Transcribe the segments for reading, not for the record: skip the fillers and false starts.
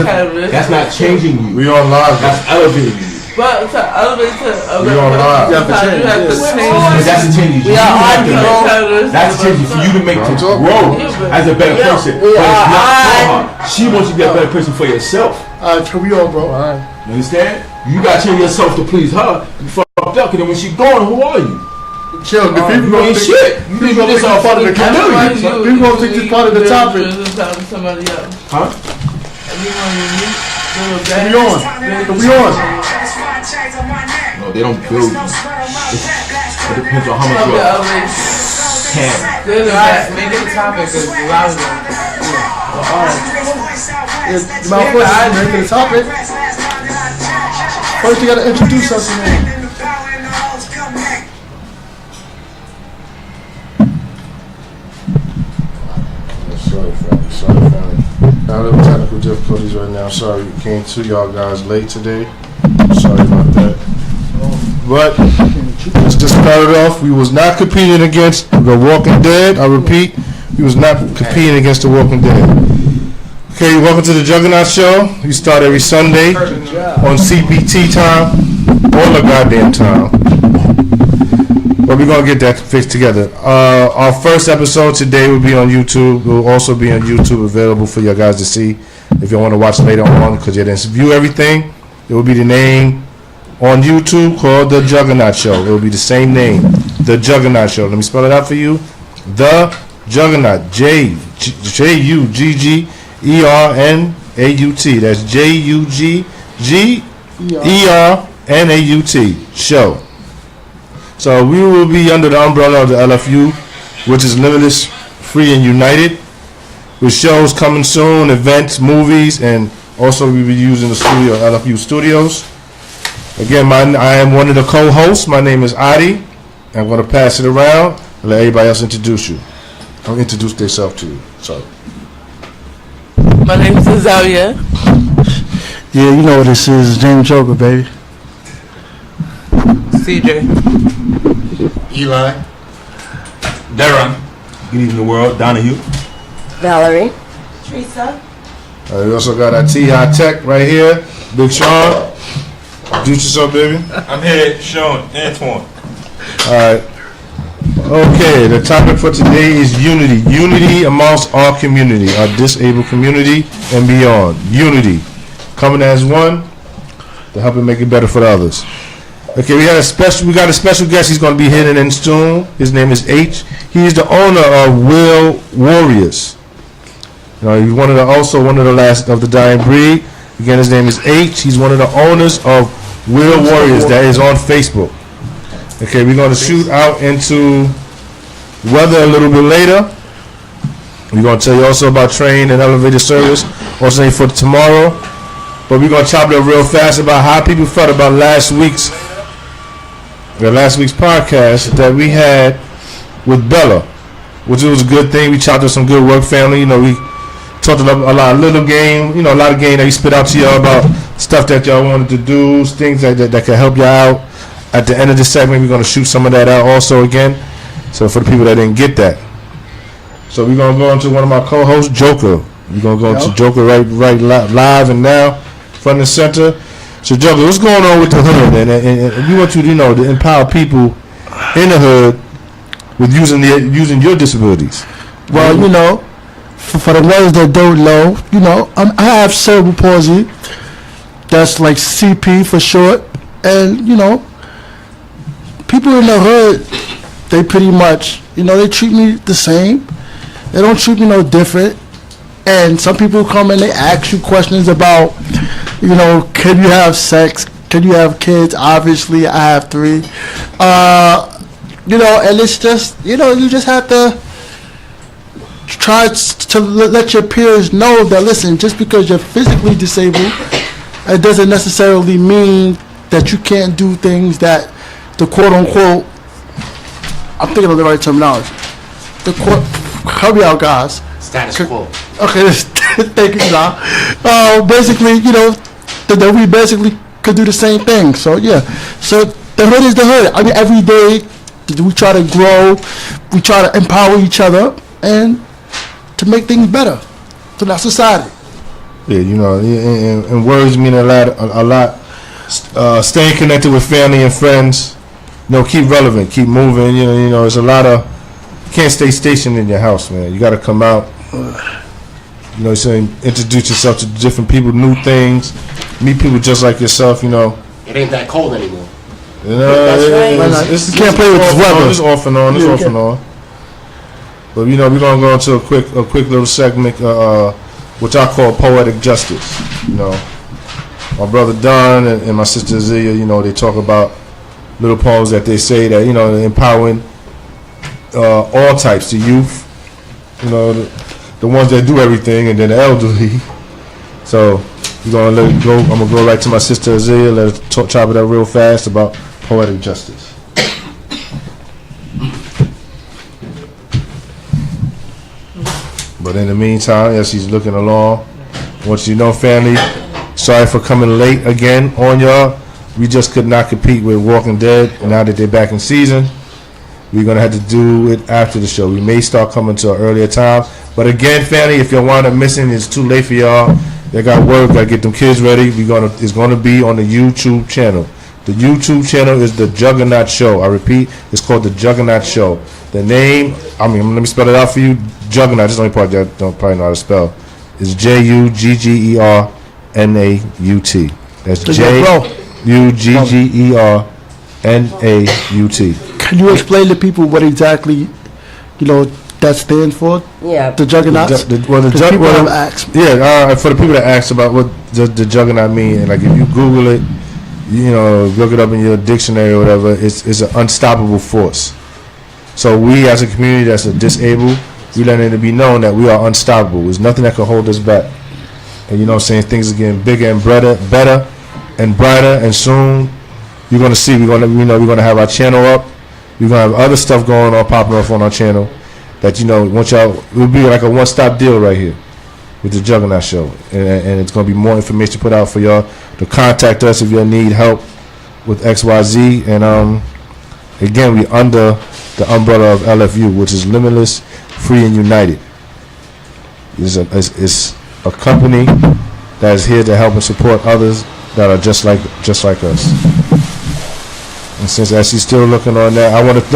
That's not changing you. We on live. That's elevating you. But to elevate to we on live. you have to change. But that's to change you. That's to change you for you to make to grow as a better person. But it's not for her. She wants you to be a better person for yourself. We on, bro. You understand? You gotta change yourself to please her. You fucked up, and then when she gone, who are you? Chill, the people ain't shit. You think this all part of the community? People gonna think this part of the topic. Somebody else. Huh? We on. No, they don't build you. It depends on how much you can. Make it a topic because a lot of them. Make it a topic. First, you gotta introduce us, man. Sorry, family. Now, little technical difficulties right now. Sorry we came to y'all guys late today. Sorry about that. But let's just start it off. We was not competing against The Walking Dead. I repeat, we was not competing against The Walking Dead. Okay, welcome to the Juggernaut Show. We start every Sunday on CPT time, all the goddamn time. But we're going to get that fixed together. Our first episode today will be on YouTube. It will also be on YouTube, available for you guys to see if you want to watch later on, because you didn't view everything. It will be the name on YouTube called The Juggernaut Show. It will be the same name, The Juggernaut Show. Let me spell it out for you. The Juggernaut, Juggernaut. That's Juggernaut Show. So we will be under the umbrella of the LFU, which is Limitless, Free, and United, with shows coming soon, events, movies, and also we will be using the studio, LFU Studios. Again, I am one of the co-hosts. My name is Adi. I'm going to pass it around and let everybody else introduce you. I'll introduce themselves to you. So. My name is Azalea. Yeah, you know what this is. James Joker, baby. CJ. Eli. Darren. Good evening, world. Donahue. Valerie. Teresa. We also got our T-High Tech right here. Big Sean. Introduce yourself, baby. I'm here, Sean Antoine. Alright. Okay, the topic for today is unity. Unity amongst our community, our disabled community and beyond. Unity. Coming as one to help it make it better for the others. Okay, we got a special guest. He's going to be hitting in soon. His name is H. He is the owner of Will Warriors. You know, he's also one of the last of the dying breed. Again, his name is H. He's one of the owners of Will Warriors that is on Facebook. Okay, we're going to shoot out into weather a little bit later. We're going to tell you also about train and elevator service, also for tomorrow. But we're going to chop it up real fast about how people felt about last week's podcast that we had with Bella, which was a good thing. We chopped up some good work, family. You know, we talked about a lot of little game, a lot of game that we spit out to y'all about stuff that y'all wanted to do, things that can help y'all out. At the end of this segment, we're going to shoot some of that out also again. So for the people that didn't get that. So we're going to go into one of my co-hosts, Joker. We're going to go into Joker right live and now, front and center. So Joker, what's going on with the hood? And we want you to to empower people in the hood with using your disabilities. Well, for the ones that don't know, I have cerebral palsy. That's like CP for short. And, people in the hood, they pretty much, they treat me the same. They don't treat me no different. And some people come and they ask you questions about, can you have sex? Can you have kids? Obviously, I have 3. And it's just, you just have to try to let your peers know that, listen, just because you're physically disabled, it doesn't necessarily mean that you can't do things that the quote-unquote, I'm thinking of the right terminology, hurry out, guys. Status quo. Okay, thank you, now. Basically, that we basically could do the same thing. So, yeah. So, the hood is the hood. I mean, every day, we try to grow, we try to empower each other, and to make things better for our society. Yeah, you know, and words mean a lot. Staying connected with family and friends. You know, keep relevant, keep moving. You know, there's a lot of. You can't stay stationed in your house, man. You got to come out. You know, saying introduce yourself to different people, new things, meet people just like yourself. You know, it ain't that cold anymore. You you can't play with this weather. It's off and on. It's off and on. But you know, we're gonna go into a quick little segment, which I call poetic justice. You know, my brother Don and my sister Zia, you know, they talk about little poems that they say that, you know, empowering all types, the youth, you know, the ones that do everything, and then the elderly. So we're gonna let it go. I'm gonna go right to my sister Azia. Let us chop it up real fast about poetic justice. But in the meantime, as he's looking along, once you know, family, sorry for coming late again on y'all. We just could not compete with Walking Dead. Now that they're back in season, we're going to have to do it after the show. We may start coming to an earlier time. But again, family, if you wind up missing, it's too late for y'all. They got work. Got to get them kids ready. It's going to be on the YouTube channel. The YouTube channel is the Juggernaut Show. I repeat, it's called the Juggernaut Show. The name, let me spell it out for you. Juggernaut, this is the only part that don't probably know how to spell. It's Juggernaut. That's Juggernaut. Can you explain to people what exactly, that stands for? Yeah. The Juggernauts? For the people that ask about what the Juggernaut mean, like if you Google it, look it up in your dictionary or whatever, it's an unstoppable force. So we as a community that's disabled, we let it be known that we are unstoppable. There's nothing that can hold us back. And things are getting bigger and better and brighter, and soon you're gonna see we're gonna have our channel up. We're gonna have other stuff going on, popping up on our channel. That once y'all, it'll be like a one-stop deal right here with the Juggernaut Show, and it's gonna be more information put out for y'all to contact us if you need help with XYZ. And again, we under the umbrella of LFU, which is Limitless, Free, and United. It's a company that is here to help and support others that are just like us. And since as she's still looking on that, I want to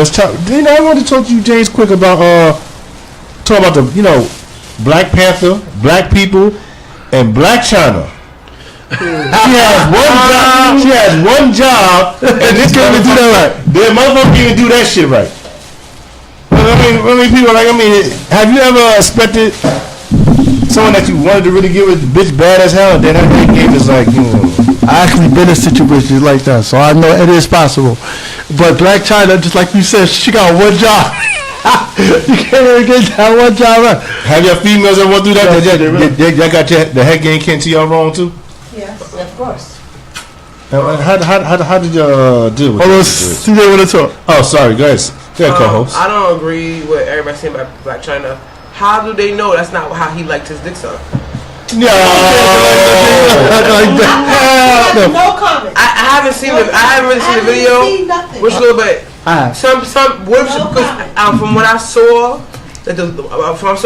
talk to you, James, quick about talk about the Black Panther, Black people, and Black China. She has one job, and this girl can do that right. The motherfucker can't even do that shit right. I mean, people have you ever expected someone that you wanted to really give a bitch bad as hell, and then that game is like, I actually been in situations like that, so I know it is possible. But Black China, just like you said, she got one job. You can't even get that one job right. Have your females ever went through that? They got the head game can't see y'all wrong too? Yes, of course. How did y'all deal with this? See, they want to talk. Oh, sorry, guys. Go ahead, co-host. I don't agree with everybody saying about Black China. How do they know that's not how he liked his dick sucked? No comment. I haven't seen it. I haven't really seen the video. Which little bit? From what I saw, it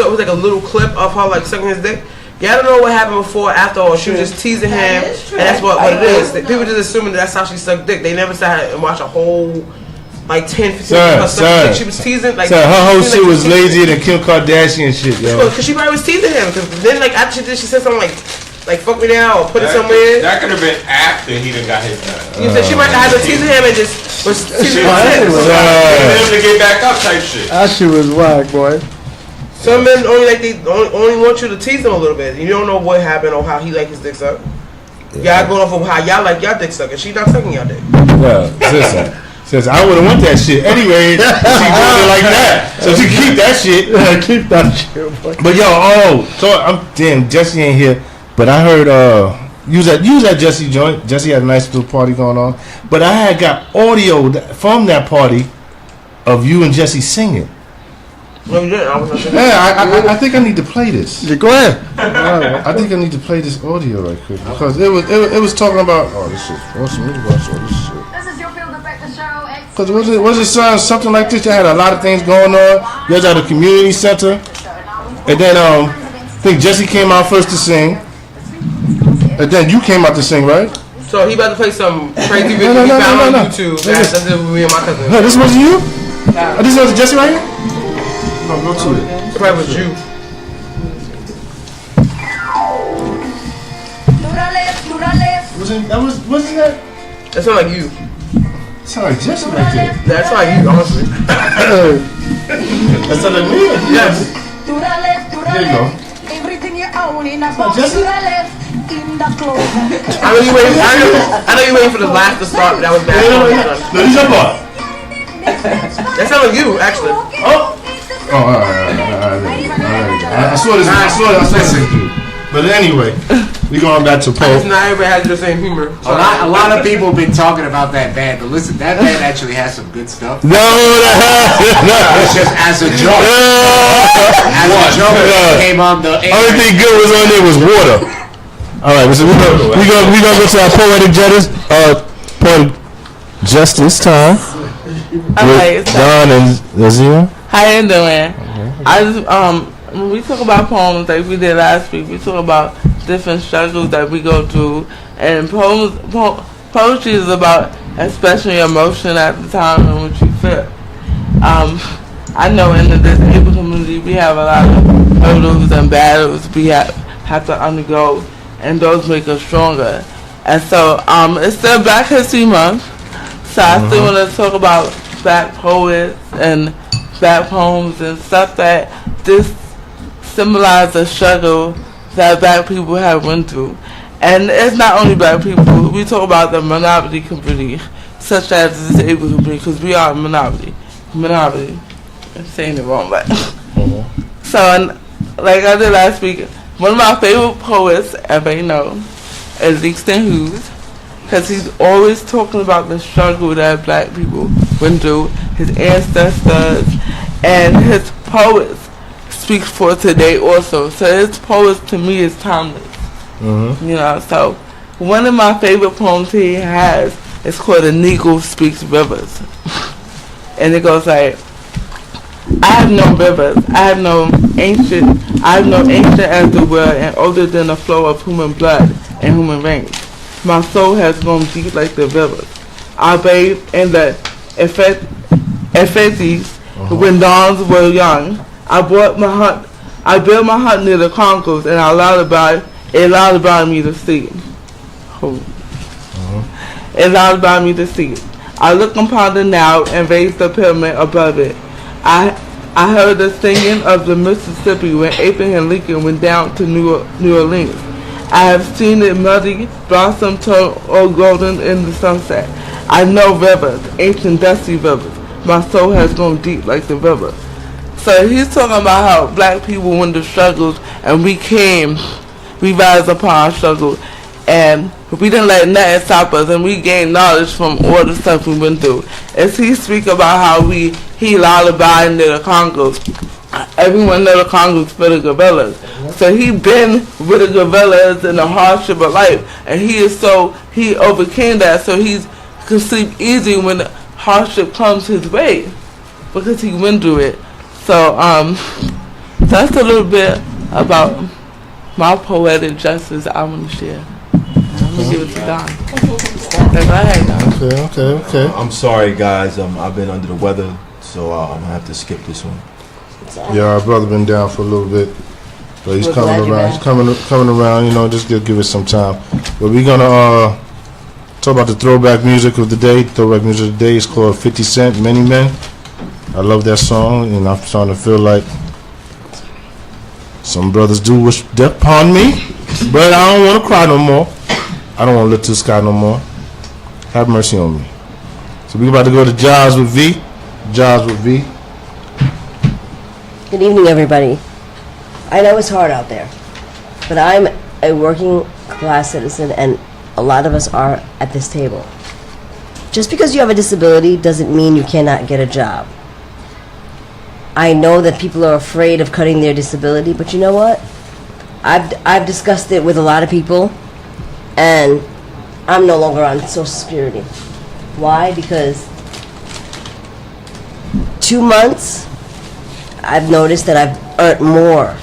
was like a little clip of her like sucking his dick. Yeah, I don't know what happened before, after all. She was just teasing him, and that's what it is. People just assuming that's how she sucked dick. They never sat and watched a whole 10, 15 Sir, she was teasing her whole shit was lazier than Kim Kardashian shit, yo. Because she probably was teasing him. Because then after she said something like fuck me now or put it somewhere. That could have been after he done got his done. You said she might have had to teasing him and just was teasing him. Him to get back up type shit. That shit was whack, boy. Some men only want you to tease them a little bit. You don't know what happened or how he like his dick sucked. Y'all going off of how y'all like y'all dick sucked, and she not sucking y'all dick. Yeah, says I wouldn't want that shit anyway. She doing it like that, so she keep that shit. Keep that shit, boy. But so damn, Jesse ain't here. But I heard use that Jesse joint. Jesse had a nice little party going on. But I had got audio from that party of you and Jesse singing. No, you didn't. I think I need to play this. Yeah, go ahead. I think I need to play this audio right quick because it was talking about this shit. Awesome. Let me watch all this shit. This is your Field Effector Show. Because was it something like this? They had a lot of things going on. You guys had a community center, and then I think Jesse came out first to sing. And then you came out to sing, right? So he about to play some crazy video he found on YouTube. That's me and my cousin. No, this wasn't you? This wasn't Jesse right here? No, go to it. It probably was you. Wasn't that? That sound like you. That sound like Jesse right there. That sound like you, honestly. That sound like me? Yes. There you go. Jesse? I know you waiting for the laugh to start, but that was bad. No, this your part. That sound like you, actually. Oh, all right. I saw this. But anyway, we going back to Poe. Not everybody has the same humor. A lot of people have been talking about that band, but listen, that band actually has some good stuff. No. It's just as a joke. As a joke, it came on the air. Only thing good was on there was water. All right, so we gonna go to our poetic justice time. Okay, With Don and Lazia. how you doing? I just when we talk about poems like we did last week, we talk about different struggles that we go through, and poetry is about expressing your emotion at the time in which you feel. I know in the disabled community we have a lot of hurdles and battles we have to undergo, and those make us stronger. And so it's still Black History Month, so I still want to talk about Black poets and Black poems and stuff that this symbolize the struggle that Black people have went through. And it's not only Black people, we talk about the minority community, such as the disabled community, because we are a minority. I'm saying it wrong, but so, and like I did last week, one of my favorite poets ever is Langston Hughes, because he's always talking about the struggle that Black people went through, his ancestors, and his poets speak for today also. So his poets to me is timeless. So one of my favorite poems he has is called "The Negro Speaks Rivers," and it goes like, "I have no rivers, I have no ancient as the world and older than the flow of human blood and human veins. My soul has grown deep like the rivers. I bathe in the Euphrates when dawns were young. I built my hut near the Congo's, and it lullabied me to sleep. It lullabied me to sleep. I look upon the Nile and raised the pyramid above it. I heard the singing of the Mississippi when Abraham Lincoln went down to New Orleans. I have seen it muddy, blossom turn all golden in the sunset. I know rivers, ancient dusty rivers. My soul has grown deep like the river." So he's talking about how Black people went through struggles, and we rise upon our struggle, and we didn't let nothing stop us, and we gained knowledge from all the stuff we went through. As he speak about how he lullabied near the Congos. Everyone know the Congos for the gorillas. So he been with the gorillas and the hardship of life, and he overcame that, so he can sleep easy when the hardship comes his way, because he went through it. So that's a little bit about my poetic justice I want to share. I'm gonna give it to Don. Okay. I'm sorry, guys. I've been under the weather, so I'm gonna have to skip this one. Yeah, our brother been down for a little bit, but he's coming around. He's coming around. Just give it some time. But we're gonna talk about the throwback music of the day. Throwback music of the day is called 50 Cent, Many Men. I love that song, and I'm starting to feel like some brothers do wish death upon me, but I don't want to cry no more. I don't want to look to the sky no more. Have mercy on me. So we're about to go to Jobs with V. Good evening, everybody. I know it's hard out there, but I'm a working class citizen, and a lot of us are at this table. Just because you have a disability doesn't mean you cannot get a job. I know that people are afraid of cutting their disability, but you know what? I've discussed it with a lot of people, and I'm no longer on Social Security. Why? Because 2 months, I've noticed that I've earned more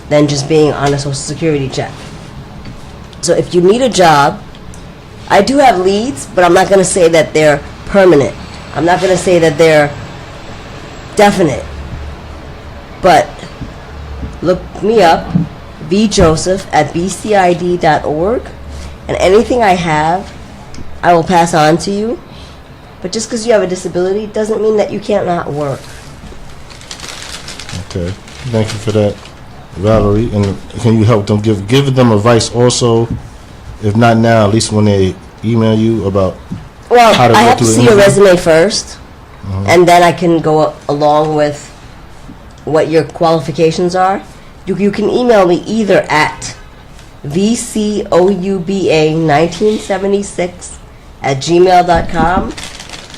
than just being on a Social Security check. So if you need a job, I do have leads, but I'm not going to say that they're permanent. I'm not going to say that they're definite. But look me up, vjoseph@bcid.org, and anything I have, I will pass on to you. But just because you have a disability doesn't mean that you can't not work. Okay, thank you for that, Valerie. And can you help them give them advice also, if not now, at least when they email you about Well, how to I go have to through see the your interview? resume first, and then I can go along with what your qualifications are. You can email me either at vcouba1976@gmail.com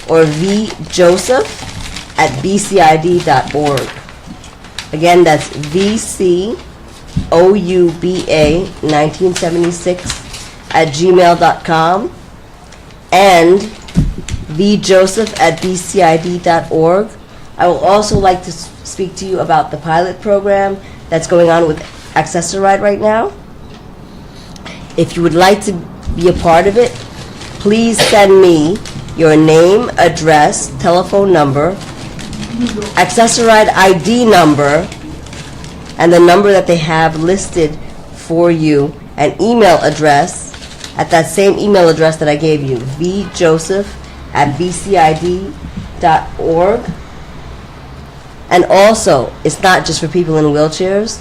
or vjoseph@bcid.org. Again, that's vcouba1976@gmail.com and vjoseph@bcid.org. I will also like to speak to you about the pilot program that's going on with Accessoride right now. If you would like to be a part of it, please send me your name, address, telephone number, Accessoride ID number, and the number that they have listed for you, and email address at that same email address that I gave you, vjoseph@bcid.org. And also, it's not just for people in wheelchairs.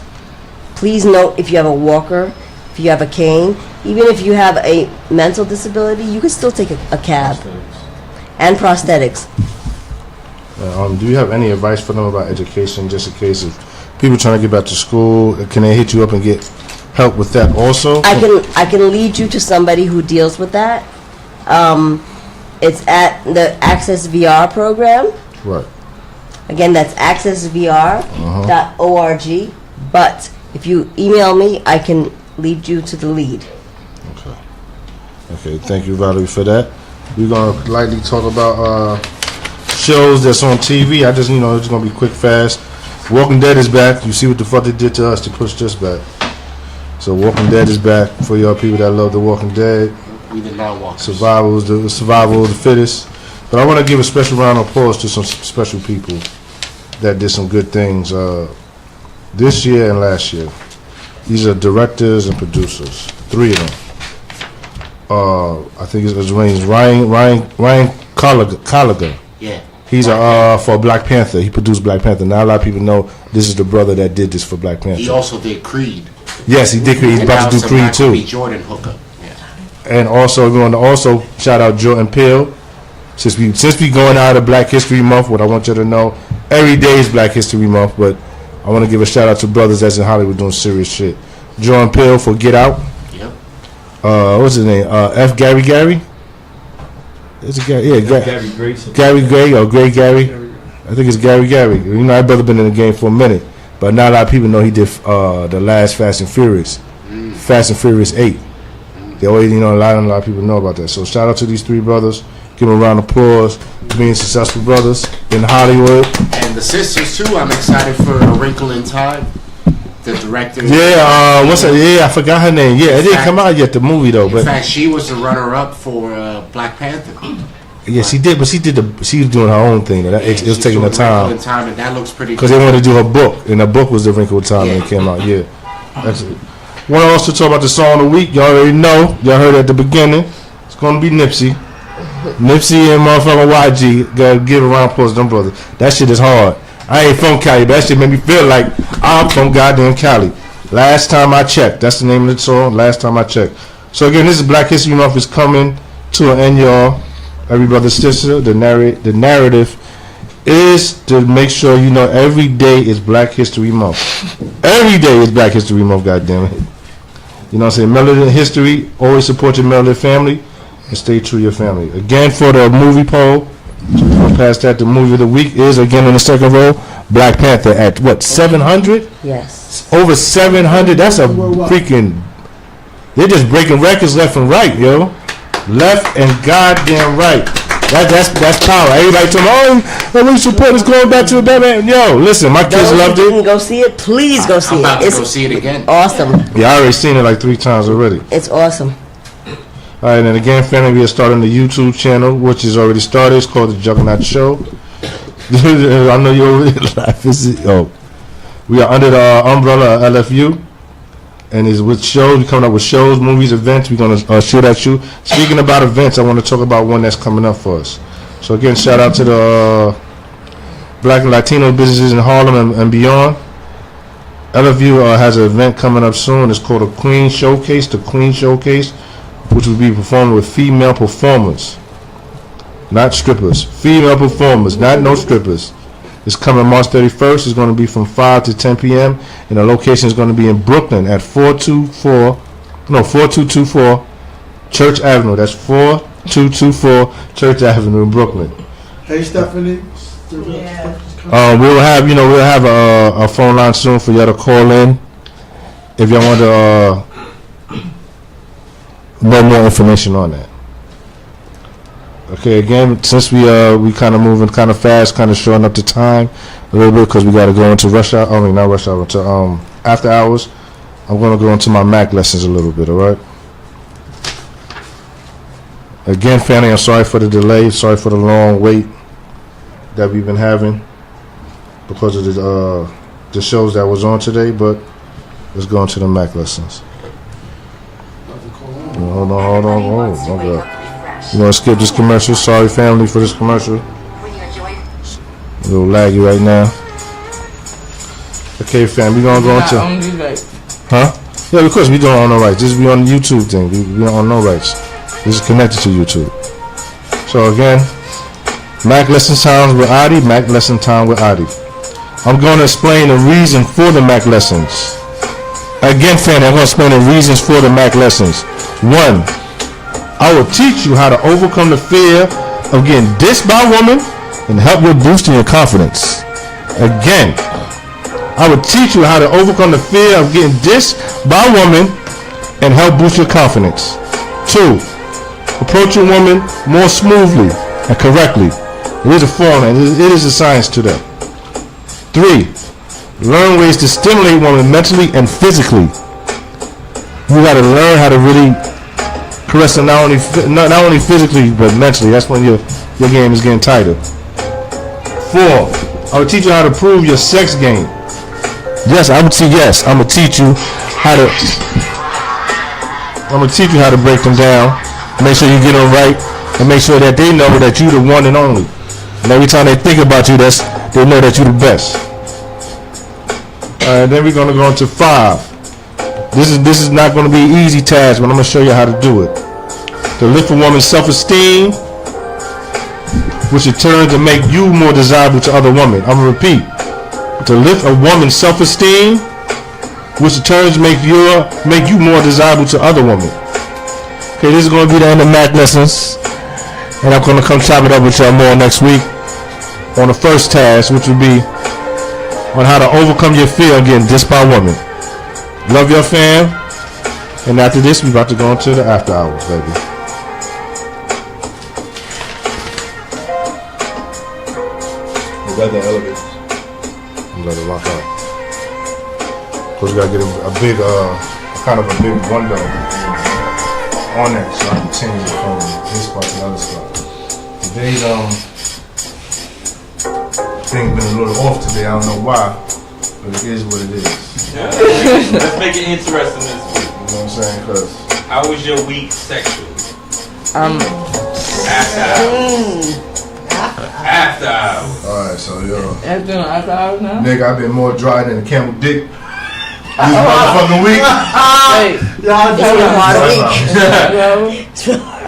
Please note, if you have a walker, if you have a cane, even if you have a mental disability, you can still take a cab. And prosthetics. Do you have any advice for them about education, just in case if people trying to get back to school, can they hit you up and get help with that also? I can lead you to somebody who deals with that. It's at the Access VR program. Right. Again, that's accessvr.org. But if you email me, I can lead you to the lead. Okay, thank you, Valerie, for that. We're going to lightly talk about shows that's on TV. It's going to be quick, fast. Walking Dead is back. You see what the fuck they did to us to push this back. So Walking Dead is back for y'all people that love The Walking Dead. We did not walk. Survival of the fittest. But I want to give a special round of applause to some special people that did some good things this year and last year. These are directors and producers, 3 of them. I think his name is Ryan Colliger. Yeah. He's for Black Panther. He produced Black Panther. Now a lot of people know this is the brother that did this for Black Panther. He also did Creed. Yes, he did Creed. He's about to do Creed too. B. Jordan hookup. Yeah. And also we want to also shout out Jordan Peele. Since we going out of Black History Month, what I want you to know, every day is Black History Month, but I want to give a shout out to brothers that's in Hollywood doing serious shit. Jordan Peele for Get Out. Yep. What's his name? Gary? Is it Gary? Yeah, Gary Grayson. Gary Gray or Gray Gary? I think it's Gary. You know, that brother been in the game for a minute, but not a lot of people know he did the last Fast and Furious, Fast and Furious 8. They always, a lot of people know about that. So shout out to these 3 brothers. Give them a round of applause for being successful brothers in Hollywood. And the sisters too. I'm excited for A Wrinkle in Time. The director. Yeah, what's that? Yeah, I forgot her name. Yeah, it didn't come out yet, the movie though. In fact, she was the runner-up for Black Panther. Yeah, she did, but she was doing her own thing. It was taking her time. In Time, and that looks pretty. Because they wanted to do her book, and her book was The Wrinkle in Time, and it came out. Yeah, that's it. Want to also talk about the song of the week? Y'all already know. Y'all heard at the beginning. It's gonna be Nipsey. Nipsey and motherfucker YG. Gotta give a round of applause to them brothers. That shit is hard. I ain't from Cali, but that shit made me feel like I'm from goddamn Cali. Last time I checked. That's the name of the song. Last time I checked. So again, this is Black History Month is coming to an end, y'all. Every brother, sister, the narrative is to make sure you know every day is Black History Month. Every day is Black History Month, goddammit. You know what I'm saying? Melody History, always support your Melody family and stay true to your family. Again, for the movie poll, past that, the movie of the week is, again in the second row, Black Panther at what, 700? Yes. Over 700? That's a freaking... They're just breaking records left and right, yo. Left and goddamn right. That's power. Everybody told me, we support is going back to the Batman. Yo, listen, my kids loved it. Go see it. Please go see it. I'm about to go see it again. Awesome. Yeah, I already seen it like 3 times already. It's awesome. All right, and again, family, we are starting the YouTube channel, which is already started. It's called the Juggernaut Show. I know you're already laughing. We are under the umbrella of LFU, and it's with shows. We're coming up with shows, movies, events. We're going to shoot at you. Speaking about events, I want to talk about one that's coming up for us. So again, shout out to the Black and Latino businesses in Harlem and beyond. LFU has an event coming up soon. It's called the Queen Showcase, which will be performed with female performers, not strippers. Female performers, not no strippers. It's coming March 31st. It's going to be from 5 to 10 p.m. And the location is going to be in Brooklyn at 4224 Church Avenue. That's 4224 Church Avenue in Brooklyn. Hey, Stephanie. We'll have a phone line soon for y'all to call in if y'all want to know more information on that. Okay, again, since we kind of moving kind of fast, kind of shorting up the time a little bit because we got to go into rush hour. I mean, not rush hour, to after hours. I'm going to go into my Mac lessons a little bit. All right. Again, family, I'm sorry for the delay. Sorry for the long wait that we've been having because of the shows that was on today. But let's go into the Mac lessons. Hold on. Oh my God. You want to skip this commercial? Sorry, family, for this commercial. A little laggy right now. Okay, fam, we're going to go into... Huh? Yeah, of course, we don't own no rights. This is on the YouTube thing. We don't own no rights. This is connected to YouTube. So, again, Mac Lesson Time with Adi. Mac Lesson Time with Adi. I'm going to explain the reason for the Mac Lessons. Again, family, I'm going to explain the reasons for the Mac Lessons. 1. I will teach you how to overcome the fear of getting dissed by a woman and help with boosting your confidence. Again, I will teach you how to overcome the fear of getting dissed by a woman and help boost your confidence. 2. Approach a woman more smoothly and correctly. It is a formula. It is a science to that. 3. Learn ways to stimulate women mentally and physically. You got to learn how to really caress them not only physically but mentally. That's when your game is getting tighter. 4. I will teach you how to improve your sex game. Yes, I'm gonna teach you how to. I'm gonna teach you how to break them down. Make sure you get them right, and make sure that they know that you're the one and only. And every time they think about you, they know that you're the best. All right, then we're gonna go into 5. This is not going to be an easy task, but I'm going to show you how to do it. To lift a woman's self-esteem, which in turn to make you more desirable to other women. I'm going to repeat. To lift a woman's self-esteem, which in turn make you more desirable to other women. Okay, this is going to be the end of Mac Lessons, and I'm going to come chop it up with y'all more next week on the first task, which will be on how to overcome your fear of getting dissed by women. Love your fam. And after this, we're about to go into the after hours, baby. Is that the elevator? I'm let it lock out. Because we got to get a big, kind of a big window on that so I can change it from this spot to the other spot. Today's thing been a little off today. I don't know why, but it is what it is. Yeah. Let's make it interesting this week. You know what I'm saying? Cause how was your week sexually? After hours. Alright, so yo. After hours now? Nigga, I've been more dry than a camel dick this motherfucking week. Hey, It's been a hard week.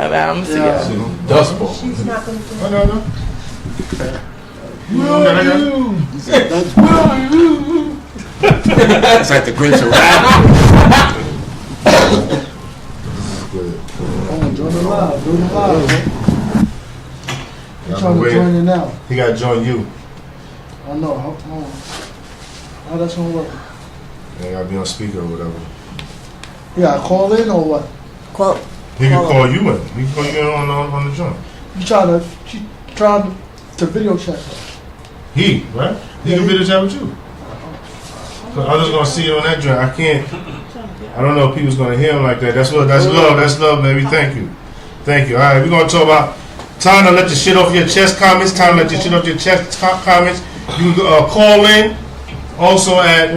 I'm serious. Dust Bowl. She's not going to do it. It's like the Grinch of rap. Join the live, I'm trying to join you now. He got to join you. I know. How that's gonna work? Yeah, you got to be on speaker or whatever. Yeah, call in or what? Call. He can call you in. He can call you in on the joint. You trying to video chat. He, right? He can video chat with you. So I'm just gonna see it on that joint. I can't. I don't know if people's gonna hear him like that. That's love. That's love, baby. Thank you. All right, we're gonna talk about time to let the shit off your chest comments. Time to let your shit off your chest comments. You can call in. Also at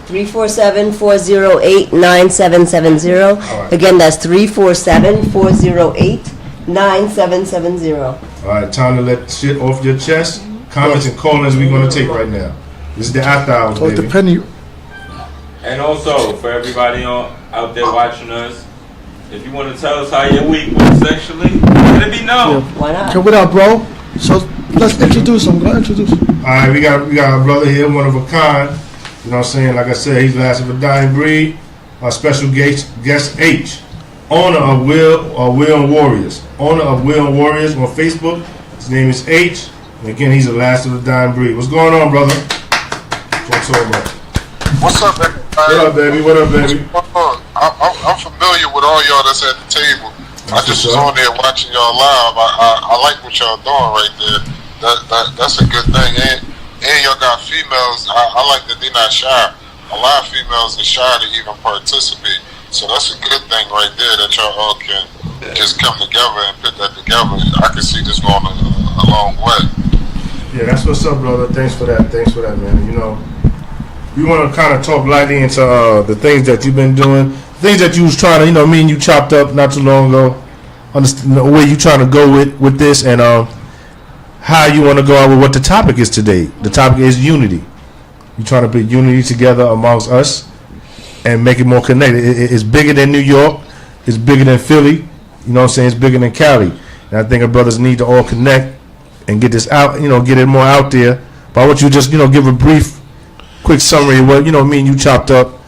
347-408-9770. Right. Again, that's 347-408-9770. All right, time to let shit off your chest. Comments and call-ins we're gonna take right now. This is the after hours, baby. Depending. And also, for everybody out there watching us, if you want to tell us how your week was sexually, let it be known. Why not? Okay, what up, bro? So let's introduce him. Go ahead, introduce him. All right, we got a brother here, one of a kind. You know what I'm saying? Like I said, he's the last of a dying breed. Our special guest H, owner of Will and Warriors. Owner of Will and Warriors on Facebook. His name is H. And again, he's the last of the dying breed. What's going on, brother? What's up, bro? What's up, everybody? What up, baby? I'm familiar with all y'all that's at the table. I just was on there watching y'all live. I like what y'all doing right there. That's a good thing. And y'all got females. I like that they're not shy. A lot of females are shy to even participate. So that's a good thing right there that y'all all can just come together and put that together. I can see this going a long way. Yeah, that's what's up, brother. Thanks for that, man. You know, we want to kind of talk lightly into the things that you've been doing, things that you was trying to, me and you chopped up not too long ago. Understand where you trying to go with this, and how you want to go out with what the topic is today. The topic is unity. You're trying to put unity together amongst us and make it more connected. It's bigger than New York. It's bigger than Philly. You know what I'm saying? It's bigger than Cali. And I think our brothers need to all connect and get this out, get it more out there. But I want you to just, give a brief, quick summary of what, me and you chopped up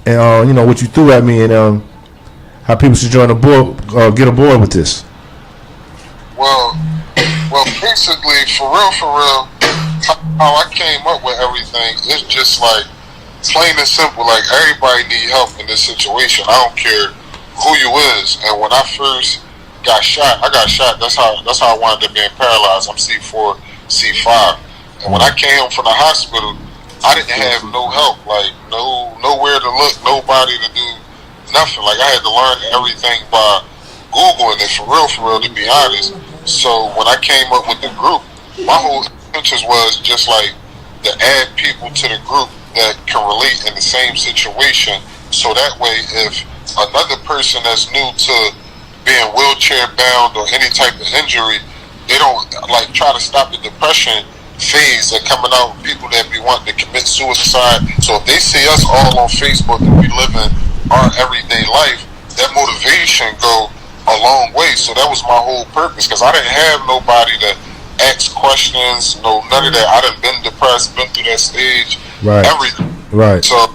and, what you threw at me and how people should join aboard, get aboard with this. Well, basically, for real, how I came up with everything is just like plain and simple. Like, everybody need help in this situation. I don't care who you is. And when I first got shot, That's how I wound up being paralyzed. I'm C4, C5. And when I came home from the hospital, I didn't have no help. Like, nowhere to look, nobody to do nothing. Like, I had to learn everything by Googling it, for real, to be honest. So when I came up with the group, my whole intention was just like to add people to the group that can relate in the same situation. So that way, if another person that's new to being wheelchair bound or any type of injury, they don't like try to stop the depression phase that coming out with people that be wanting to commit suicide. So if they see us all on Facebook and we living our everyday life, that motivation go a long way. So that was my whole purpose, because I didn't have nobody to ask questions, none of that. I done been depressed, been through that stage, right, everything. Right. So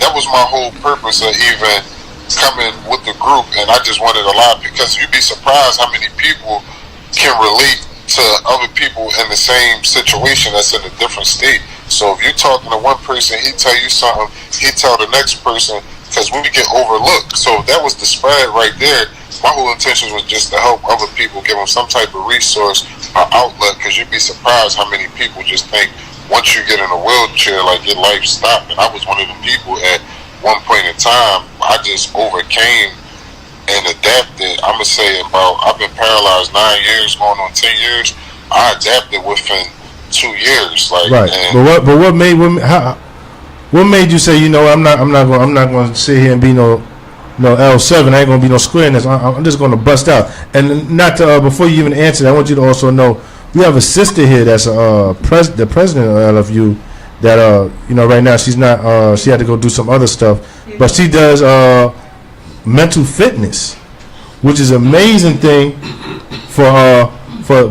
that was my whole purpose of even coming with the group, and I just wanted a lot, because you'd be surprised how many people can relate to other people in the same situation that's in a different state. So if you're talking to one person, he tell you something, he tell the next person, because we get overlooked. So that was the spread right there. My whole intention was just to help other people, give them some type of resource or outlet, because you'd be surprised how many people just think once you get in a wheelchair, like your life stopped. And I was one of the people at one point in time, I just overcame and adapted. I'm gonna say I've been paralyzed 9 years, going on 10 years. I adapted within 2 years. Like, right. But what made you say, I'm not going to sit here and be no L7. I ain't going to be no squareness. I'm just going to bust out. And not to before you even answer that, I want you to also know we have a sister here that's the president of LFU. That right now she's not. She had to go do some other stuff, but she does mental fitness, which is an amazing thing for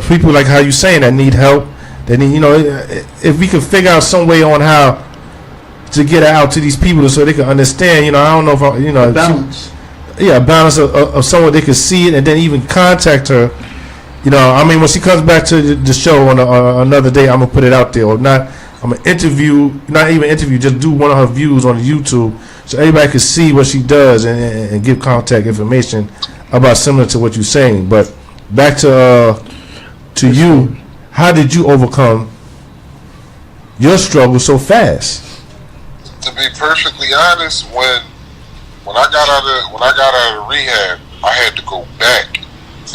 people like how you saying that need help. That need, if we could figure out some way on how to get out to these people so they can understand. I don't know if balance. A balance of someone they could see it and then even contact her. When she comes back to the show on another day, I'm gonna put it out there, or not. I'm gonna not even interview, just do one of her views on YouTube so everybody can see what she does and give contact information about similar to what you're saying. But back to you. How did you overcome your struggle so fast? To be perfectly honest, when I got out of rehab, I had to go back,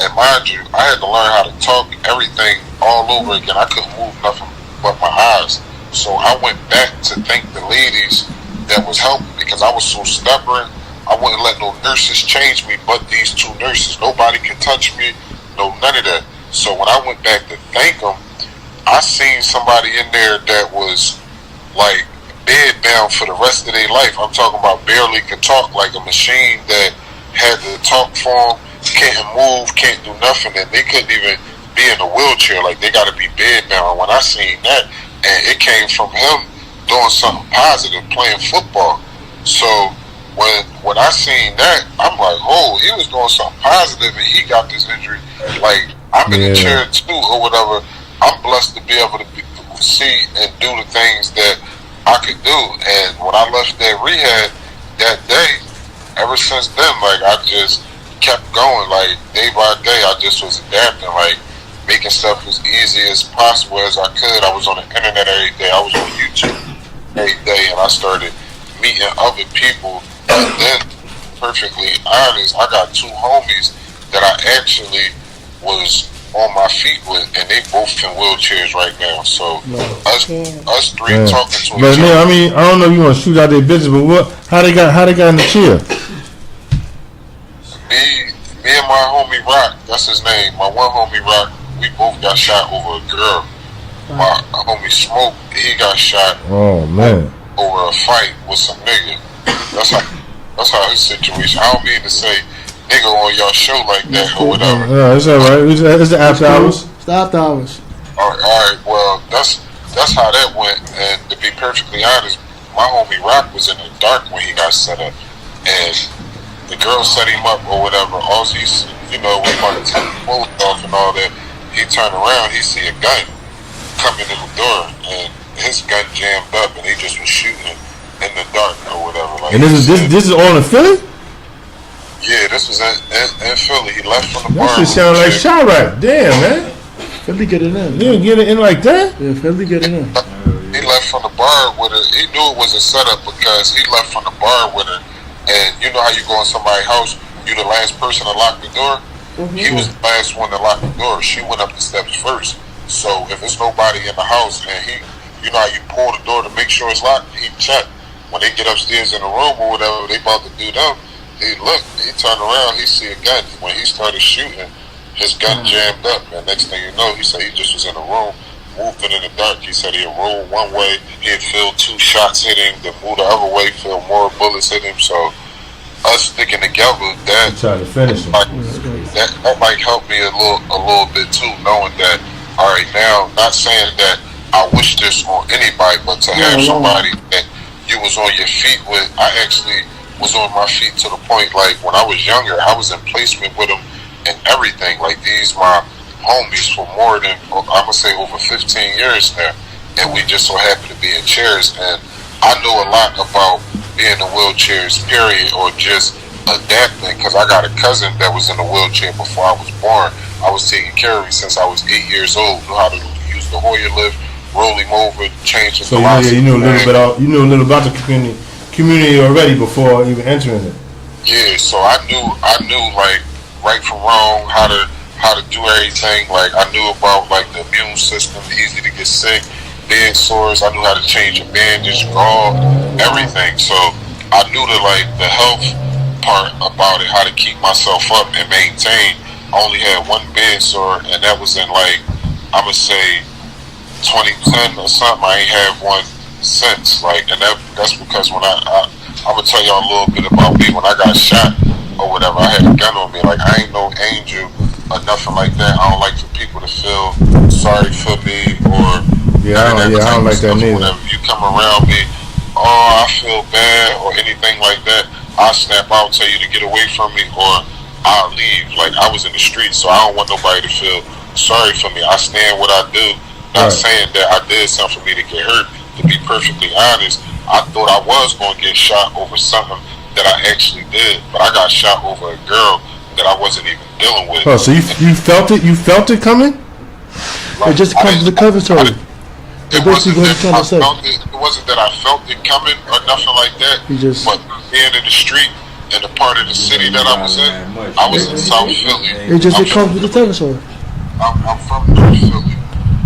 and mind you, I had to learn how to talk everything all over again. I couldn't move nothing but my eyes, so I went back to thank the ladies that was helping, because I was so stubborn. I wouldn't let no nurses change me, but these 2 nurses. Nobody could touch me, no none of that. So when I went back to thank them, I seen somebody in there that was like bedbound for the rest of their life. I'm talking about barely could talk, like a machine that had to talk for them, can't move, can't do nothing, and they couldn't even be in a wheelchair. Like, they got to be bedbound. When I seen that, and it came from him doing something positive, playing football. So when I seen that, I'm like, oh, he was doing something positive, and he got this injury. Like, I'm in the chair too, or whatever. I'm blessed to be able to see and do the things that I could do. And when I left that rehab that day, ever since then, like, I just kept going. Like, day by day, I just was adapting, like, making stuff as easy as possible as I could. I was on the internet every day. I was on YouTube every day, and I started meeting other people. And then, perfectly honest, I got 2 homies that I actually was on my feet with, and they both in wheelchairs right now. So us 3 talking to each other. But man, I mean, I don't know if you want to shoot out their business, but how they got in the chair? Me and my homie Rock, that's his name. My one homie Rock, we both got shot over a girl. My homie Smoke, he got shot. Oh man. Over a fight with some nigga. That's how his situation. I don't mean to say nigga on y'all show like that or whatever. Yeah, it's alright. It's the after hours. It's the after hours. All right. Well, that's how that went. And to be perfectly honest, my homie Rock was in the dark when he got set up, and the girl set him up or whatever. All he's, with my clothes off and all that, he turned around, he see a gun coming in the door, and his gun jammed up, and he just was shooting in the dark or whatever. Like, and this is all in Philly? Yeah, this was in Philly. He left from the bar. That shit sound like Chirac. Damn, man. Philly get it in. You didn't get it in like that? Yeah, Philly get it in. He left from the bar with her. He knew it was a setup because he left from the bar with her. And you know how you go in somebody's house, you the last person to lock the door? Mm-hmm. He was the last one to lock the door. She went up the steps first. So if there's nobody in the house and you know how you pull the door to make sure it's locked, he checked. When they get upstairs in the room or whatever, they about to do them, he turned around, he see a gun. When he started shooting, his gun jammed up. And next thing you know, he said he just was in the room, moving in the dark. He said he'd roll one way, he'd feel 2 shots hit him, then move the other way, feel more bullets hit him. So us sticking together, that trying to finish him. That might help me a little bit too, knowing that, all right, now, not saying that I wish this on anybody, but to have somebody that you was on your feet with. I actually was on my feet to the point, like, when I was younger, I was in placement with them and everything. Like, these my homies for more than, I'm going to say, over 15 years now. And we just so happen to be in chairs. And I know a lot about being in wheelchairs, period, or just adapting, because I got a cousin that was in a wheelchair before I was born. I was taking care of him since I was 8 years old, knew how to use the Hoyer lift, roll him over, change his velocity. So you knew a little about the community already before even entering it. Yeah, so I knew like right from wrong, how to do everything. Like, I knew about like the immune system, easy to get sick, bed sores. I knew how to change a bandage, gauze, everything. So I knew the health part about it, how to keep myself up and maintain. I only had one bed sore, and that was in like, I'm gonna say 2010 or something. I ain't had one since. Like, and that's because when I'm gonna tell y'all a little bit about me. When I got shot or whatever, I had a gun on me. Like, I ain't no angel or nothing like that. I don't like for people to feel sorry for me or I don't like that neither. Whenever you come around me, oh, I feel bad or anything like that, I'll snap out, tell you to get away from me, or I'll leave. Like, I was in the streets, so I don't want nobody to feel sorry for me. I stand what I do. Not saying that I did something for me to get hurt. To be perfectly honest, I thought I was going to get shot over something that I actually did, but I got shot over a girl that I wasn't even dealing with. Oh, so you felt it? You felt it coming? Like, It just comes to the conservatory. It wasn't that I felt it coming or nothing like that. But being in the street and the part of the city that I was in, I was in South Philly. It comes with the territory. I'm from North Philly.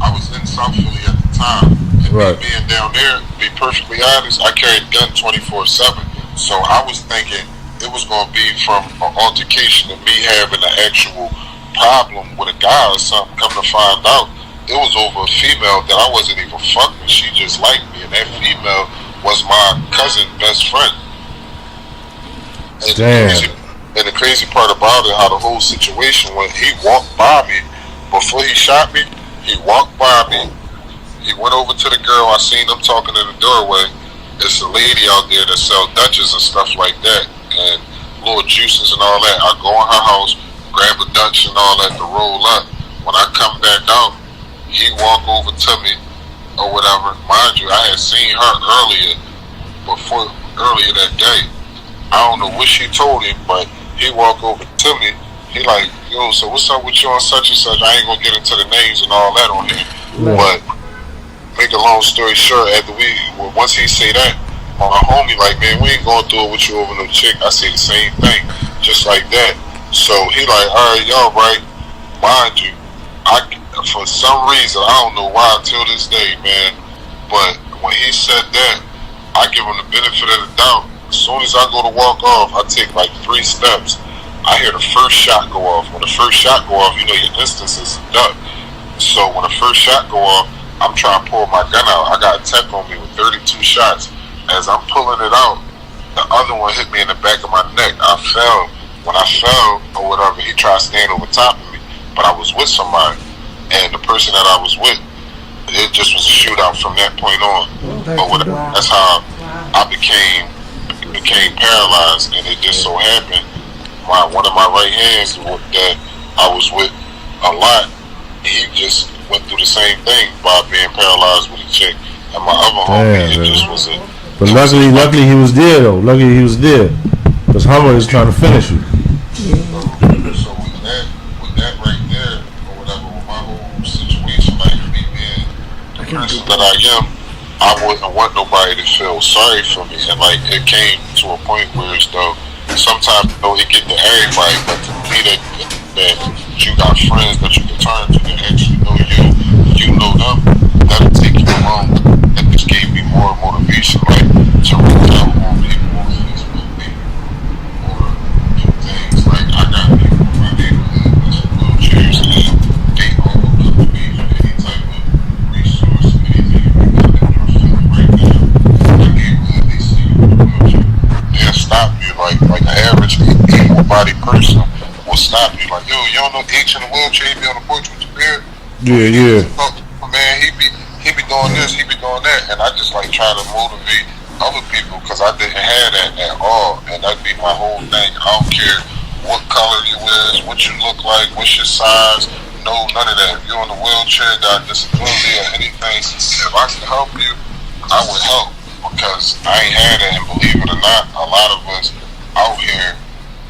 I was in South Philly at the time. And me being down there, to be perfectly honest, I carried a gun 24/7. So I was thinking it was going to be from an altercation of me having an actual problem with a guy or something. Come to find out, it was over a female that I wasn't even fucking. She just liked me, and that female was my cousin's best friend. And and the crazy part about it, how the whole situation went, he walked by me. Before he shot me, he walked by me. He went over to the girl. I seen him talking in the doorway. It's a lady out there that sell Dutches and stuff like that, and little juices and all that. I go in her house, grab a Dutch and all that to roll up. When I come back out, he walk over to me or whatever. Mind you, I had seen her earlier that day. I don't know what she told him, but he walk over to me. He like, yo, so what's up with you on such and such? I ain't gonna get into the names and all that on here, but make a long story short, once he say that, my homie like, man, we ain't going through it with you over no chick. I say the same thing, just like that. So he like, all right, y'all right. Mind you, for some reason, I don't know why till this day, man, but when he said that, I give him the benefit of the doubt. As soon as I go to walk off, I take like 3 steps. I hear the first shot go off. When the first shot go off, you know your instance is duck. So when the first shot go off, I'm trying to pull my gun out. I got a tech on me with 32 shots. As I'm pulling it out, the other one hit me in the back of my neck. I fell. When I fell or whatever, he tried to stand over top of me. But I was with somebody. And the person that I was with, it just was a shootout from that point on. But that's how I became paralyzed. And it just so happened, one of my right hands that I was with a lot, he just went through the same thing by being paralyzed with a chick. And my other homie, it just was a... But luckily he was there though. Luckily he was there. Because Hummer is trying to finish you. So with that right there, or whatever, with my whole situation, like me being the person that I am, I wouldn't want nobody to feel sorry for me. And like, it came to a point where it's though, sometimes it get to everybody, but to me that you got friends that you can turn to that actually know you know them, that'll take you along. That just gave me more motivation, like to reach out more people on Facebook, maybe, or things like I got people in my neighborhood with wheelchairs and they all look to me for any type of resource, anything you got that you're feeling right now. In my neighborhood, they see you with a wheelchair, they'll stop you like an average able-bodied person will stop you like, yo, you don't know H in the wheelchair, he be on the porch with your beard. Yeah. Man, he be doing this, he be doing that, and I just like try to motivate other people because I didn't have that at all, and that'd be my whole thing. I don't care what color you is, what you look like, what's your size, no, none of that. If you're on the wheelchair, got disability or anything, if I can help you, I would help because I ain't had it, and believe it or not, a lot of us out here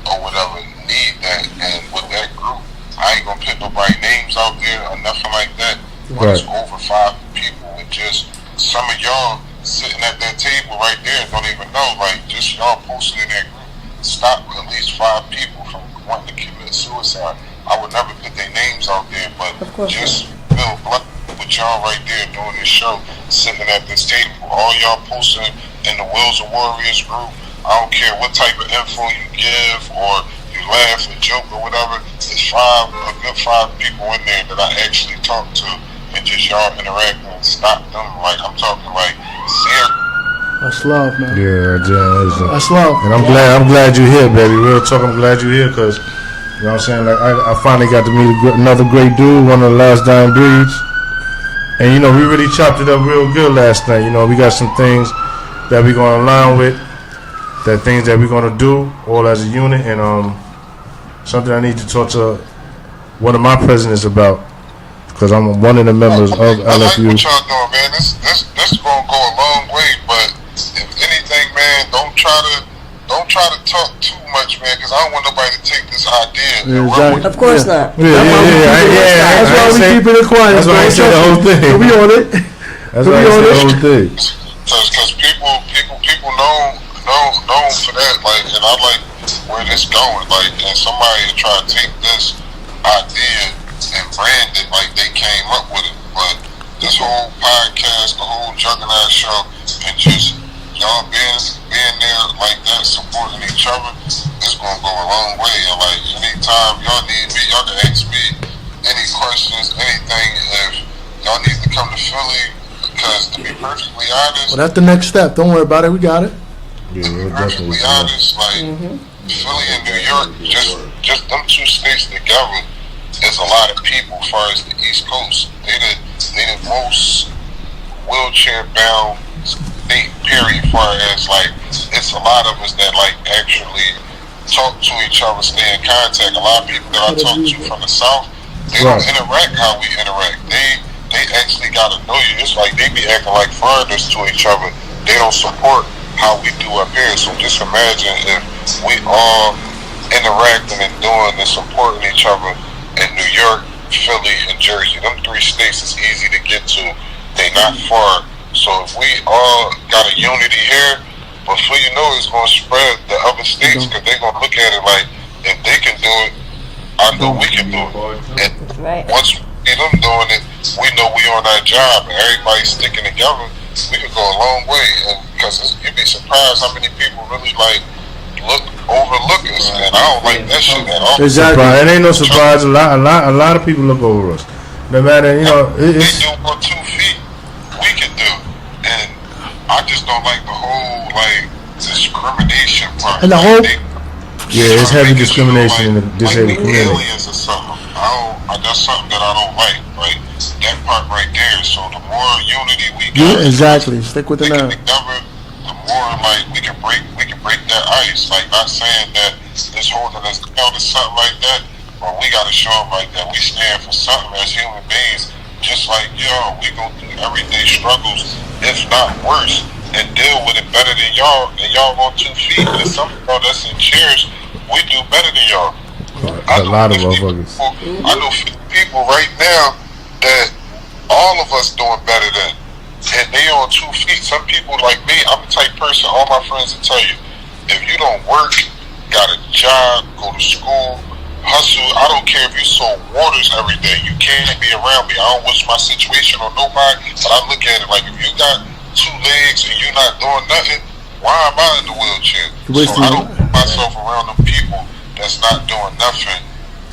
or whatever need that, and with that group, I ain't gonna put nobody names out there or nothing like that, but it's over 5 people, and just some of y'all sitting at that table right there don't even know, like just y'all posting in that group, stop at least 5 people from wanting to commit suicide. I would never put their names out there, but just feel blessed with y'all right there doing this show, sitting at this table, all y'all posting in the Wills of Warriors group. I don't care what type of info you give or you laugh or joke or whatever. There's a good 5 people in there that I actually talk to, and just y'all interact and stop them. Like I'm talking like serious. That's love, man. Yeah, that's love. And I'm glad you're here, baby. Real talk, I'm glad you're here because you know what I'm saying. Like I finally got to meet another great dude, one of the last dying breeds. And you know we really chopped it up real good last night. You know we got some things that we're gonna align with. That things that we're gonna do all as a unit, and something I need to talk to one of my presidents about because I'm one of the members of LFU. I like what y'all doing, man. This gonna go a long way, but if anything, man, don't try to don't try to talk too much, man, because I don't want nobody to take this idea. Yeah, exactly. Of course not. That's why we keeping it quiet. That's why I said the whole thing. We on it. That's why I said the whole thing. Because people know for that, like, and I like where this going, like, and somebody try to take this idea and brand it like they came up with it, but this whole podcast, the whole Juggernaut Show, and just y'all being there like that, supporting each other, it's gonna go a long way. And like anytime y'all need me, y'all can ask me any questions, anything. If y'all need to come to Philly, because to be perfectly honest, Well, that's the next step. Don't worry about it. We got it. Yeah, to be we'll perfectly definitely. honest, like Philly and New York, just them two states together, is a lot of people. As far as the East Coast, they the most wheelchair bound state. Period. As far as like, it's a lot of us that like actually talk to each other, stay in contact. A lot of people that I talk to from the South, they don't interact how we interact. They actually gotta know you. It's like they be acting like foreigners to each other. They don't support how we do up here. So just imagine if we all interacting and doing and supporting each other in New York, Philly, and Jersey. Them three states is easy to get to. They not far. So if we all got a unity here, before you know it's going to spread the other states, because they're going to look at it like, if they can do it, I know we can do it. And once we see them doing it, we know we on our job, and everybody sticking together, we can go a long way. And because you'd be surprised how many people really like overlook us, and I don't like that shit at all. Exactly. It ain't no surprise. A lot of people look over us. No matter, you know, it's. They do on 2 feet, we can do. And I just don't like the whole like discrimination part. And the whole. Yeah, it's heavy discrimination in the disabled community. Aliens or something. That's something that I don't like. Like that part right there. So the more unity we got, Exactly. Stick with the now. together, the more like we can break that ice. Like not saying that it's holding us down or something like that, but we gotta show them like that we stand for something as human beings. Just like y'all, we go through everyday struggles, if not worse, and deal with it better than y'all. And y'all on 2 feet. And some of y'all that's in chairs, we do better than y'all. A lot of motherfuckers. I know 50 people right now that all of us doing better than. And they on 2 feet. Some people like me, I'm the type person, all my friends will tell you, if you don't work, got a job, go to school, hustle, I don't care if you sold waters every day, you can't be around me. I don't wish my situation on nobody, but I look at it like, if you got 2 legs and you're not doing nothing, why am I in the wheelchair? So I don't put myself around them people that's not doing nothing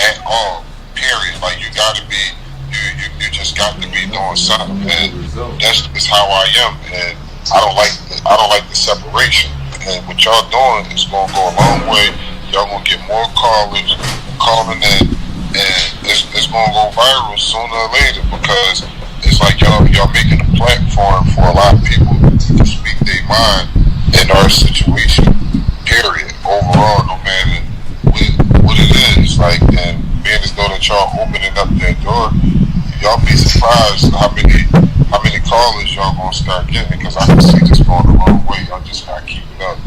at all, period. Like you gotta be, you just got to be doing something, and that's just how I am. And I don't like the separation. And what y'all doing is gonna go a long way. Y'all gonna get more callers calling in, and it's gonna go viral sooner or later, because it's like y'all making a platform for a lot of people to speak their mind in our situation. Period. Overall, no matter what it is, like, and being as though that y'all opening up that door, y'all be surprised how many callers y'all gonna start getting, because I can see this going the wrong way. Y'all just gotta keep it up.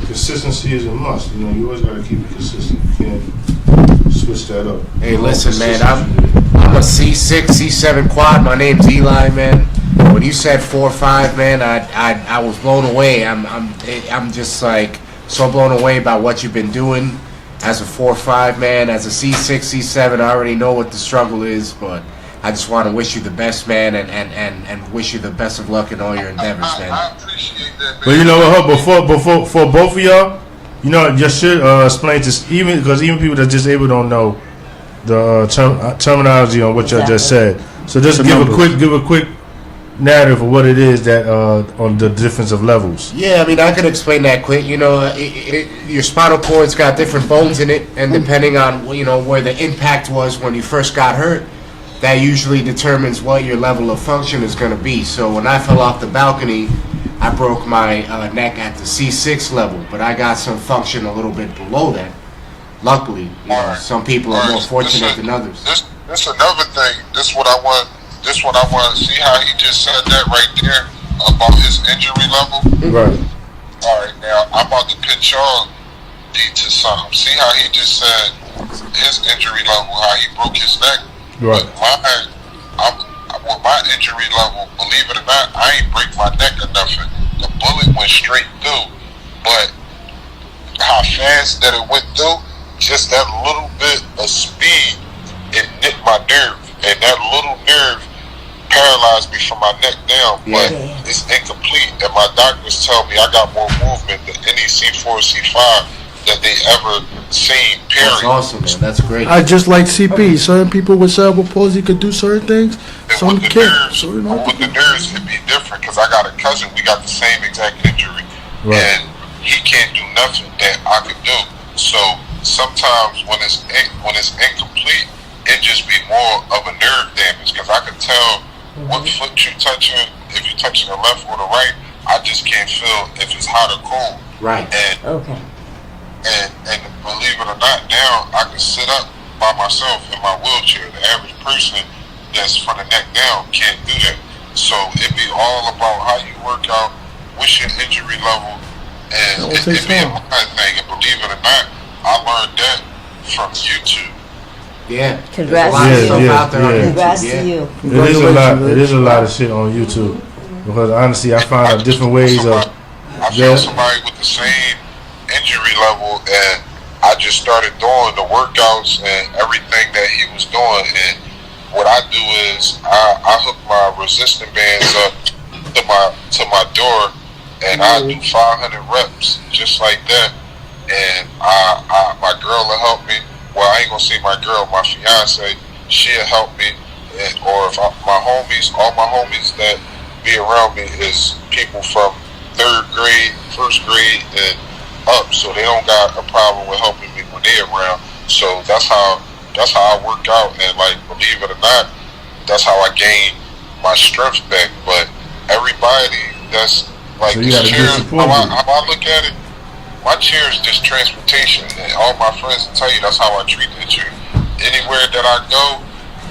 Consistency is a must. You know, you always gotta keep it consistent. You can't switch that up. Hey, listen, man, I'm a C6, C7 quad. My name's Eli, man. When you said 4-5, man, I was blown away. I'm just like so blown away by what you've been doing as a 4-5, man. As a C6, C7, I already know what the struggle is, but I just want to wish you the best, man, and wish you the best of luck in all your endeavors, man. I appreciate that, man. But you know what? For both of y'all, you know, you should explain to because even people that disabled don't know the terminology on what y'all just said. So just give a quick narrative of what it is that on the difference of levels. Yeah, I mean, I could explain that quick. You know, your spinal cord's got different bones in it, and depending on where the impact was when you first got hurt, that usually determines what your level of function is going to be. So when I fell off the balcony, I broke my neck at the C6 level, but I got some function a little bit below that. Luckily, some people are more fortunate than others. This another thing. This what I want to see how he just said that right there about his injury level. Right. Alright, now I'm about to pitch y'all D to something. See how he just said his injury level, how he broke his neck? Right. With my injury level, believe it or not, I ain't break my neck or nothing. The bullet went straight through, but how fast that it went through, just that little bit of speed, it nicked my nerve, and that little nerve paralyzed me from my neck down, but it's incomplete, and my doctors tell me I got more movement than any C4, C5 that they ever seen, period. That's awesome, man. That's great. I just like CP. Certain people with cerebral palsy could do certain things. Some can't. So, you know. With the nerves, it'd be different, because I got a cousin, we got the same exact injury, and he can't do nothing that I could do. So sometimes when it's incomplete, it just be more of a nerve damage, because I can tell what foot you touching, if you're touching the left or the right. I just can't feel if it's hot or cold. Right. And believe it or not, now I can sit up by myself in my wheelchair. The average person that's from the neck down can't do that. So it be all about how you work out, what's your injury level, and it be a mind thing. And believe it or not, I learned that from YouTube. Yeah. Congrats Congrats to you. It is a lot. It is a lot of shit on YouTube, because honestly, I found out different ways of. I found somebody with the same injury level, and I just started doing the workouts and everything that he was doing. And what I do is I hook my resistance bands up to my door, and I do 500 reps just like that. And my girl will help me. Well, I ain't gonna say my girl, my fiance, she'll help me. Or if my homies, all my homies that be around me is people from 3rd grade, 1st grade, and up, so they don't got a problem with helping me when they're around. So that's how I work out, and like, believe it or not, that's how I gain my strength back. But everybody that's like, so this chair, how I look at it, my chair is just transportation, and all my friends will tell you that's how I treat the chair. Anywhere that I go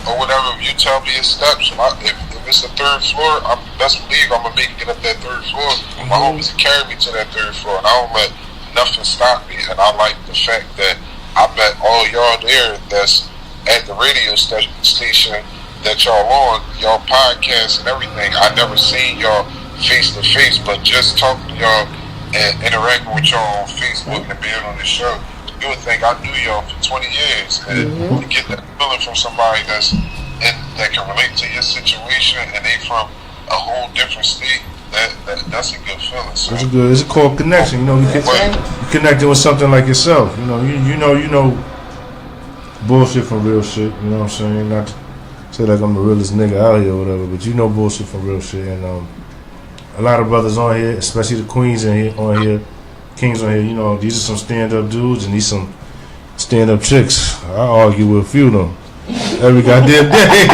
or whatever, if you tell me it's steps, if it's the 3rd floor, best believe I'm gonna make it up that 3rd floor. My homies carry me to that 3rd floor, and I don't let nothing stop me. And I like the fact that I met all y'all there that's at the radio station that y'all on, y'all podcasts and everything. I never seen y'all face to face, but just talking to y'all and interacting with y'all on Facebook and being on the show, you would think I knew y'all for 20 years. And to get that feeling from somebody that can relate to your situation, and they from a whole different state, that's a good feeling. So. It's good. It's a core connection. You know, you connected with something like yourself. You know, you know bullshit from real shit. You know what I'm saying? Not to say like I'm the realest nigga out here or whatever, but you know bullshit from real shit. And a lot of brothers on here, especially the queens on here, kings on here. You know, these are some stand-up dudes and these some stand-up chicks. I argue with a few of them every goddamn day,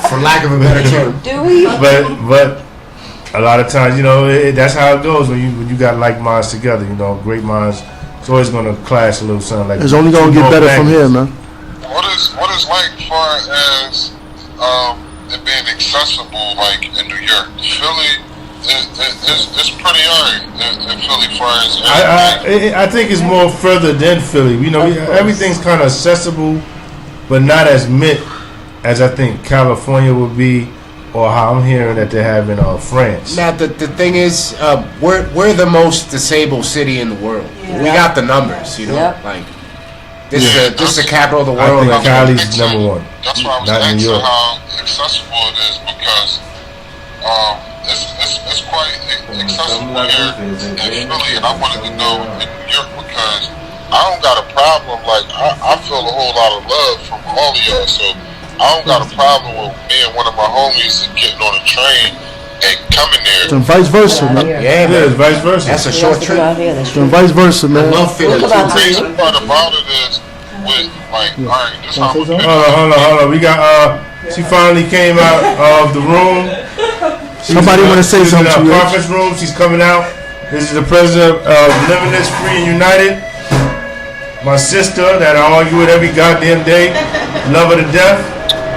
for lack of a better term. Do we? But a lot of times, you know, that's how it goes when you got like minds together. You know, great minds. It's always gonna clash a little something like. It's only gonna get better from here, man. What is like far as it being accessible, like in New York, Philly? It's pretty alright in Philly, far as I think it's more further than Philly. You know, everything's kind of accessible, but not as mint as I think California would be, or how I'm hearing that they have in France. Now the thing is, we're the most disabled city in the world. We got the numbers, you know, like this is the capital of the world. I think Cali's number one. That's why I was asking how accessible it is, because it's quite accessible here in Philly, and I wanted to know in New York, because I don't got a problem. Like I feel a whole lot of love from all of y'all, so I don't got a problem with me and one of my homies getting on a train and coming there. And vice versa, man. Yeah, man. It's vice versa. That's a short trip. And vice versa, man. I love Philly. The crazy part about it is, with like, all right, this how I'm Hold on. We got she finally came out of the room. Somebody want to say something to in you? our conference room. She's coming out. This is the president of Limitless, Free and United. My sister that I argue with every goddamn day. Love her to death.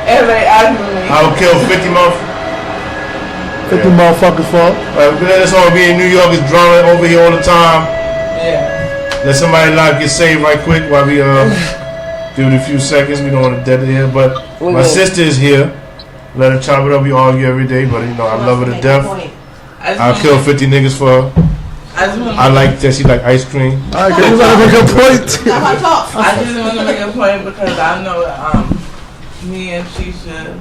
And they argue with me. I will kill 50 more. 50 motherfuckers for. That's all being in New York is drawing over here all the time. Yeah. Let somebody's life get saved right quick while we give it a few seconds. We don't want to dead it here, but my sister is here. Let her chop it up. We argue every day, but you know I love her to death. I'll kill 50 niggas for her. I like that she like ice cream. Alright, you gotta make a point. I just want to make a point because I know me and Shisha,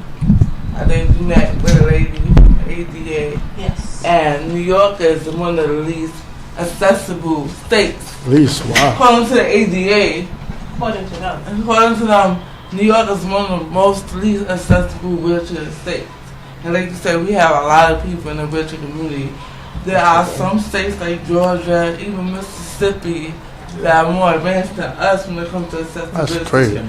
I think we met with a lady from ADA. Yes. And New York is one of the least accessible states. Least, wow. According to the ADA, According to them, New York is one of the most least accessible wheelchair states. And like you said, we have a lot of people in the wheelchair community. There are some states like Georgia, even Mississippi, that are more advanced than us when it comes to accessibility. That's crazy. Yeah,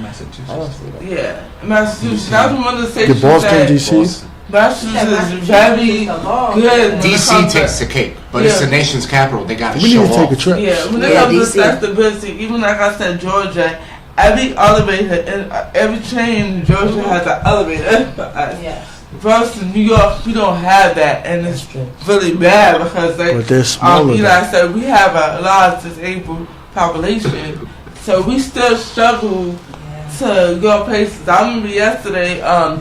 Massachusetts. That's one of the states. Boston, DC. Massachusetts is very good. DC takes the cake, but it's the nation's capital. They got to show off. We need to take a trip. Yeah, when it comes to accessibility, even like I said, Georgia, every elevator and every train in Georgia has an elevator. Yes. Versus New York, we don't have that, and it's really bad because Eli said we have a large disabled population, so we still struggle to go places. I remember yesterday, I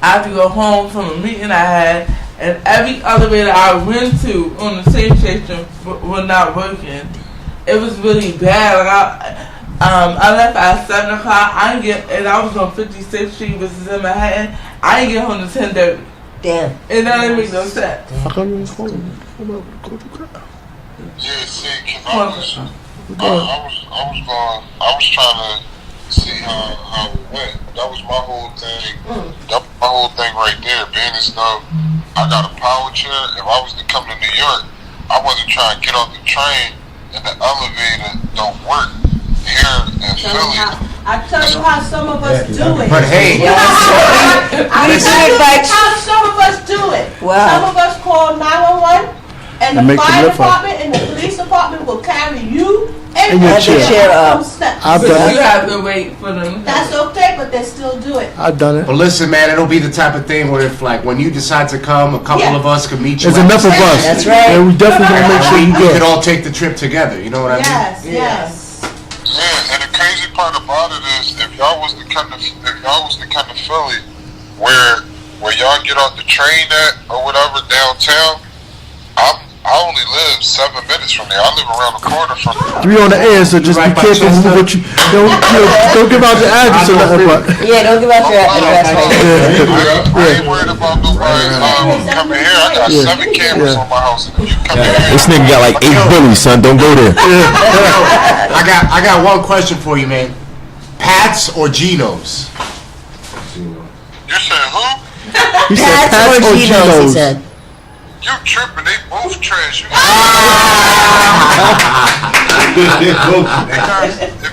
had to go home from a meeting I had, and every elevator I went to on the same station was not working. It was really bad. Like I left at 7 o'clock. And I was on 56th Street, which is in Manhattan. I didn't get home to 10:30. Damn. And that didn't make no sense. Yeah, see, cause I was trying to see how it went. That was my whole thing. That was my whole thing right there. Being as though I got a power chair. If I was to come to New York, I wasn't trying to get off the train and the elevator don't work here in Philly. I tell you how some of us do it. But hey, I tell you how some of us do it. Wow. Some of us call 911, and the fire department and the police department will carry you and your chair up. You have to wait for them. That's okay, but they still do it. I've done it. But listen, man, it'll be the type of thing where if, like, when you decide to come, a couple of us can meet you. There's enough of us. That's right. And we definitely gonna make sure you we go. could all take the trip together. You know what I mean? Yes. Yeah, and the crazy part about it is, if y'all was to come to Philly, where y'all get off the train at or whatever downtown, I only live 7 minutes from there. I live around the corner from there. We on the air, so just be careful with what you don't give out the address or nothing. But yeah, don't give out your address. I ain't worried about nobody coming here. I got 7 cameras on my house. And if you come here, This nigga got like 8 bullies, son. Don't go there. I got one question for you, man. Pats or Geno's? you said who? he said Pats or Geno's, he said. You tripping? They both trash. If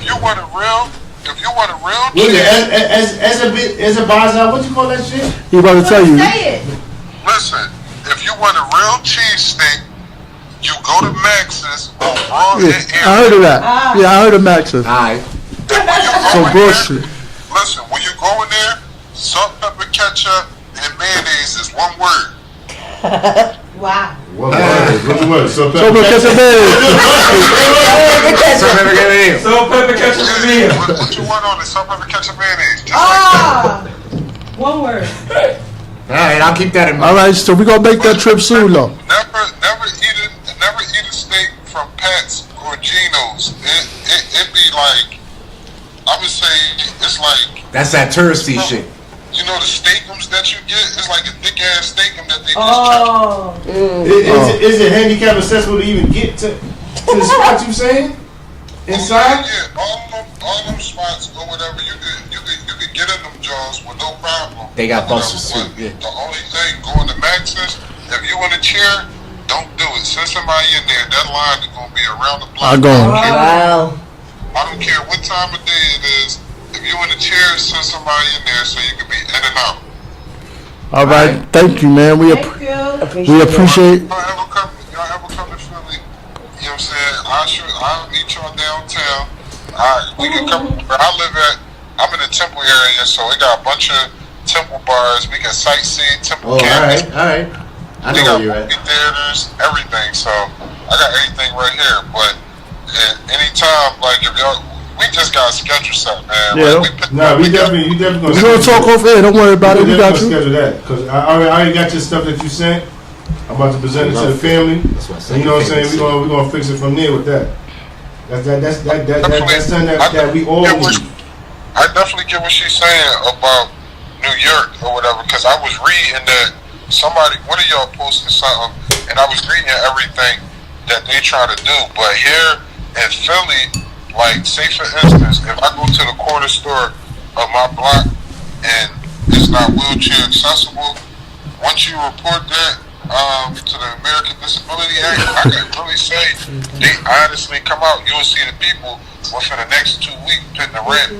you want a real as a bazaar, what you call that shit? he about to tell you. listen, if you want a real cheesesteak, you go to Max's on Broad Yeah, Head Area. I heard of that. Yeah, I heard of Max's. Alright. So grocery. Listen, when you go in there, salt, pepper, ketchup, and mayonnaise is one word. Wow. What's the word? So much ketchup mayonnaise. Salt, pepper, ketchup, and mayonnaise. What you want on it? Salt, pepper, ketchup, mayonnaise. Just like that. One word. Alright, I'll keep that in mind. All right, so we're gonna make that trip soon, though. Never eat a steak from Pat's or Geno's. It be like, I would say, it's like, That's that touristy shit. you know the steakums that you get? It's like a thick ass steakum that they just Oh. Is it handicap accessible to even get to the spot you saying? Inside? Yeah, all them spots or whatever, you could get in them jaws with no problem. They got busters too. Yeah. The only thing, going to Max's, if you in a chair, don't do it. Send somebody in there. That line is gonna be around the block. I'm going. Wow. I don't care what time of day it is. If you in a chair, send somebody in there so you can be in and out. All right, thank you, man. We appreciate. Y'all ever come to Philly? You know what I'm saying? I'll meet y'all downtown. We can come where I live at. I'm in the Temple area, so we got a bunch of Temple bars. We can sightsee Temple campus. Alright. They got movie theaters, everything. So I got everything right here. But anytime, like if y'all, we just got a schedule set, man. Yeah. Like, we definitely gonna. We're gonna talk off air. Don't worry about it. We got you. Schedule that because I already got your stuff that you sent. I'm about to present it to the family. And you know what I'm saying? We're gonna fix it from there with that. That's something that we all need. I definitely get what she's saying about New York or whatever, because I was reading that one of y'all posted something, and I was reading everything that they try to do. But here in Philly, like, say for instance, if I go to the corner store of my block and it's not wheelchair accessible, once you report that to the American Disability Act, I can really say they honestly come out. You'll see the people within the next 2 weeks putting the rent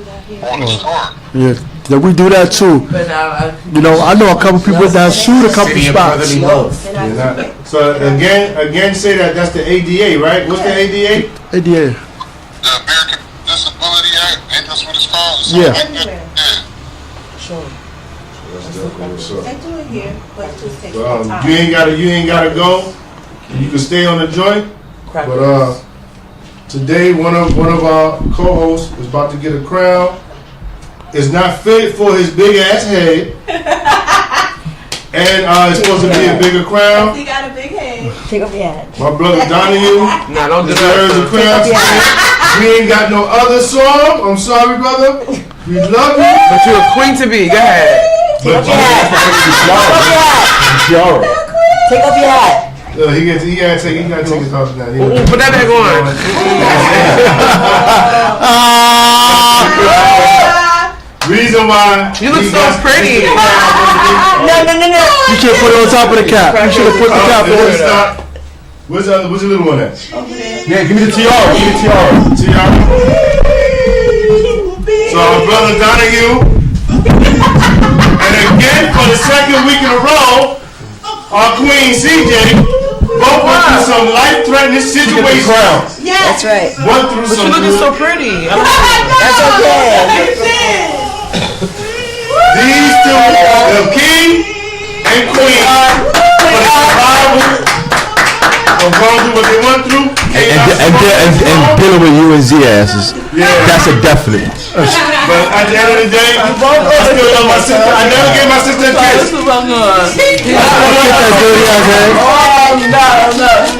on the store. Yeah, we do that too. You know, I know a couple people that shoot a couple spots. So again, say that's the ADA, right? What's the ADA? ADA. The American Disability Act, ain't that's what it's called? Yeah. Sure. They do it here, but it just takes time. You ain't gotta go. You can stay on the joint. But today, one of our co-hosts is about to get a crown. It's not fit for his big ass head, and it's supposed to be a bigger crown. He got a big head. Take off your hat. My brother Donahue deserves a crown. We ain't got no other song. I'm sorry, brother. We love you, but you're a queen to be. Go ahead. Take off your hat. Take off your hat. He gotta take his house now. Put that back on. Reason why you look so pretty. No. You should have put it on top of the cap. You should have put the cap on. Where's the little one at? Yeah, give me the tiara. Tiara. So our brother Donahue, and again for the second week in a row, our queen CJ both went through some life-threatening situations. That's right. But you're looking so pretty. That's okay. These two, the king and queen, for the survival of going through what they went through, and dealing with you and Z asses. Yeah, that's a definite. But at the end of the day, I still love my sister. I never gave my sister a kiss. Oh, no.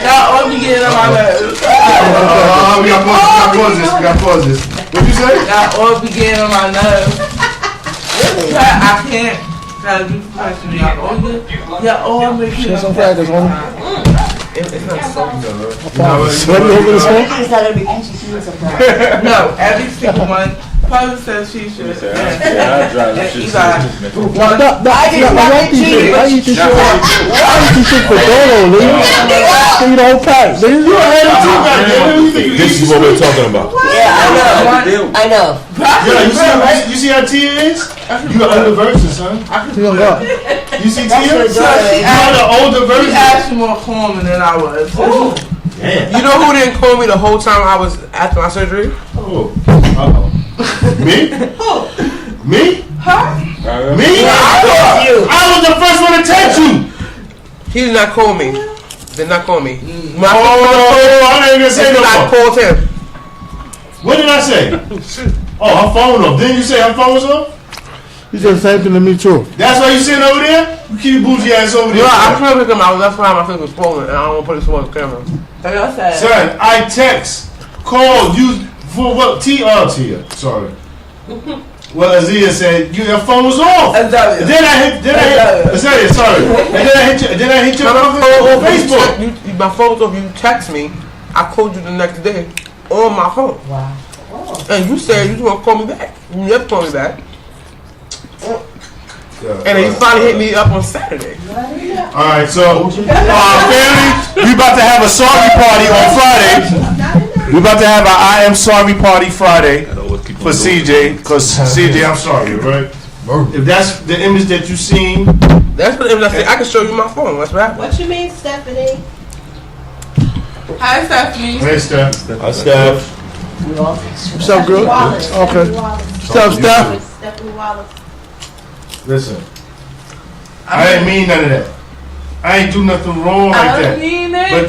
Y'all all be getting on my nerves. We got pause this. What'd you say? Y'all all be getting on my nerves. I can't. Gotta be professional. Y'all all make sure. There's some practice, man. It's not so Sweaty over the smoke? It's not gonna be peachy keen sometimes. No, every single one. Probably says she should. I'll drive this shit. I eat this shit for Dodo, nigga. Give me the whole pack, nigga. This is what we're talking about. Yeah, I know. Yeah, you see how Tia is? You got older version, son. You see Tia? You got the older version. She actually more calm than I was. Damn. You know who didn't call me the whole time I was after my surgery? Oh. Uh-oh. Me? Me? Her? Me? I was the first one to text you. He did not call me. Did not call me. I didn't even say no more. I called him. What did I say? Oh, her phone off. Didn't you say her phone was off? You said the same thing to me too. That's why you sitting over there? You keep your bougie ass over there. No, I'm trying to pick him out. That's why my finger was swollen, and I don't want to put it on the camera. Like I said. Son, I text, call, you for what? Tia. Sorry. Well, Azia said your phone was off. Then I hit. Sorry. And then I hit your phone on Facebook. My phone's off. You text me. I called you the next day on my phone. Wow. And you said you want to call me back. You never called me back. And then you finally hit me up on Saturday. Alright, so family, we about to have a sorry party on Friday. We about to have I am sorry party Friday for CJ, because CJ, I'm sorry, right? If that's the image that you seen, that's the image I said. I can show you my phone. That's what happened. What you mean, Stephanie? Hi, Stephanie. Hey, Steph. Hi, Steph. What's up, girl? Okay. What's up, Steph? Stephanie Wallace. Listen, I didn't mean none of that. I I ain't do nothing wrong like I that. don't mean it. But,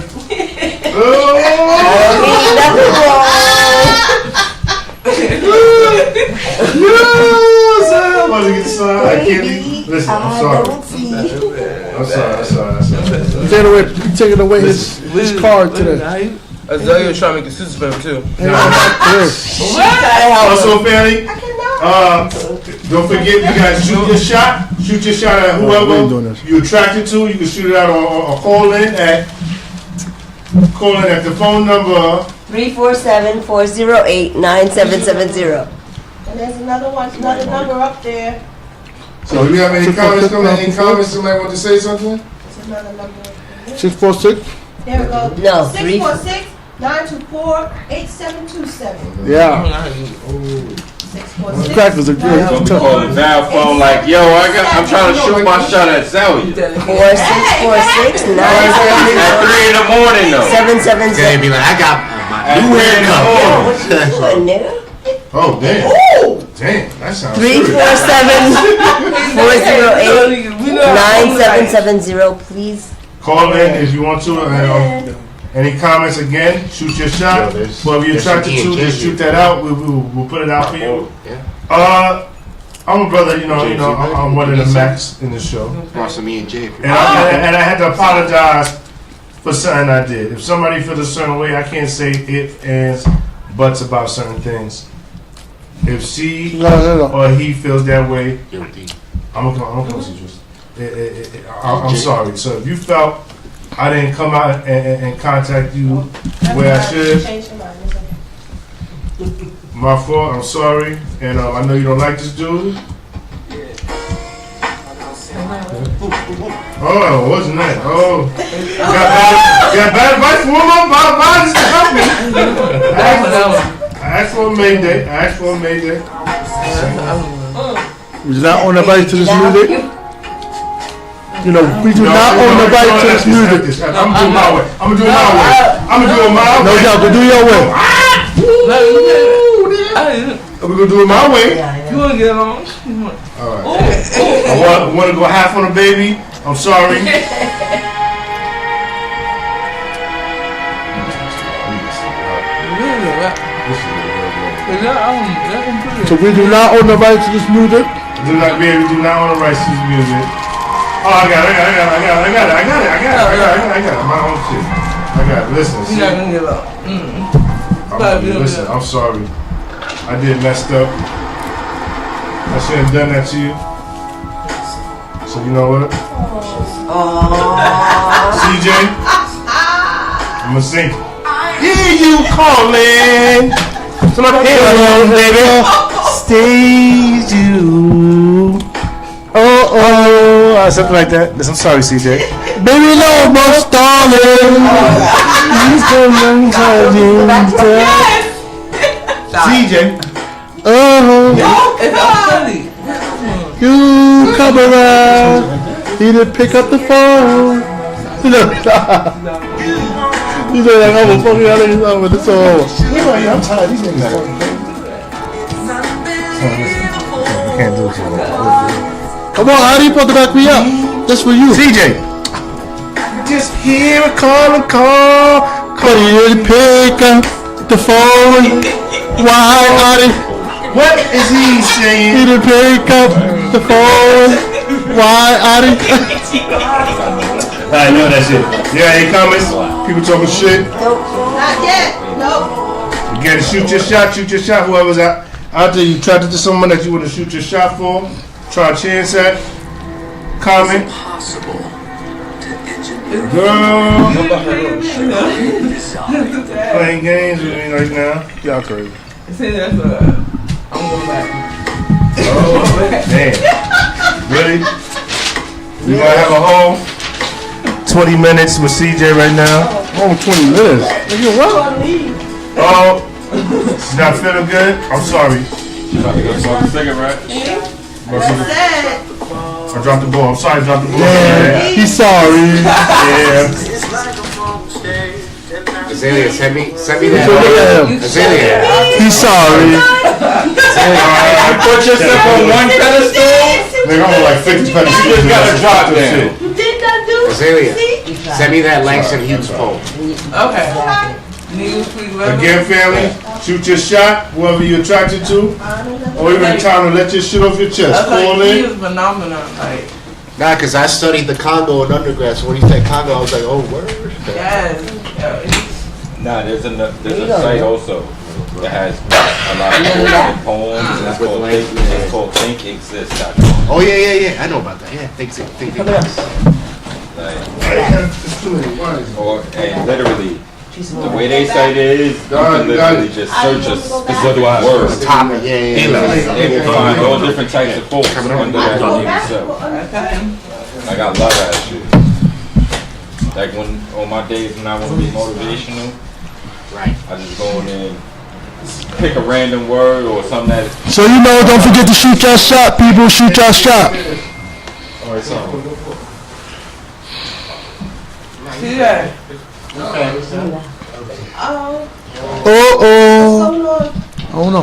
I'm about to get started. I can't even. Listen, I'm sorry. I'm sorry. You taking away his card today. Azalea was trying to make the suit spell too. Also, family, don't forget, you guys shoot your shot. Shoot your shot at whoever you're attracted to. You can shoot it out or call in at the phone number 347-408-9770. And there's another number up there. So, do you have any comments? Somebody want to say something? There's another number up there. 646. There we go. No, 646-924-8727. Yeah. 646. Crackers are good. Don't be calling that phone like, yo, I'm trying to shoot my shot at Zoe. 4646 At 3 in the morning though. 770. They'd be like, I got my new haircut. What you doing, nigga? Oh, damn. Damn, that sounds 347-408-9770, please. Call in if you want to. Any comments again? Shoot your shot. Whoever you're attracted to, just shoot that out. We'll put it out for you. I'm a brother, you know, I'm one of the Macs in the show. Also, me and Jay. And I had to apologize for something I did. If somebody feels a certain way, I can't say ifs, ands, buts about certain things. If she or he feels that way, I'm gonna see you. I'm sorry. So if you felt I didn't come out and contact you where I should, my fault. I'm sorry, and I know you don't like this dude. Oh, wasn't that? Oh, got bad advice for my body to help me. I asked for a Mayday. We do not own the right to this music. You know, we do not own the right to this music. I'm gonna do it my way. No, y'all can do your way. We're gonna do it my way. You wanna get along? Alright. I want to go half on the baby. I'm sorry. So we do not own the right to this music. Do not own the rights to this music. Oh, I got it. My own shit. I got it. Listen, see. You're not gonna get along. Listen, I'm sorry. I did messed up. I shouldn't have done that to you. So you know what? CJ, I'm gonna sing. Hear you calling. Hello, baby. Stays you. Something like that. I'm sorry, CJ. Baby, no more stalling. CJ. It's funny. You come around. He didn't pick up the phone. You know, he's like, I'm a fucking out of this song. I'm tired. These niggas can't do it. Come on, how do you supposed to back me up? Just for you. CJ. Just hear a call. But he didn't pick up the phone. Why, Adi? What is he saying? He didn't pick up the phone. Why, Adi? I know that shit. Yeah, any comments? People talking shit? Nope. Not yet. Nope. You gotta shoot your shot. Whoever's out there, you attracted to someone that you want to shoot your shot for. Try a chance at. Comment. Girl. Playing games with me right now. Y'all crazy. See, that's I'm going back. Oh, damn. Really? We gonna have a whole 20 minutes with CJ right now. Oh, 20 minutes. Nigga, what? Oh, she's not feeling good? I'm sorry. Smoke a cigarette. I dropped the ball. I'm sorry I dropped the ball. Yeah, he's sorry. Yeah. Azalea, send me that. Azalea. He's sorry. Put yourself on one pedestal. Nigga, I'm on like 50 pedestals. You just gotta drop down. You did not do Azalea, send me that Langston Hughes poll. Okay. Again, family, shoot your shot, whoever you're attracted to, or even time to let your shit off your chest. Call He in. is phenomenal. Like, Nah, because I studied the Congo in undergrad, so when he said Congo, I was like, oh, word. yes. Nah, there's a site also that has a lot of poems. And it's called thinkexist.com. Oh, yeah. I know about that. Yeah, think exist. Or and literally, the way they cite it is, you can literally just search a specific word. Topic, yeah. They will find all different types of quotes under that name itself. Like, I love that shit. Like, when on my days when I want to be motivational, Right. I just go in there and pick a random word or something that. So you know, don't forget to shoot your shot, people. Shoot your shot. Alright, so. See that? Oh no.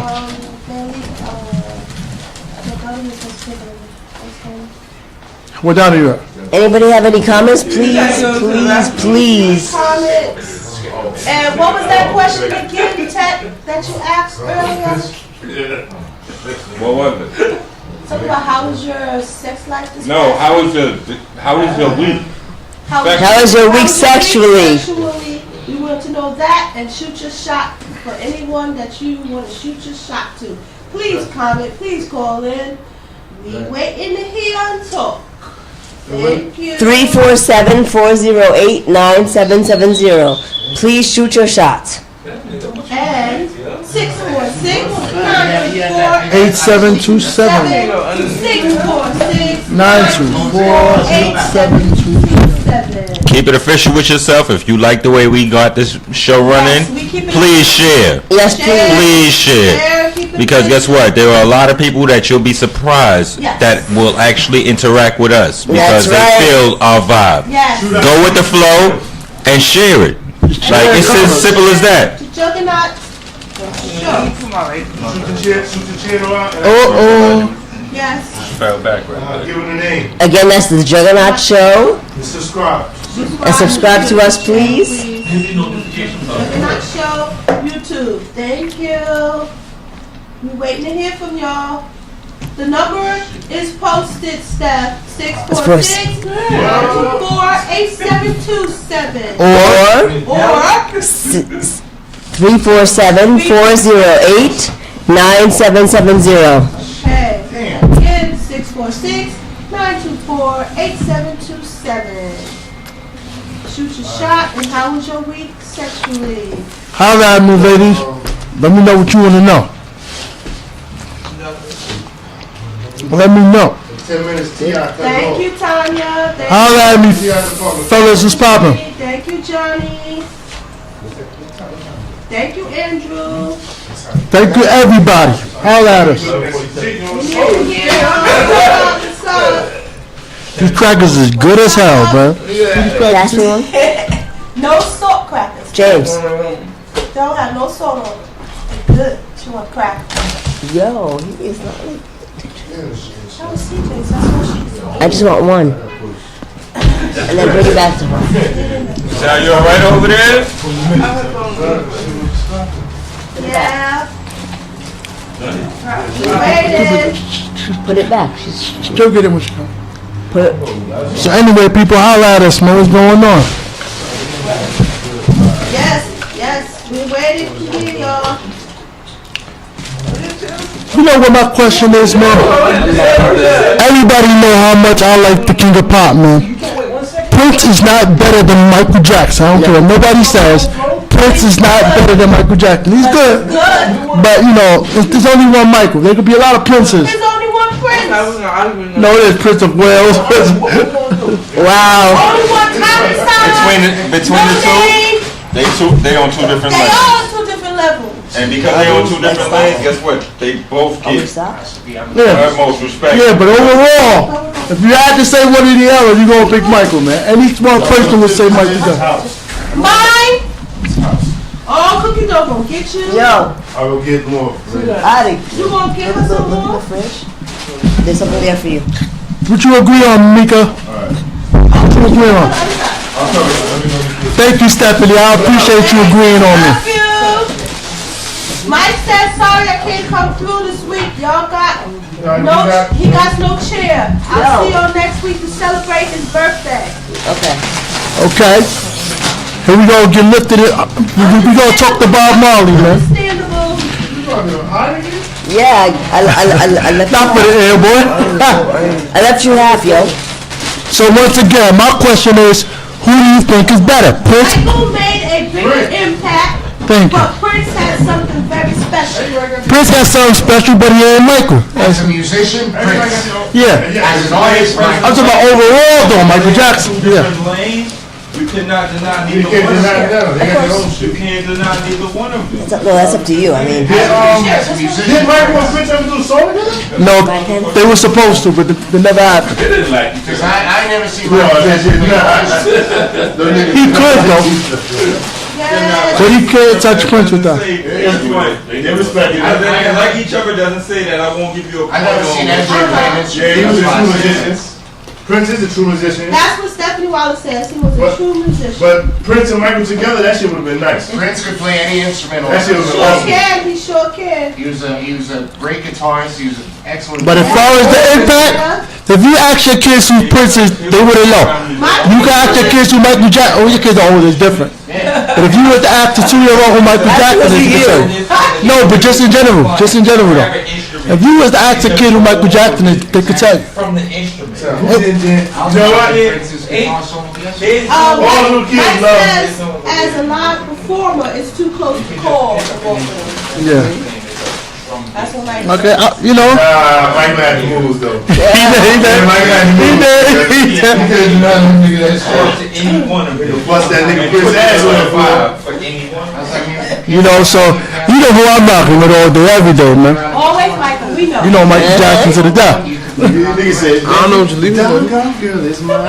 What down are you at? Anybody have any comments? Please. Comments. And what was that question again, Ted, that you asked earlier? What was it? Something about how was your sex life this No, past how week? was your week? How was your week sexually? We want to know that and shoot your shot for anyone that you want to shoot your shot to. Please comment, please call in. We waiting to hear and talk. Thank you. 347-408-9770. Please shoot your shot. And 8727. 924-8727. Keep it official with yourself. If you like the way we got this show running, please share. Yes, please share. Because guess what? There are a lot of people that you'll be surprised that will actually interact with us because they feel our vibe. Go with the flow and share it. Like, it's as simple as that. Juggernaut Show. Shoot the chain around. Yes. Fell backwards. Give it a name. Again, that's the Juggernaut Show. And subscribe. And subscribe to us, please. Juggernaut Show, YouTube. Thank you. We're waiting to hear from y'all. The number is posted, Steph. 646-924-8727. Or 347-408-9770. Okay. Again, 646-924-8727. Shoot your shot, and how was your week sexually? Holla at me, ladies. Let me know what you want to know. Let me know. 10 minutes, T.I. Thank you, Tanya. Holla at me, fellas. What's poppin'? Thank you, Johnny. Thank you, Andrew. Thank you, everybody. Holla at us. These crackers is good as hell, bro. Last one. No salt crackers. James. Don't have no salt on it. Good. She want crackers. Yo, he is not like... That was CJ's. That's what she said. I just want one. And then bring it back to her. So you alright over there? Yeah. Waited. Put it back. Still get it when she comes. Put it. So anyway, people, holla at us, man. What's going on? Yes. We waited to hear y'all. You know what my question is, man? Everybody know how much I like the King of Pop, man. Prince is not better than Michael Jackson. I don't care what nobody says. Prince is not better than Michael Jackson. He's good. But, you know, there's only one Michael. There could be a lot of Princes. There's only one Prince. No, there's Prince of Wales. Wow. Only one time. Between the two, they on two different They levels. all on two different levels. And because they on two different lanes, guess what? They both get utmost respect. Yeah, but overall, if you had to say one of the others, you're going to pick Michael, man. Any small person would say Michael Jackson. Mine. All cookie dough gonna get you. Yo. I will get more. You gonna give us some more? There's something there for you. What you agree on, Mika? Alright. we're agreeing on. Thank you, Stephanie. I appreciate you agreeing on me. Love you. Mike said sorry I can't come through this week. Y'all got he got no chair. I'll see y'all next week to celebrate his birthday. Okay. Okay. Here we go. Get lifted. We gonna talk to Bob Marley, man. Understandable. Yeah, I left Not for the air, boy. I left you half, yo. So once again, my question is, who do you think is better, Prince? Michael made a bigger impact. Thank you. But Prince had something very special. Prince has something special, but he ain't Michael. As a musician, Prince. Yeah. As an artist, I'm talking about overall, though, Michael Jackson. Yeah. You cannot deny neither one of them. You can't deny neither one of them. No, that's up to you. I mean, Did Michael and Prince ever do a song together? No, they were supposed to, but they never happened. because I never seen He could, though. But he can't touch Prince with that. They respect it. Like each other doesn't say that I won't give you a point. I never seen that Yeah, he was a true musician. Prince is a true musician. That's what Stephanie Wallace says. He was a true musician. But Prince and Michael together, that shit would have been nice. Prince could play any instrument. That shit was awesome. He sure can. He was a great guitarist. He was an excellent. But as far as the impact, if you ask your kids who Prince is, they wouldn't know. You can ask your kids who Michael Jackson. Oh, your kids are always different. But if you were to ask the 2-year-old who Michael Jackson is, they could tell you. No, but just in general though. If you was to ask a kid who Michael Jackson is, they could tell you. From the instrument. You know what? All little kids love it. As a live performer, it's too close to call. Yeah. That's what Mike Okay, you know. Michael had the moves though. He did. Any one of them. Bust that nigga Prince ass on the floor. For anyone. You know, so you know who I'm rocking with all day, every day, man. Always Michael, we know. You know Michael Jackson to the death. Nigga said, I don't know what you're leaving with. girl is mine.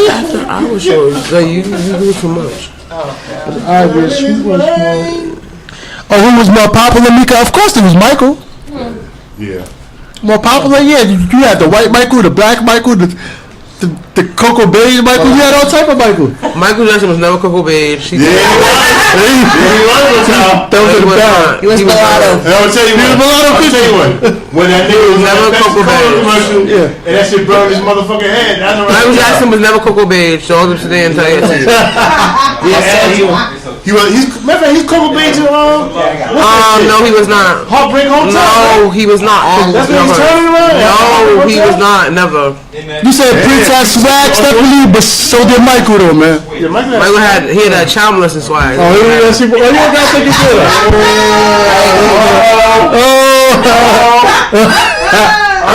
After hour shows, like, you do too much. I wish who was more. Oh, who was more popular, Mika? Of course it was Michael. Yeah. More popular, yeah. You had the white Michael, the black Michael, the Coco Beige Michael. You had all type of Michael. Michael Jackson was never Coco Beige. He was mulatto. And I'll tell you what. When that nigga was never Coco Beige. Commercial, Yeah. and that shit burned his motherfucking head. Michael Jackson was never Coco Beige, so I'll just sit there and tell you. He's Coco Beige No, he was not. Heartbreak Hotel. No, he was not. That's what he's turning around. No, he was not. Never. You said Prince had swag, Stephanie, but so did Michael, though, man. Yeah, Michael had that child molesting swag. Oh, you got to think you did I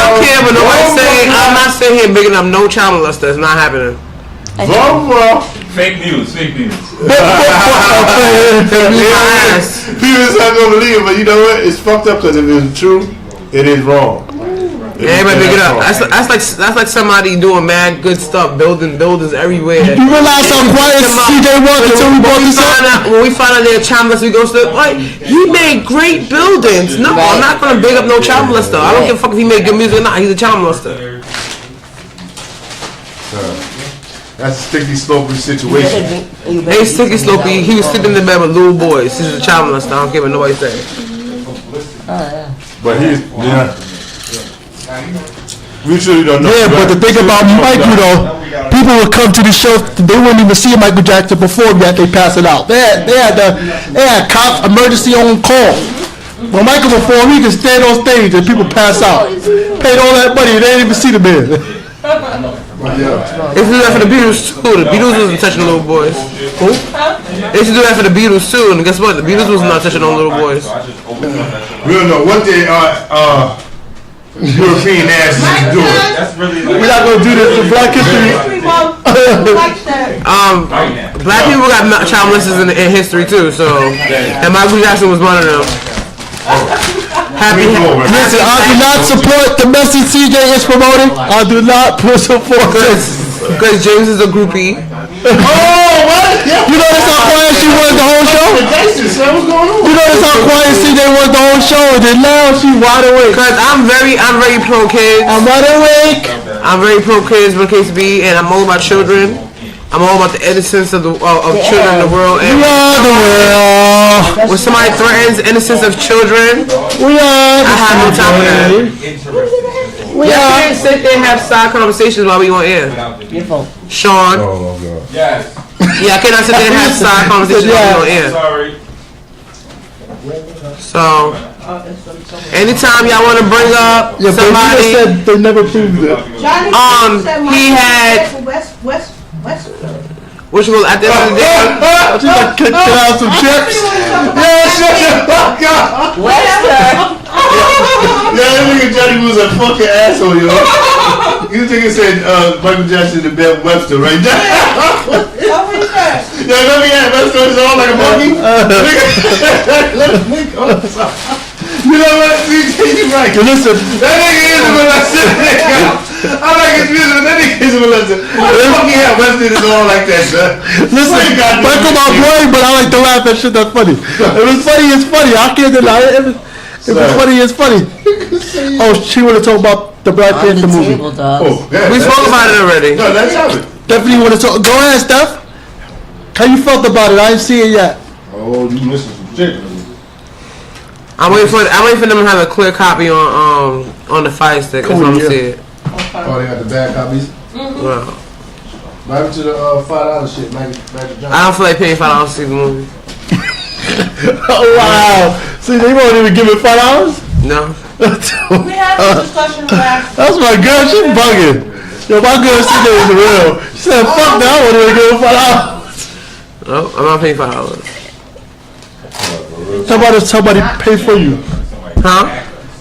don't care, but nobody's saying. I'm not sitting here bigging up no child molester. It's not happening. Fake news. People not gonna believe it, but you know what? It's fucked up because if it's true, it is wrong. Everybody big it up. That's like somebody doing mad good stuff, building buildings everywhere. You realize how quiet CJ was until we brought this up? When we find out they're a child molester, we go to like, he made great buildings. No, I'm not gonna big up no child molester. I don't give a fuck if he made good music or not. He's a child molester. That's a Sticky Slopey situation. Hey, Sticky Slopey, he was sitting in the bed with little boys. He's a child molester. I don't care what nobody say. But he's, we truly don't know. Yeah, but the thing about Michael, though, people would come to the show, they wouldn't even see Michael Jackson perform yet, they pass it out. They had cops, emergency on call. When Michael performed, he could stand on stage and people pass out. Paid all that money, they didn't even see the man. They used to do that for the Beatles too. The Beatles wasn't touching little boys. Who? They used to do that for the Beatles too, and guess what? The Beatles was not touching no little boys. We don't know what they European asses do. We're not gonna do this for Black History. Black people got child molesters in history too. So, and Michael Jackson was one of them. Listen, I do not support the message CJ is promoting. I do not support this. Because James is a groupie. Oh, what? You notice how quiet she was the whole show? What's going on? You notice how quiet CJ was the whole show, and then now she wide awake. Cause I'm very pro kids. I'm wide awake. I'm very pro kids when case be, and I'm all about children. I'm all about the innocence of children in the world. And when somebody threatens innocence of children, I have no time for that. We can't sit there and have side conversations while we on air. Your phone. Sean. Oh my God. Yes. Yeah, I cannot sit there and have side conversations while we on air. Sorry. So, anytime y'all want to bring up somebody, said they never proved it. he had. Which was at the end of the day. She like kicked out some chips. Yeah, shut the fuck up. Yeah, that nigga Johnny was a fucking asshole, yo. You think it said Michael Jackson and Ben Webster right there? Yeah, remember he had Webster was all like a monkey? You know what? You're right. Listen, that nigga is a molester. I like his music, but that nigga is a molester. What the fuck he had Webster is all like that, son? Listen, Michael my boy, but I like to laugh at shit that's funny. If it's funny, it's funny. I can't deny it. If it's funny, it's funny. Oh, she want to talk about the Black Panther movie. We spoke about it already. No, let's have it. Definitely want to talk. Go ahead, Steph. How you felt about it? I didn't see it yet. Oh, you missing some shit. I'm waiting for them to have a clear copy on the Fire Stick. That's what I'm saying. Oh, they got the bad copies. Wow. What happened to the $5 shit, Magic Johnson? I don't feel like paying $5 to see the movie. Oh wow! See, they won't even give it $5. No. We had a discussion last. That's my girl. She's bugging. Yo, my girl CJ is real. She said, "Fuck that! I want to give it $5." No, I'm not paying $5. How about if somebody pay for you? Huh?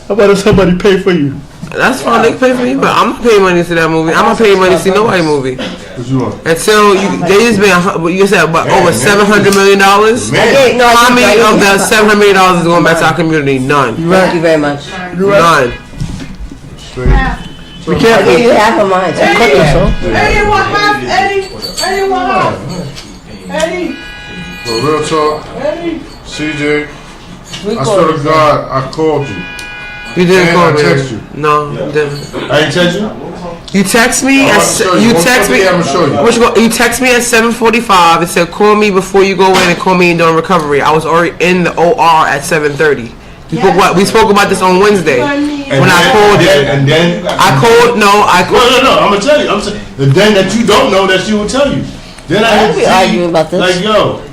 How about if somebody pay for you? That's fine, they can pay for me, but I'm not paying money to see that movie. I'm not paying money to see nobody movie. What you want? Until they just been, you said about over $700 million? How many of that $700 million is going back to our community? None. Thank you very much. None. We can't. I gave you half of mine. Anyone have Eddie? Well, real talk, CJ, I swear to God, I called you. You didn't call me. I text you. No, you didn't. I didn't text you? You text me at you text me. I'm gonna show you. You text me at 7:45. It said call me before you go in and call me during recovery. I was already in the OR at 7:30. We spoke about this on Wednesday when I called you. And then I called. No. No. I'm gonna tell you. I'm saying the then that you don't know that she will tell you. Then I had to arguing about this. Like yo,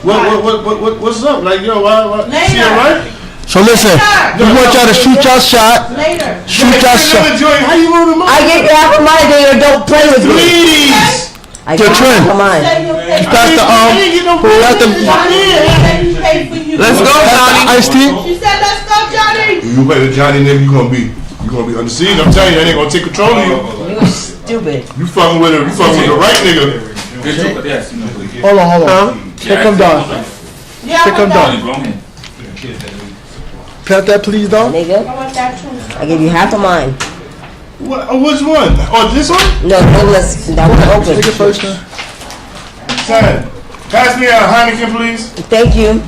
what's up? Like yo, why? She alright? So listen, we want y'all to shoot y'all shot. Later. Shoot y'all shot. How you wrote them up? I get half of mine, then don't play with me. Please. I Your get half trend. of mine. That's the Let's go, Johnny. Ice T. She said, "Let's go, Johnny." You better Johnny, nigga. You gonna be under siege. I'm telling you, that ain't gonna take control of you. You're stupid. You fucking with her. You fucking with the right nigga. Hold on. Here come Don. Here come Don. Pat that, please, Don. Nigga. I want that too. I give you half of mine. Which one? Oh, this one? No, that one open. Take it first, man. Son, pass me a Heineken, please. Thank you.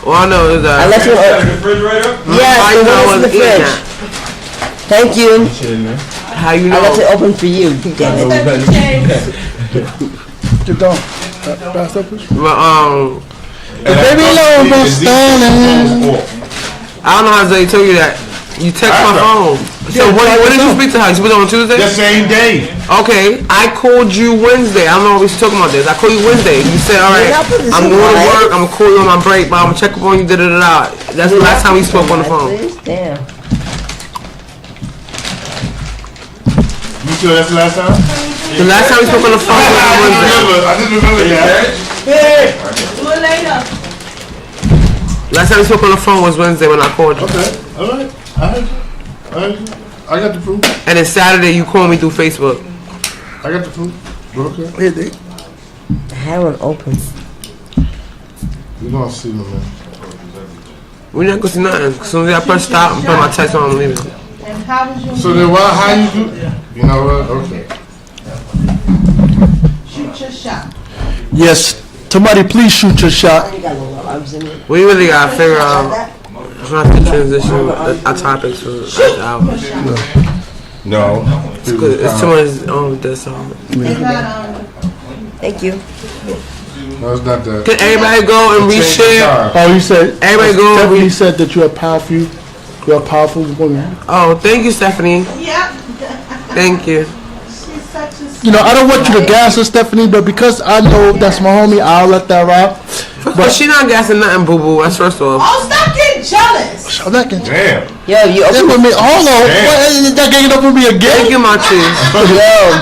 All I know is that. I left you open. Refrigerator? Yes, How you the know I one in the wasn't eating fridge. that? Thank you. How you I left know? it open for you. Damn it. Get down. Pass that, please. But Baby alone, but stalling. I don't know how they told you that. You text my phone. So when did you speak to her? You spoke on Tuesday? The same day. Okay, I called you Wednesday. I don't know if we should talk about this. I called you Wednesday. You said, all right, I'm going to work. I'm going to call you on my break, but I'm going to check up on you. Da-da-da-da. That's the last time we spoke on the phone. Damn. You sure that's the last time? The last time we spoke on the phone was on Wednesday. I just remember that. Hey, do it later. Last time we spoke on the phone was Wednesday when I called you. Okay, all right. I got the proof. And then Saturday you called me through Facebook. I got the proof. Okay. Here, they. I had one open. We're gonna see, my man. We're not going to see nothing. As soon as I press stop and put my text on, I'm leaving. And how was your So then how you do? You know what? Okay. shoot your shot? Yes, Somebody please shoot your shot. We really gotta figure out how to transition our topics for the hours. No. It's good. It's too much this song. Thank you. No, it's not that. Can everybody go and reshare? Oh, you said. Everybody go. Stephanie said that you're a powerful woman. Oh, thank you, Stephanie. Yep. Thank you. You know, I don't want you to gas her, Stephanie, but because I know that's my homie, I'll let that rock. But she not gassing nothing, boo boo. That's first off. Oh, stop getting jealous. I'm not getting jealous. Damn. Yo, you open with me. Hold on. What, that getting up with me again? Thank you, my cheese. Yo.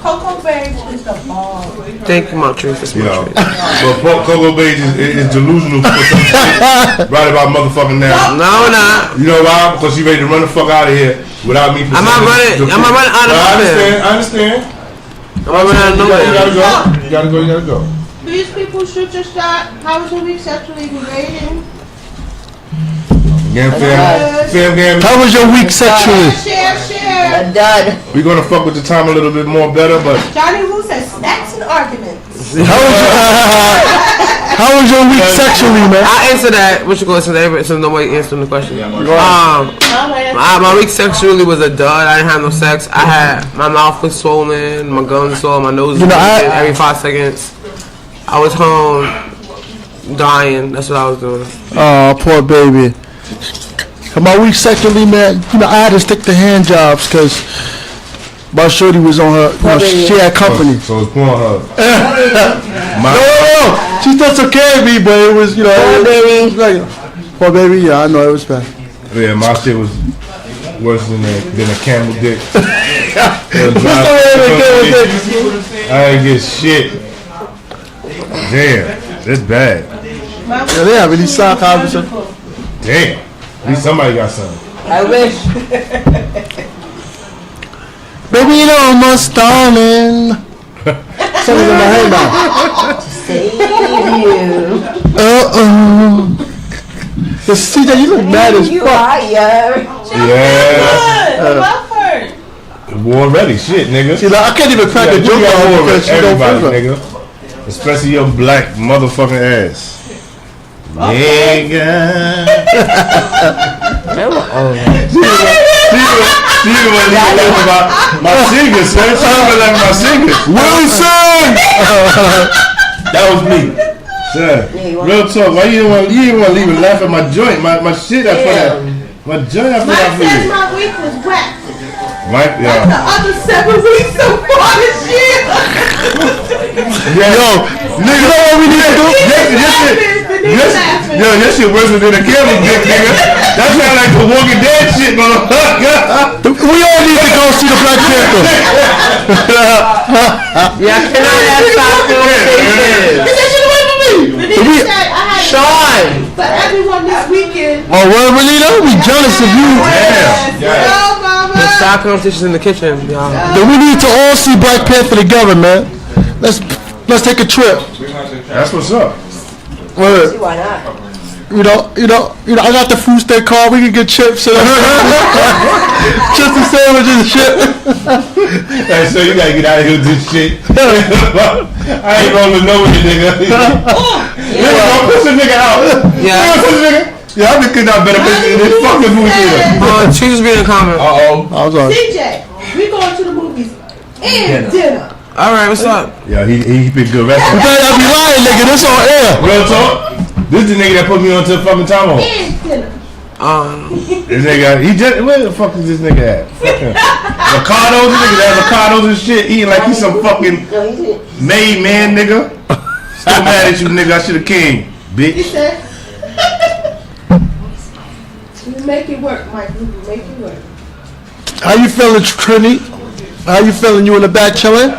Coco Berry is the bomb. Thank you, my trees. That's my trees. But Coco Beige is delusional for some shit right about motherfucking now. No, not. You know why? Because she ready to run the fuck out of here without me. I'm not running out of nowhere. I understand. I'm not running out of nowhere. You gotta go. Please, people, shoot your shot. How was your week sexually related? Yeah, fam. How was your week sexually? Share. I'm done. We're gonna fuck with the time a little bit more better, but Johnny Woo says snacks and arguments. How was your week sexually, man? I answer that. What you going to say? So nobody answering the question. My week sexually was a dud. I didn't have no sex. My mouth was swollen, my gums swollen, my nose was bleeding every 5 seconds. I was home dying. That's what I was doing. Oh, poor baby. My week sexually, man, you know, I had to stick to hand jobs because my shorty was on her, she had company. So it's Pornhub. No. She still took care of me, but it was, you know. Poor baby. Poor baby, yeah, I know, it was bad. Yeah, my shit was worse than a camel dick. I didn't get shit. Damn, that's bad. Yeah, they have any sock option. Damn, at least somebody got something. I wish. Baby, you know I'm a stalling. Something's in my head now. To save you. CJ, you look mad as fuck. Yeah. War ready, shit, nigga. See, like, I can't even crack a joke on because she don't feel nigga. Especially your black motherfucking ass. Nigga. She even wasn't laughing about my singers, son. She wasn't laughing about my singers. Wilson! That was me. Son, real talk. Why you didn't want to leave and laugh at my joint? My shit I put out. My joint I put out for you. Mike says my week was wet. Mike, yeah. The other 7 weeks so far this year. Yo, nigga, you know what we need to do? Your shit worse than a camel dick, nigga. That sound like the Walking Dead shit, motherfucker. We all need to go see the Black Panther. Yeah, can I have some conversation? Sean! For everyone this weekend. Oh, well, Renita, we jealous of you. Yeah. The stock competition's in the kitchen, y'all. Then we need to all see Black Panther together, man. Let's take a trip. That's what's up. Word. Why not? You know, I got the food stand card. We can get chips and chips and sandwiches and shit. Hey, so you gotta get out of here with this shit. I ain't rolling no with you, nigga. Nigga, push the nigga out. Yeah, I've been getting out better in this fucking movie theater. Choose me in the comment. CJ, we going to the movies and dinner. Alright, what's up? Yeah, he been good wrestling. You better not be lying, nigga. This on air. Real talk. This is the nigga that put me onto the fucking tomahawk. And dinner. This nigga, where the fuck is this nigga at? Fucking avocados, this nigga that avocados and shit, eating like he's some fucking made man, nigga. Still mad at you, nigga. I should have came, bitch. He said, you make it work, Mike. You make it work. How you feeling, Trini? How you feeling? You in the back chilling?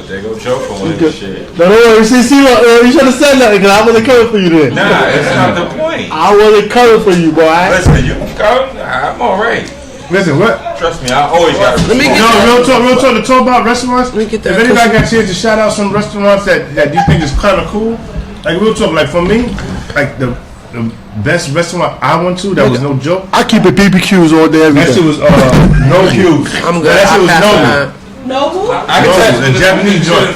They go choke on this shit. No, don't worry. See, you should have said nothing because I wasn't coming for you then. Nah, that's not the point. I wasn't coming for you, boy. Listen, you can come. I'm alright. Listen, what? Trust me, I always got to. Real talk. To talk about restaurants. If anybody got a chance to shout out some restaurants that you think is kind of cool, like real talk, like for me, like the best restaurant I went to that was no joke. I keep it BBQs all day every day. That shit was no Q's. I'm good. That shit was no. Noble? I can tell the Japanese joint.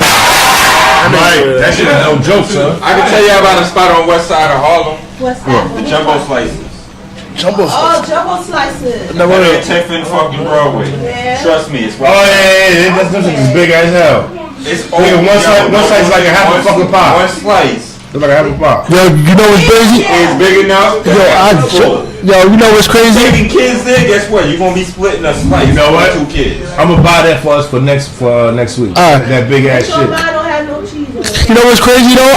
Right, that shit is no joke, son. I can tell you about a spot on west side of Harlem. What's that? The Jumbo Slices. Jumbo Oh, Jumbo Slices. No, we're at 10th and fucking Broadway. Yeah. Trust me, it's Oh yeah, that's as big as hell. It's one slice like a half a fucking pie. One slice. It's like a half a pie. Yo, you know what's crazy? It's big enough. Yo, you know what's crazy? Taking kids there, guess what? You're gonna be splitting a slice. You know what? 2 kids. I'm gonna buy that for us for next week. That big ass shit. Mine don't have no cheese on it. You know what's crazy though?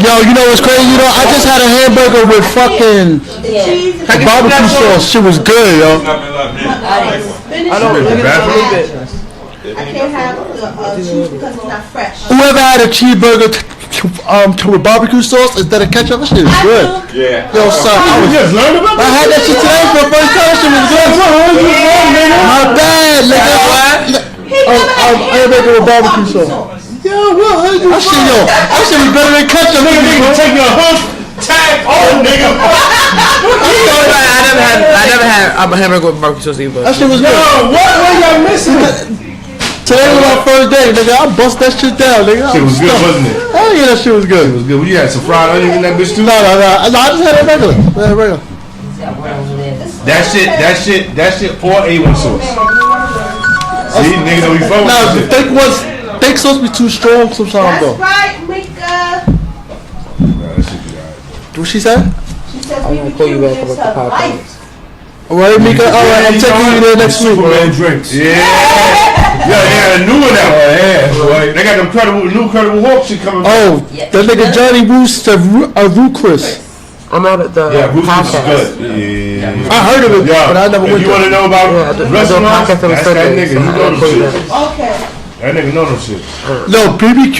You know what's crazy though? I just had a hamburger with fucking barbecue sauce. Shit was good, yo. I don't really believe it. I can't have the cheese because it's not fresh. Whoever had a cheeseburger with barbecue sauce instead of ketchup, that shit is good. Yeah. Yo, son, I had that shit today for the first time. That shit was good. My bad, nigga. Hamburger with barbecue sauce. Yo, what? That shit was better than ketchup. Nigga, take your hook, tag, nigga. I never had a hamburger with barbecue sauce either. That shit was good. Yo, what y'all missing? Today was my first day, nigga. I bust that shit down, nigga. Shit was good, wasn't it? Hell yeah, that shit was good. It was good. You had some fried onion in that bitch too? No, I just had it regular. That shit, or A1 sauce. See, nigga, know we fuck with the thick sauce be too strong sometimes though. That's right, Mika. What she said? She said BBQ is her life. Alright, Mika. Alright, I'm taking you there next week. Superman drinks. Yeah, a new one out. Yeah, they got them new Incredible Hulk shit coming. Oh, that nigga Johnny Roos to Root Chris. I'm out at the podcast. Yeah. I heard of it, but I never went to it. You want to know about restaurants? That's that nigga. He know them shit. Okay. That nigga know them shit. No, BBQ.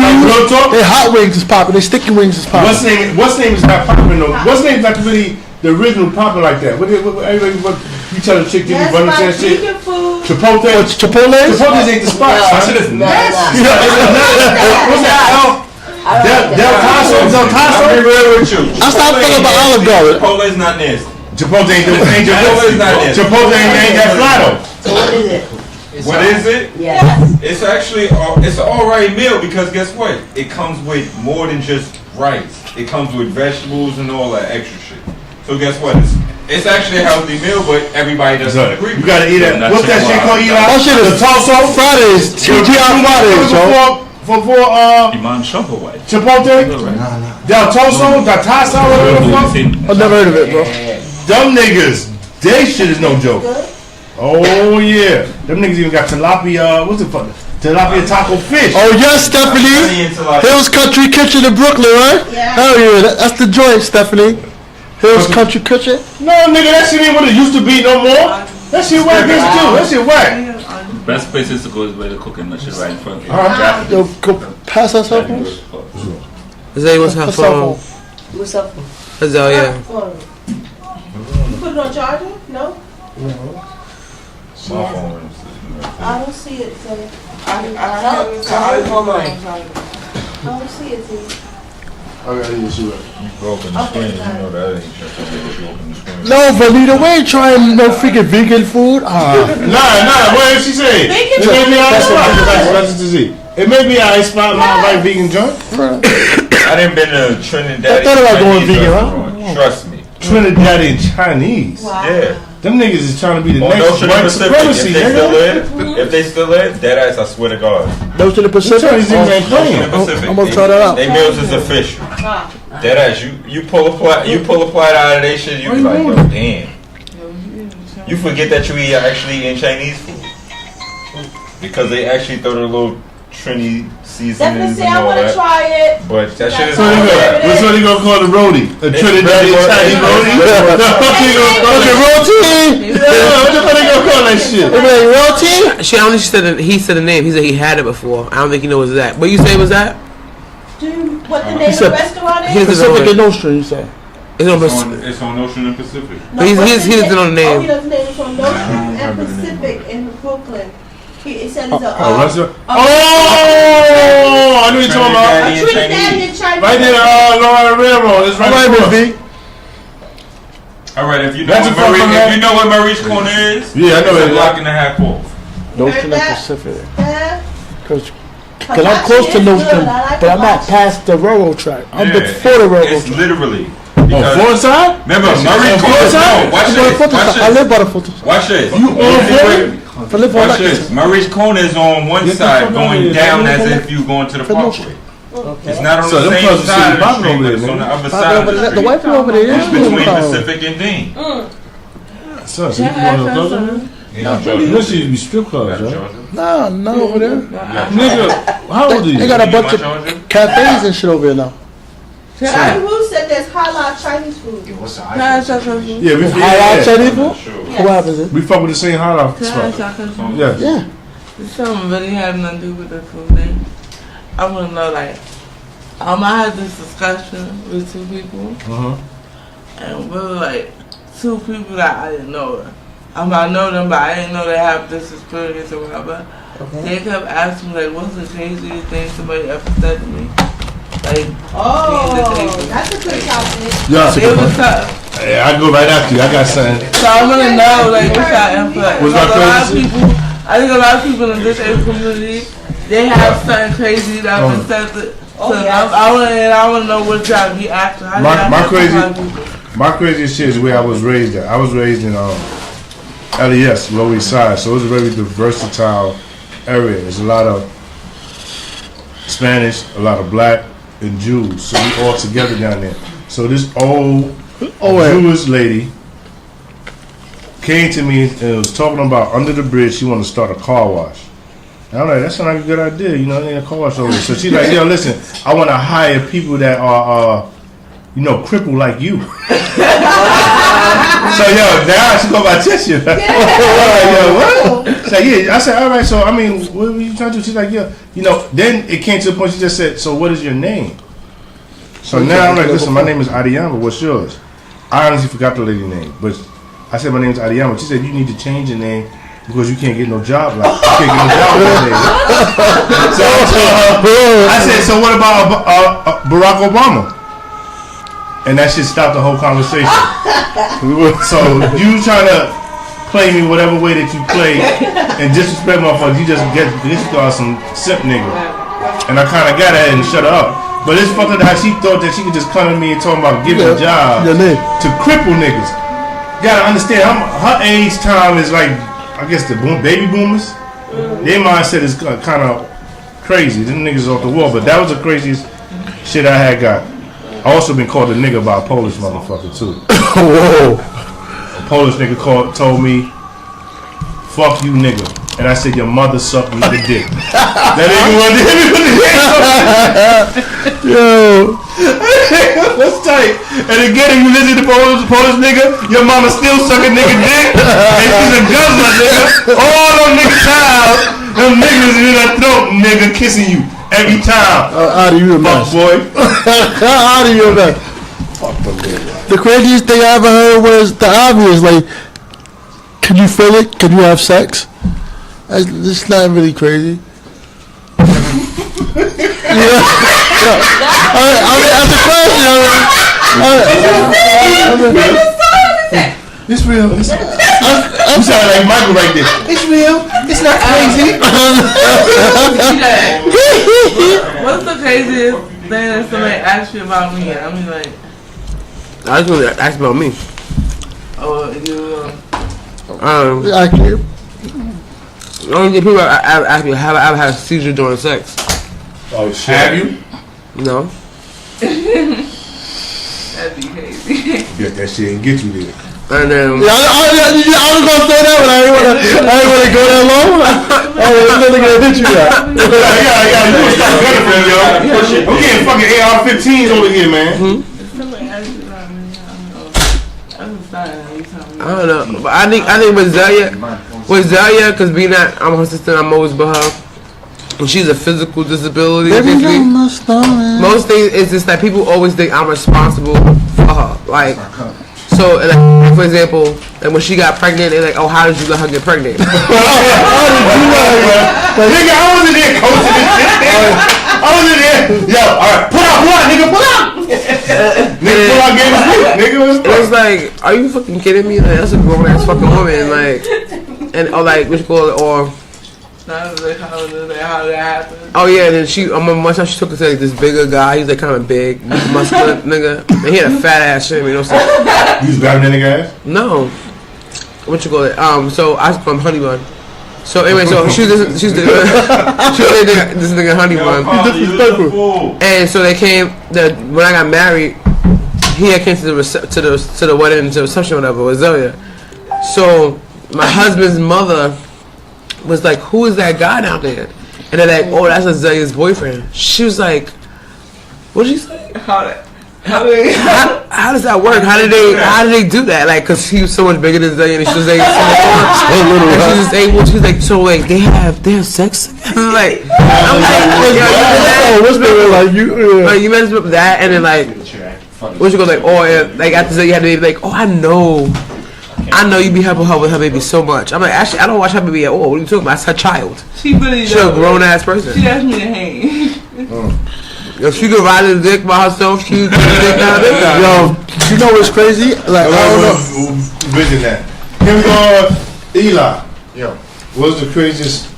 Their hot wings is popping. Their sticky wings is popping. What's name is not popping though? What's name is not really the original popping like that? What you tell the chick to run into that shit? Chipotle. Chipotle's ain't the spot. I said it's nasty. What's that? Del Taco. I'm real with you. I stopped thinking about Olive Garden. Chipotle's not nasty. Chipotle ain't Chipotle ain't that fly though. So what is it? What is it? Yes. It's actually it's an alright meal because guess what? It comes with more than just rice. It comes with vegetables and all that extra shit. So guess what? It's actually a healthy meal, but everybody doesn't agree. You gotta eat it. What's that shit called? That shit is Tulsa Fridays. TGI Fridays, yo. For Iman Shopaway. Chipotle? Del Toso? Del Tasso? Whatever the fuck? I've never heard of it, bro. Them niggas, they shit is no joke. Oh yeah. Them niggas even got tilapia, what's the fuck? Tilapia taco fish. Oh yes, Stephanie. Hills Country Kitchen in Brooklyn, right? Yeah. Hell yeah, that's the joint, Stephanie. Hills Country Kitchen. No, nigga, that shit ain't what it used to be no more. That shit whack too. That shit whack. Best places to go is where they're cooking that shit right in front of you. Yo, go pass us cell phones. Zay, what's her phone? What's up? Zay, yeah. You put it on charger? No? My phone. I don't see it, Zay. I don't see it, Zay. I gotta use you. You broke in the screen. You know that ain't shit. You broke in the screen. No, Valita, we ain't trying no freaking vegan food. Nah, what did she say? It made me out spot. It made me out spot my right vegan joint. I didn't been to Trinidad. I thought about going vegan, huh? Trust me. Trinidad and Chinese. Wow. Yeah. Them niggas is trying to be the On next Ocean white Pacific. supremacy, If they still live, dead ass, I swear to God. Those to the Pacific. Chinese niggas ain't playing. I'm gonna try that out. They meals is official. Dead ass, you pull a plate out of they shit, you be like, yo, damn. You forget that you actually eating Chinese food because they actually throw their little Trini seasonings Definitely, and I all want to that. try it. But that shit is What's what you gonna call the roadie? A Trinidad Chinese roadie? Okay, roti. What the fuck they gonna call that shit? Roti? She only he said the name. He said he had it before. I don't think he knows that. What you say was that? Dude, what the name of the restaurant is? Pacific and Nostra, you say? It's on Ocean and Pacific. No, he doesn't know the name. Oh, he doesn't know it's on Ocean and Pacific in Brooklyn. It says restaurant? I know you're talking about. A Trinidadian Chinese. Right there, Laura Railroad. It's right there. All right, if you know what Maurice Corner is, yeah, I know it's it. a block and a half off. Nostrand and Pacific. Because I'm close to Nostrand, but I'm not past the railroad track. I'm before the railroad it's track. Literally. On fourth side? Remember, Murray's Corner. No, watch this. I live by the foot. Watch this. You on foot? Watch this. Murray's Corner is on one side, going down as if you going to the parkway. It's not on the same side of the street, but it's on the other side of the street. The white people over there. It's between Pacific and Dean. So you want to close on You see you strip clubs, right? No, not over there. Nigga, how old are you? They got a bunch of cafes and shit over here now. Who said there's halal Chinese food? Yeah, we halal Chinese food? What happens is? We fuck with the same halal spot. Yeah. This something really have nothing to do with the food thing. I want to know, like, I had this discussion with two people, and we were like, two people that I didn't know. I know them, but I didn't know they have this experience or whatever. Okay. They kept asking me, like, what's the craziest thing somebody ever said to me? Like, that's a good topic. Yeah, it was tough. Yeah, I go right after you. I got something. So I want to know, like, what's your input? What's my crazy? I think a lot of people in this age community, they have something crazy that was said to them. I want to know what y'all be after. My craziest shit is where I was raised at. I was raised in LES, Lower East Side, so it's a very versatile area. There's a lot of Spanish, a lot of black, and Jews, so we all together down there. So this old Jewish lady came to me and was talking about under the bridge she wanted to start a car wash. And I'm like, that sounds like a good idea, you know, ain't a car wash over there. So she's like, yo, listen, I want to hire people that are, you know, crippled like you. So yo, now she go by tissue. I'm like, yo, what? So yeah, I said, all right. So I mean, what are you trying to do? She's like, yeah, you know. Then it came to the point she just said, so what is your name? So now I'm like, listen, my name is Adiyama. What's yours? I honestly forgot the lady name, but I said my name is Adiyama. She said you need to change your name because you can't get no job like you can't get no job with that name. So I said, so what about Barack Obama? And that shit stopped the whole conversation. So you trying to play me whatever way that you play and disrespect motherfuckers, you just some simp nigga. And I kind of got at it and shut her up. But it's fucked up how she thought that she could just come to me and talk about giving a job to cripple niggas. You gotta understand, her age time is like, I guess the baby boomers. Their mindset is kind of crazy. Them niggas off the wall. But that was the craziest shit I had got. I also been called a nigga by a Polish motherfucker too. Whoa! A Polish nigga told me, "Fuck you, nigga," and I said, "Your mother sucked me the dick." That nigga wanted to hit me with the dick. Yo, that's tight. And again, if you listen to Polish nigga, your mama still sucking nigga dick, and she's a guzzler, nigga. All them niggas child, them niggas in her throat, nigga, kissing you. Every time. Out of your mouth, boy. Out of your mouth. The craziest thing I ever heard was the obvious. Like, can you feel it? Can you have sex? It's not really crazy. That's a question. It's real. You sound like Michael right there. It's real. It's not crazy. What's the craziest thing that somebody asked you about me? I mean, like, I was going to ask about me. Oh, you. I can't. The only thing people ask me, have I ever had a seizure during sex? Oh shit! Have you? No. That'd be crazy. Get that shit and get you there. And then I was gonna say that, but I didn't want to go that long. I'm gonna hit you out. Yeah. You was stuck better for yo. I'm getting fucking AR-15s over here, man. I don't know, but I think with Zelia, because being that I'm her sister, I'm always with her. And she's a physical disability. Most things is just that people always think I'm responsible for her. Like, so, like, for example, like when she got pregnant, they're like, "Oh, how did you let her get pregnant?" Nigga, I wasn't there coaching this shit. I wasn't there. Yo, all right, pull out, nigga, pull out. Nigga, pull out, game nigga. It was like, are you fucking kidding me? Like, that's a grown ass fucking woman, like, and or like what you call it, or How that happened? Oh yeah, and then I remember one time she took us to like, this bigger guy. He's like kind of big, muscular nigga. And he had a fat ass shit. You know what I'm saying? You was grabbing that nigga ass? No. What you call it? So I was from Honey Bun. So anyway, so she's this nigga Honey Bun. And so they came. When I got married, he had came to the wedding, to the reception, or whatever, with Zelia. So my husband's mother was like, "Who is that guy down there?" And they're like, "Oh, that's Azalea's boyfriend." She was like, "What did you say? How does that work? How did they do that? Like, cause he was so much bigger than Azalea, and she was like, she's like, so like they have sex? Like, I'm like, you messed up that, and then like, what you go like, oh, yeah, like after that you had to be like, oh, I know you be helping her with her baby so much. I'm like, actually, I don't watch her baby at all. What are you talking about? That's her child. She really She's a grown ass person. She asked me to hang. If she could ride the dick by herself, she could dick down this guy. Yo, you know what's crazy? Like, I don't know. Vision that. Here we go, Eli. Yo, what's the craziest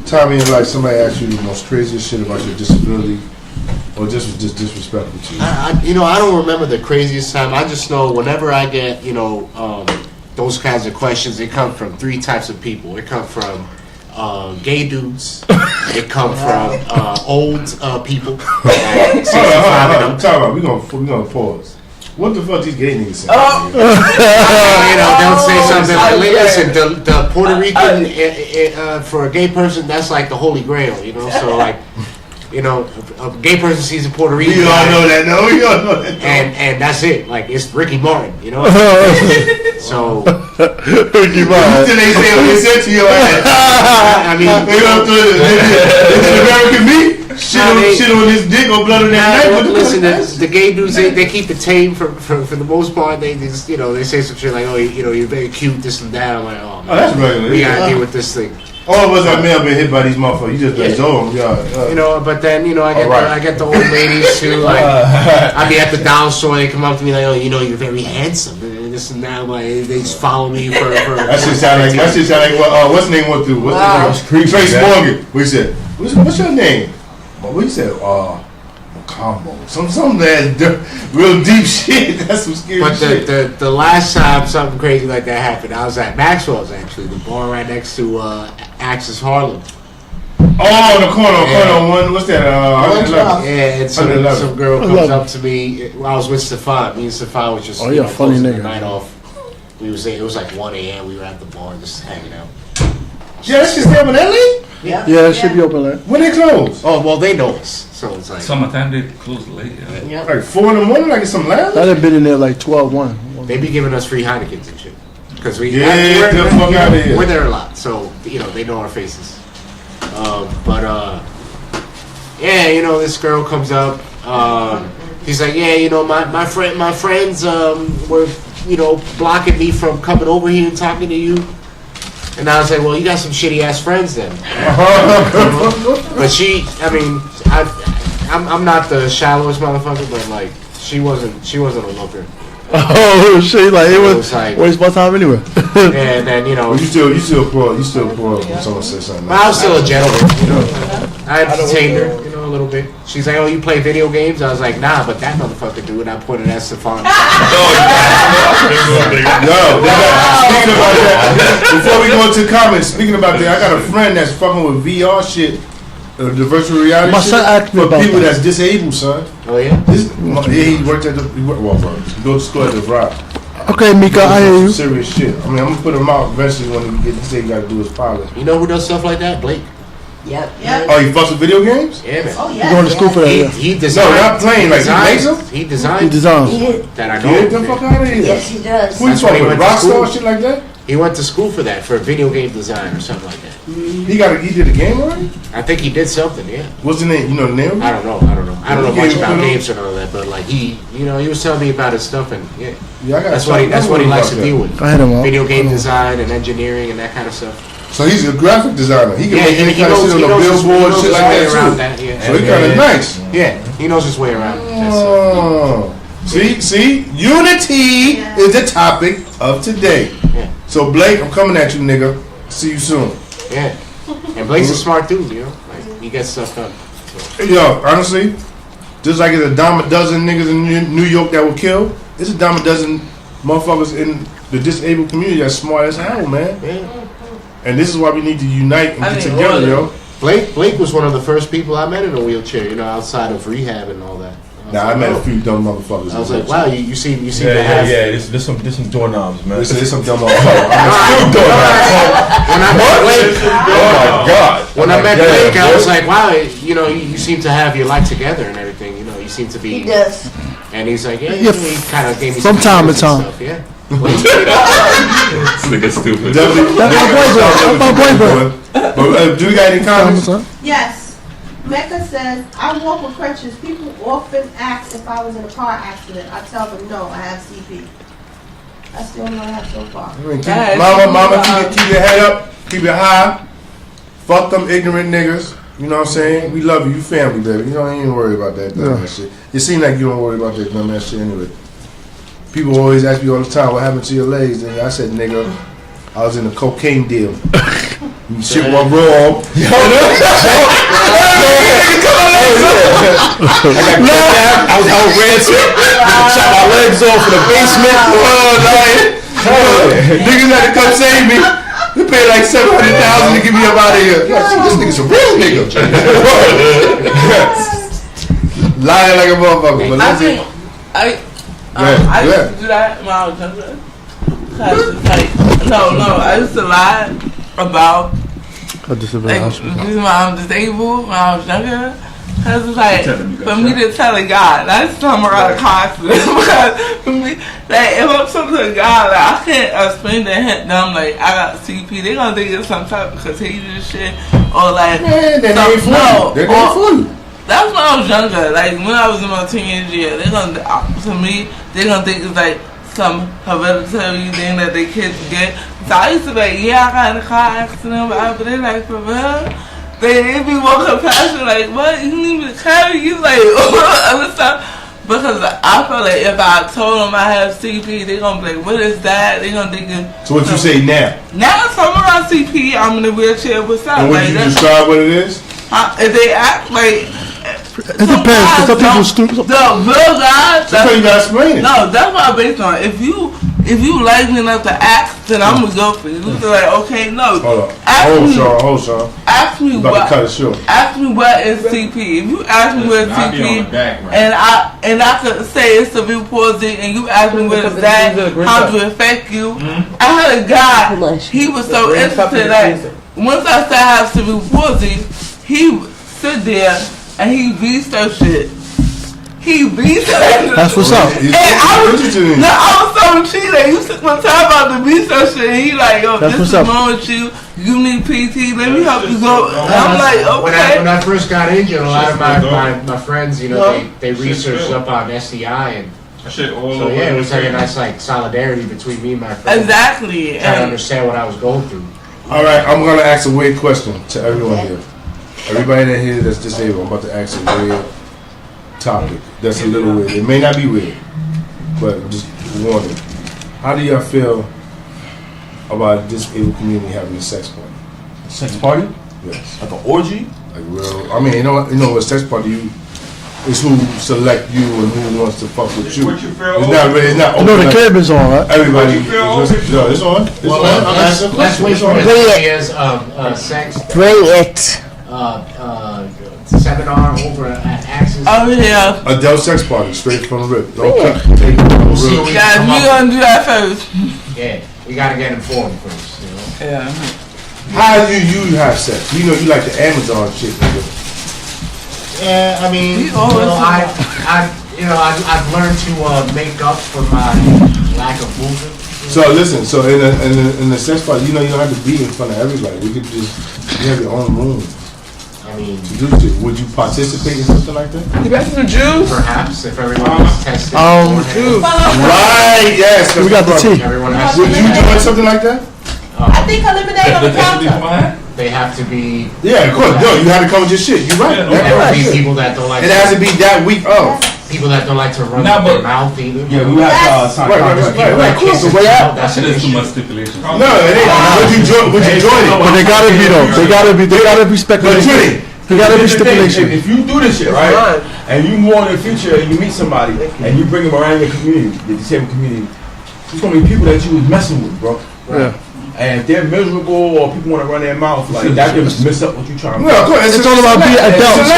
time in your life somebody asked you the most craziest shit about your disability, or just was just disrespectful to you? I don't remember the craziest time. I just know whenever I get, those kinds of questions, they come from three types of people. It come from gay dudes. It come from old people. I'm talking about. We're gonna pause. What the fuck these gay niggas say? They'll say something like, listen, the Puerto Rican for a gay person, that's like the holy grail, So like, a gay person sees a Puerto Rican. We all know that, no? We all know that. And that's it. Like, it's Ricky Martin, So Ricky Martin. They say what they said to your ass. I mean, they don't do it. American meat. Shit on his dick or blood on that knife. Listen, the gay dudes, they keep it tame for the most part. They just, they say some shit like, oh, you're very cute, this and that. I'm like, oh, man, that's regular. We gotta deal with this thing. All of us have may have been hit by these motherfuckers. You just let go. But then I get the old ladies who like I be at the down store. They come up to me like, oh, you're very handsome and this and that. Like they just follow me for. That shit sound like what's his name went through? What's his name? Trace Morgan. What he said? What's your name? What he said? Combo. Some real deep shit. That's some scary shit. But the last time something crazy like that happened, I was at Maxwell's, actually, the bar right next to Axis Harlem. Oh, the corner one. What's that? And some girl comes up to me. I was with Stefan. Me and Stefan was just funny nigga. The night off. It was like 1 a.m. We were at the bar just hanging out. Yeah, that shit's still in LA? Yeah, it should be open there. When they close? Oh, well, they know us. So it's like summertime, they close late. Yeah. Like 4 in the morning, like it's some lounge? I've been in there like 12-1. They be giving us free Heinekens and shit. Because we're there a lot. So, they know our faces. This girl comes up. He's like, my friends were, blocking me from coming over here and talking to you. And I was like, well, you got some shitty ass friends then. But I'm not the shallowest motherfucker, but like, she wasn't a looker. Oh shit! Like it was like, waste my time anyway. And then you still pour when someone says something. I was still a gentleman, I entertained her, a little bit. She's like, oh, you play video games? I was like, nah, but that motherfucker do it. I pointed at Stefan. Speaking about that, before we go into comments, speaking about that, I got a friend that's fucking with VR shit. The virtual reality my son asked me for about people that. that's disabled, son. Oh yeah? He worked at he goes to school at the Rock. Okay, Mika, I hear you. Serious shit. I mean, I'm gonna put him out eventually when he say he gotta do his pilot. You know who does stuff like that? Blake. Yep. Oh, he fucks with video games? Yeah, man. Oh, yeah. He's going to school for that. He designed. No, not playing. Like, he makes them? He designed. He designs. That I know. Get the fuck out of here. Yes, he does. Who you talking about? Rockstar shit like that? He went to school for that, for video game design or something like that. He did a game already? I think he did something, yeah. What's the name? You know the name? I don't know much about games and all that, but like he was telling me about his stuff, and that's what he likes to deal with. Video game design and engineering and that kind of stuff. So he's a graphic designer. He can make any kind of shit on the billboard, shit like that too. So he kind of nice. Yeah, he knows his way around. See, unity is the topic of today. Yeah. So Blake, I'm coming at you, nigga. See you soon. Yeah. And Blake's a smart dude, you know. Like, he gets stuff done. So. Yo, honestly, just like it's a dime a dozen niggas in New York that will kill, it's a dime a dozen motherfuckers in the disabled community that's smart as hell, man. Yeah. And this is why we need to unite and get together, yo. Blake was one of the first people I met in a wheelchair, you know, outside of rehab and all that. I met a few dumb motherfuckers. I was like, wow, you seem to have... Yeah, there's some doorknobs, man. There's some dumb motherfuckers. When I met Blake... Oh, my God. When I met Blake, I was like, wow, you know, you seem to have your life together and everything, you know, you seem to be... He does. And he's like, yeah, he kind of gave me from time to time. Stuff, yeah. This nigga stupid. That's my boy. But do you got any comments? Yes. Mecca says, I walk with crutches. People often ask if I was in a car accident. I tell them, no, I have CP. That's the only one I have so far. Mama, keep your head up. Keep it high. Fuck them ignorant niggas. You know what I'm saying? We love you. You family, baby. You don't even worry about that dumbass shit. It seems like you don't worry about that dumbass shit anyway. People always ask me all the time, what happened to your legs? And I said, nigga, I was in a cocaine deal. Shit went wrong. I was out ransom. Shot my legs off in the basement. Niggas had to come save me. They paid like $700,000 to get me up out of here. This nigga's a real nigga. Lying like a motherfucker. But let's see. I used to do that when I was younger. Cause it's like, no, I used to lie about like, the reason why I'm disabled when I was younger. Cause it's like, for me to tell a guy, that's something around a car accident. Because for me, like, if I'm talking to a guy, like, I can't explain to them, like, I got CP, they gonna think it's some type of contagious shit, or like, man, they're not for you. That's when I was younger. Like when I was in my teenage year, they're gonna think it's like some hereditary thing that they kids get. So I used to be like, yeah, I got in a car accident, but they're like, for real? They be walking past you like, what? You need me to carry you? Like, other stuff. Because I feel like if I told them I have CP, they're gonna be like, what is that? They're gonna think So what you say now? Now if I'm around CP, I'm in a wheelchair. What's up? And would you describe what it is? If they act like. It depends. Some people stupid. The real guys. That's what you gotta explain it. No, that's what I'm based on. If you like me enough to ask, then I'm gonna go for you. You're like, okay, no. Hold on. Hold on. Ask me what. Cut it short. Ask me what is CP. If you ask me what is CP, and I could say it's cerebral palsy, and you ask me what is that, how do it affect you? I had a guy. He was so interested that once I started having cerebral palsy, he would sit there. And he researched it. That's what's up. And I was so cheated. You took my time about the research shit. And he like, yo, this is wrong with you. You need PT. Let me help you go. And I'm like, okay. When I first got injured, a lot of my friends, you know, they researched up on STI and shit all over. So yeah, it was like a nice like solidarity between me and my friends. Exactly. Trying to understand what I was going through. All right, I'm gonna ask a weird question to everyone here. Everybody that here that's disabled, I'm about to ask a weird topic. That's a little weird. It may not be weird, but just warning. How do y'all feel about the disabled community having a sex party? A sex party? Yes. Like an orgy? Like real. I mean, you know, a sex party. It's who select you and who wants to fuck with you. What you feel? It's not really. It's not. No, the crib is on, right? Everybody. No, it's on. It's on. Let's wait for ideas of sex. Bring it. Seminar over at Axis. Oh yeah. Adult sex party, straight from the rip. Don't cut. Guys, we gonna do that first. Yeah, we gotta get informed first. You know. Yeah. How do you have sex? You know you like the Amazon shit, nigga. Yeah, I mean, I've learned to make up for my lack of movement. So listen, so in the sex party, you know you don't have to be in front of everybody. You could just have your own room. I mean, would you participate in something like that? You back to the Jews? Perhaps if everyone was tested. Jews. Right, yes. We got the tea. Would you do something like that? I think eliminate on the counter. They have to be. Yeah, of course. No, you have to come with your shit. You're right. There will be people that don't like. It has to be that week of. People that don't like to run their mouth either. Yeah, we have That shit is too much stipulation. No, it ain't. Would you join it? But they gotta be though. They gotta be speculation. They gotta be stipulation. If you do this shit right, and you move on in the future, and you meet somebody, and you bring them around your community, the disabled community, there's gonna be people that you was messing with, bro. Yeah. And if they're miserable or people want to run their mouth, like that can mess up what you trying to do. No, of course. It's all about being adults.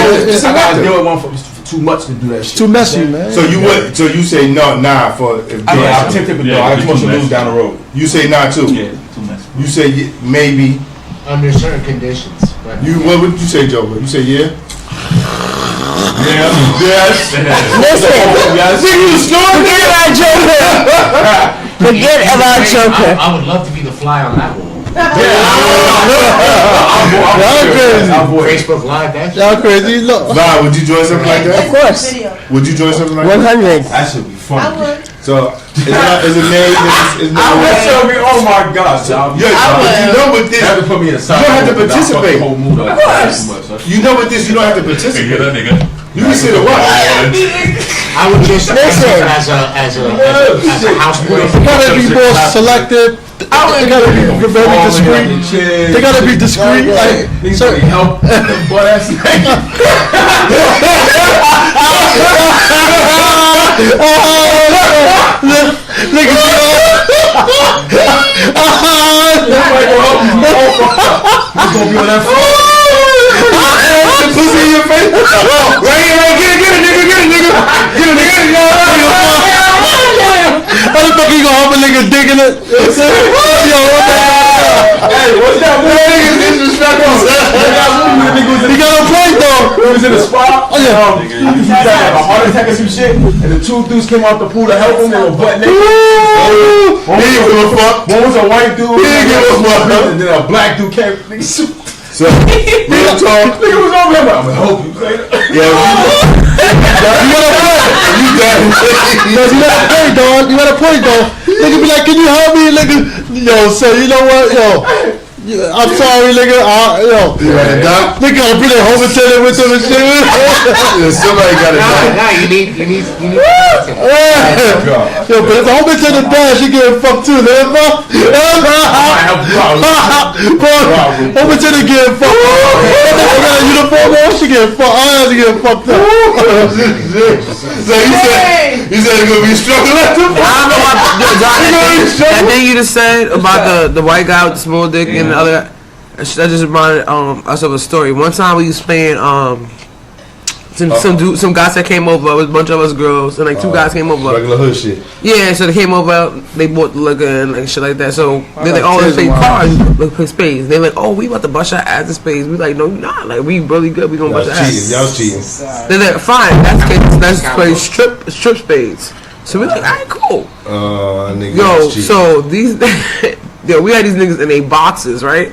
I gotta deal with one for too much to do that shit. Too messy, man. So you would? So you say no, nah for if I'm tempted, but no, I just want to lose down the road. You say nah too. Yeah, too messy. You say maybe. Under certain conditions. But What would you say, Joe? You say yeah? Yeah. Yes. Listen. Yes. Forget about Joker. Forget about Joker. I would love to be the fly on that wall. Y'all crazy. Facebook Live, that shit. Y'all crazy. Look. Nah, would you join something like that? Of course. Would you join something like that? 100. That should be fun. I would. So is it made? I would tell me, oh my gosh, You know with this, you have to put me in a side. you don't have to participate. Whole mood up. You know with this, you don't have to participate. Nigga, that nigga. You can sit and watch. I would just Listen. as a housewife. They gotta be more selective. They gotta be very discreet. They gotta be discreet. Like, so help. Boy, that's Pussy in your face. Right, get it, nigga. how the fuck you gonna help a nigga digging it? Yo, what the Hey, what's that? Nigga disrespectful. He got a point though. He was in the spot. Oh yeah. He had a heart attack or some shit, and the two dudes came out the pool to help him. They were butt naked. He didn't give a fuck. One was a white dude. He didn't give a fuck. And then a black dude came. Nigga, So, real talk. nigga was over him. I'm gonna help you. Yeah, You got a point, dog. You got a point, though. Nigga be like, can you help me, nigga? Yo, so you know what, yo. I'm sorry, nigga. Yo, nigga gotta bring a home attendant with them and shit. somebody got it. Nah, you need. Yo, but if the home attendant dies, she getting fucked too, man. Home attendant getting fucked. That got a uniform on, she getting fucked. I have to get fucked up. So he said it's gonna be struggling at the I don't know what that thing you just said about the white guy with the small dick and the other guy. That just reminded us of a story. One time we was playing some guys that came over. It was a bunch of us girls and like two guys came over. Regular hood shit. Yeah, so they came over. They bought the liquor and like shit like that. So they're like, oh, let's play cars. Let's play spades. They're like, oh, we about to bust our ass in spades. We like, no, you're not. Like we really good. We gonna bust our ass. Y'all cheating. They're like, fine. Let's play strip spades. So we're like, all right, cool. Yo, so these, we had these niggas in their boxes, right?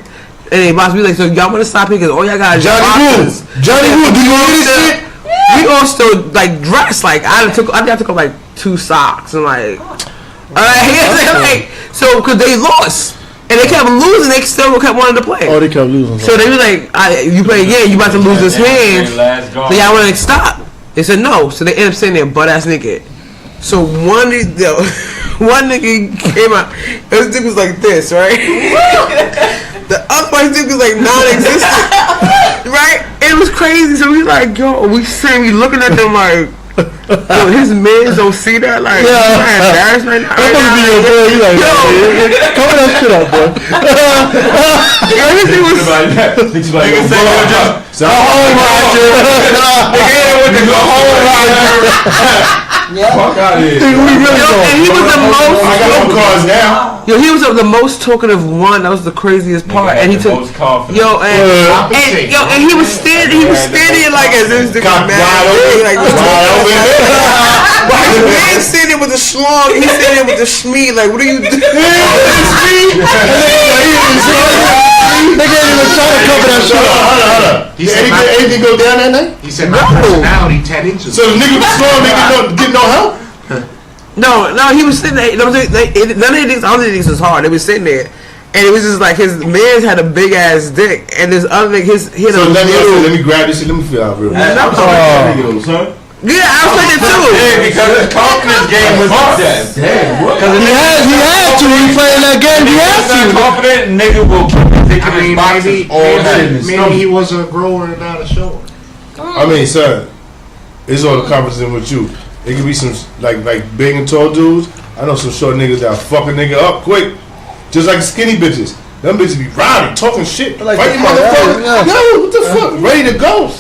In their boxes, we like, so y'all want to stop here because all y'all got is boxes. Johnny Woo, do you hear this shit? We all still like dressed. Like I think I took like 2 socks and like, so because they lost. And they kept losing, they still kept wanting to play. Oh, they kept losing. So they were like, you play again, you about to lose this hand. So y'all want to stop. They said no. So they ended up sitting there butt ass naked. So one nigga came out. His dick was like this, right? The other one's dick was like non-existent, right? It was crazy. So we like, yo, we looking at them like, yo, his mans don't see that. Like, I'm embarrassed right now. Cover that shit up, bro. Everything was Fuck out of here. And he was the most. I got no cars now. Yo, he was the most talkative one. That was the craziest part. And he took and he was standing like as if this nigga mad. Like his man standing with the schlong. He's standing with the schmeat. Like, what are you doing? Nigga ain't even trying to cover that shit up. Hold up. He said anything go down that night? He said my personality 10 inches. So the nigga was strong, nigga don't get no help? No, he was sitting there. None of the things was hard. They was sitting there. And it was just like his man had a big ass dick. And this other nigga, he had a little. Let me grab this shit. Let me feel out real quick. I'm sorry, son. Yeah, I respect it too. Yeah, because his confidence game was up there. Damn, what? He had to. He playing that game. He had to. Confident nigga will keep taking his boxes all night. Maybe he was a grower and not a shower. I mean, son, it's all the confidence in with you. It could be some like big and tall dudes. I know some short niggas that fuck a nigga up quick, just like skinny bitches. Them bitches be rowdy, talking shit, like fighting motherfucker. Yo, what the fuck? Ready to go.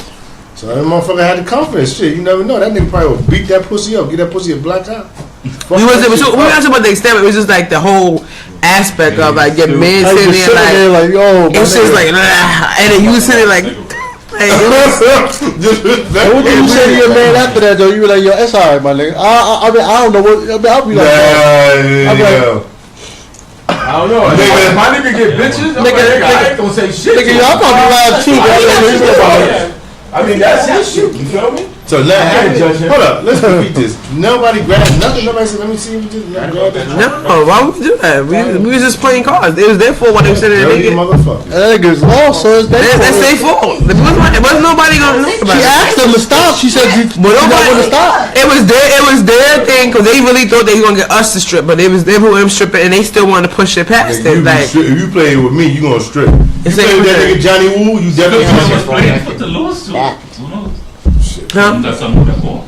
So that motherfucker had the confidence. Shit, you never know. That nigga probably would beat that pussy up, get that pussy a black eye. We wasn't about the extent. It was just like the whole aspect of like your man sitting there like yo, it's just like, and then you was sitting like. What did you say to your man after that though? You were like, yo, it's alright, my nigga. I mean, I don't know what. I mean, I'll be like, I don't know. My nigga get bitches. I ain't gonna say shit. Nigga, y'all probably lying too, bro. I mean, that's his shit. You feel me? So hold up, let's repeat this. Nobody grabbed nothing. Nobody said, "Let me see if you did." No, why would we do that? We was just playing cards. It was their fault when they said it. Motherfucker. That nigga's lost, so it's their fault. That's their fault. Wasn't nobody gonna know about it. She asked them to stop. She said, "But nobody want to stop." It was their thing because they really thought they were gonna get us to strip, but it was them who were stripping, and they still wanted to push it past it. Like, if you play with me, you gonna strip. You play with that nigga Johnny Woo, you definitely gonna Put the lose to. Who knows? Huh? That's something that ball.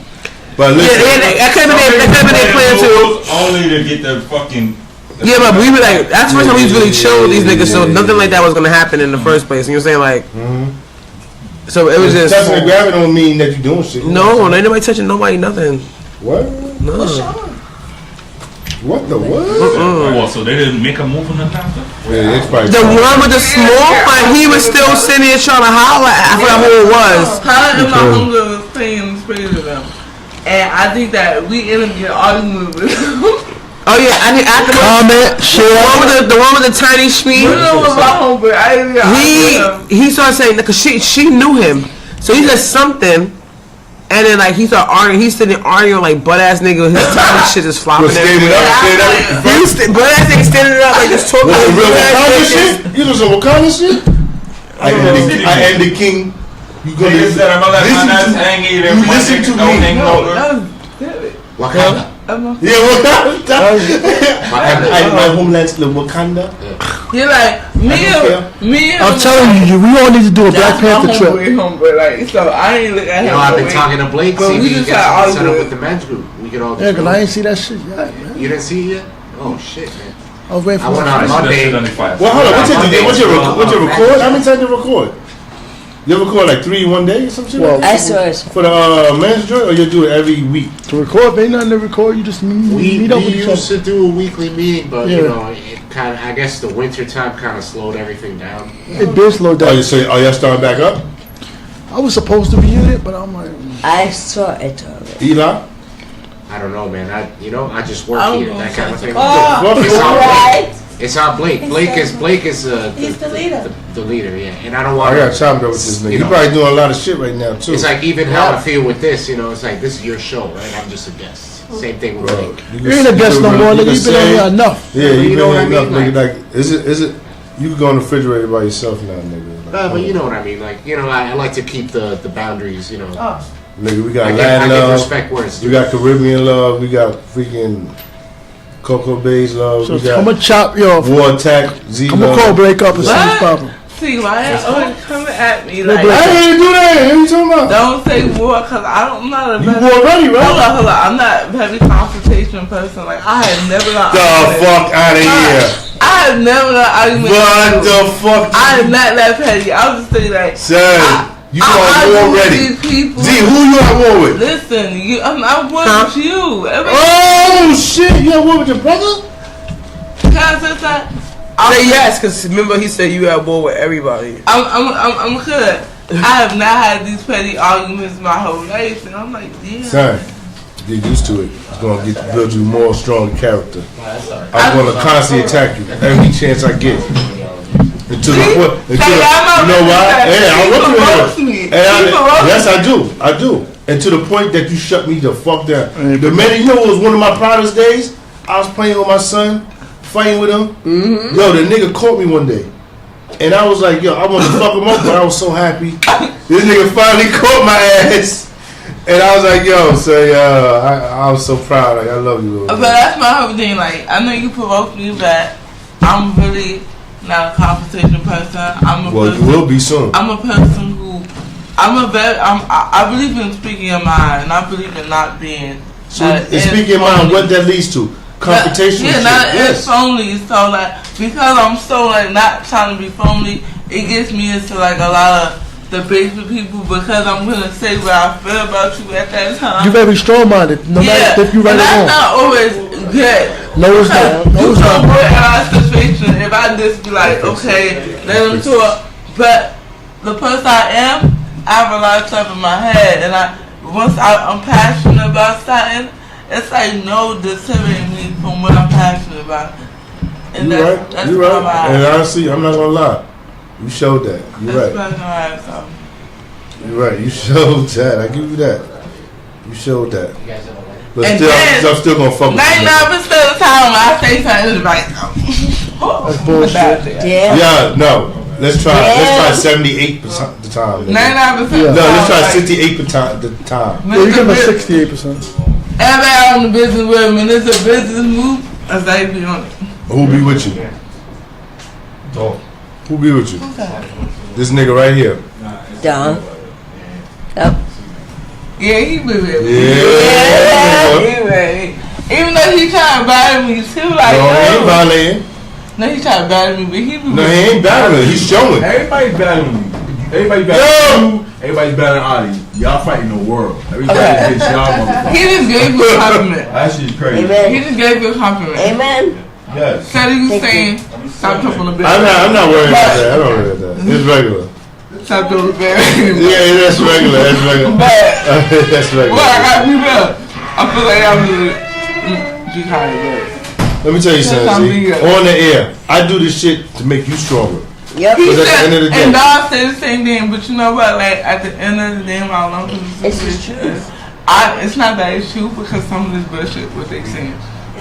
But listen, that could have been their plan too. Only to get the fucking. Yeah, but we were like, that's the first time we was really chill with these niggas, so nothing like that was gonna happen in the first place. You know what I'm saying? Like, so it was just. Touching and grabbing don't mean that you doing shit. No, ain't nobody touching nobody, nothing. What? No. What the what? Oh, so they didn't make a move on the after? Yeah, it's probably the one with the small one, he was still sitting there trying to holler. I forgot who it was. Her and my hunger was playing space with them. And I think that we ended up getting arguing with them. Oh yeah, I think after the one with the tiny schmee. He started saying because she knew him, so he said something, and then like he started arguing. He's sitting there arguing like butt ass nigga. His tiny shit is flopping. Butt ass nigga standing up like this talking. What, real Wakanda shit? You know some Wakanda shit? I am the king. You gonna listen to me. Wakanda. Yeah, Wakanda. I my homeland's the Wakanda. You're like me. I'm telling you, we all need to do a Black Panther trip. Like, so I ain't look at him. I've been talking to Blake. See if he can get set up with the men's group. We could all. Yeah, cause I ain't see that shit yet, man. You didn't see it yet? Oh shit, man. I was waiting for. I went on Monday. Well, hold on. What's your record? How many times you record? You record like 3 in one day or some shit? Well, I saw it. For the men's joint, or you do it every week? To record, ain't nothing to record. You just meet up with each other. We used to do a weekly meeting, but you know, it kind of. I guess the winter time kind of slowed everything down. It did slow down. Are y'all starting back up? I was supposed to be in it, but I'm like. I saw it already. Eli? I don't know, man. I just work here, that kind of thing. It's on Blake. Blake is he's the leader. The leader, yeah. And I don't want. I got time to with this nigga. He's probably doing a lot of shit right now too. It's like even how I feel with this, you know. It's like this is your show, right? I'm just a guest. Same thing with Blake. You ain't a guest no more, nigga. You've been on here enough. Yeah, you been here enough, nigga. Like, is it? You can go in the refrigerator by yourself now, nigga. Like, but you know what I mean. Like, you know, I like to keep the boundaries, you know. Nigga, we got Latin love. Respect words. We got Caribbean love. We got freaking Cocoa Bay's love. So we got I'm gonna chop your War Attack. Z I'm gonna call break up and see what's poppin'. See, why you always coming at me like I ain't do that. What are you talking about? Don't say war, cause I'm not a you war ready, right? Hold on. I'm not a heavy confrontation person. Like I have never got the fuck out of here. I have never got argument. What the fuck? I am not that petty. I was just saying like, son, you are war ready. Z, who you at war with? Listen, I'm war with you. Oh shit, you at war with your brother? Can I say that? Say yes, cause remember he said you at war with everybody. I'm good. I have not had these petty arguments my whole life, and I'm like, damn. Son, get used to it. It's gonna build you more strong character. I'm gonna constantly attack you every chance I get. Until you know why? Hey, I want you here. Yes, I do. And to the point that you shut me the fuck down. The minute, you know, it was one of my proudest days. I was playing with my son, fighting with him. Mm-hmm. Yo, the nigga caught me one day. And I was like, yo, I wanted to fuck him up, but I was so happy. This nigga finally caught my ass. And I was like, yo, so I was so proud. Like, I love you, little But that's my whole thing. Like, I know you provoked me, but I'm really not a confrontation person. You will be soon. I'm a person who, I believe in speaking your mind, and I believe in not being. So, speaking your mind, what that leads to? Confrontation. It's phony. So, like, because I'm so, like, not trying to be phony, it gets me into, like, a lot of debates with people because I'm going to say what I feel about you at that time. You're very strong-minded, no matter if you right or wrong. That's not always good. No, it's not. No, it's not. In our situation, if I just be like, okay, let them talk. But the person I am, I have a lot of stuff in my head. And once I'm passionate about something, it's like no deterring me from what I'm passionate about. And You're right. And honestly, I'm not going to lie. You showed that. You're right. You're right. You showed that. I give you that. You showed that. But and still, I'm still gonna fuck with you. 99% of the time when I say something, it's like, that's bullshit. Yeah. No. Let's try 78% of the time. 99%. No, let's try 68% of the time. Yeah, you give us 68%. Everybody out in the business with me, and it's a business move. I say be on it. Who be with you? Who be with you? Okay. This nigga right here. Don. Yep. Yeah, he be with me. Yeah. He ready. Even though he trying to battle me too, like no, he ain't violating. No, he trying to battle me, but he be. No, he ain't battling. He's showing. Everybody's battling me. Everybody's battling you. Everybody's battling Ali. Y'all fighting the world. Everybody hates y'all motherfuckers. He just gave you a compliment. That shit's crazy. Amen. He just gave you a compliment. Amen. Yes. Said he was saying, stop jumping on the bed. I'm not worried about that. I don't worry about that. It's regular. Stop doing the bed. Yeah, that's regular. That's regular. That's regular. Well, I got you up. I feel like I'm just kind of. Let me tell you something. See, on the air, I do this shit to make you stronger. Yep. He said, said, at the end of the day, and Dog said the same thing, but you know what? Like at the end of the day, my uncle it's true. It's not that it's true because some of this bullshit what they saying.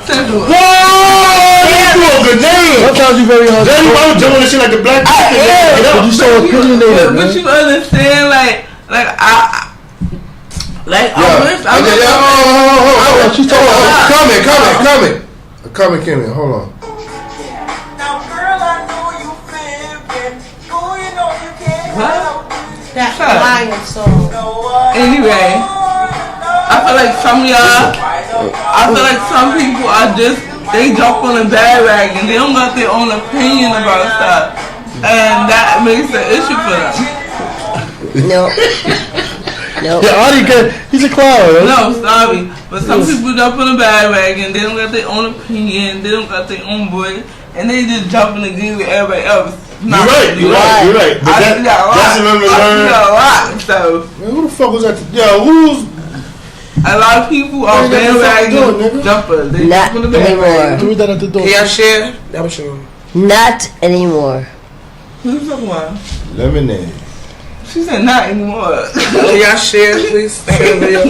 Whoa! You a good name. Sometimes you very hard. Then you always doing this shit like the black people. But you so opinionated, but you understand, like I she's talking. Coming. Hold on. That's a lion song. Anyway, I feel like some of y'all, some people are just, they jump on a bandwagon. They don't got their own opinion about stuff. And that makes an issue for them. No. Yeah, Audie, he's a clown. Right? No, sorry. But some people jump on a bandwagon. They don't got their own opinion. They don't got their own voice. And they just jump in the game with everybody else. You're right. But that's remember learn. So man, who the fuck was that? Yo, who's? A lot of people are bandwagon jumpers. They not jump on the bandwagon. Do that at the door. Can y'all share? That was sure. Not anymore. Who's talking about? Lemonade. She said not anymore. Can y'all share, please? Yeah.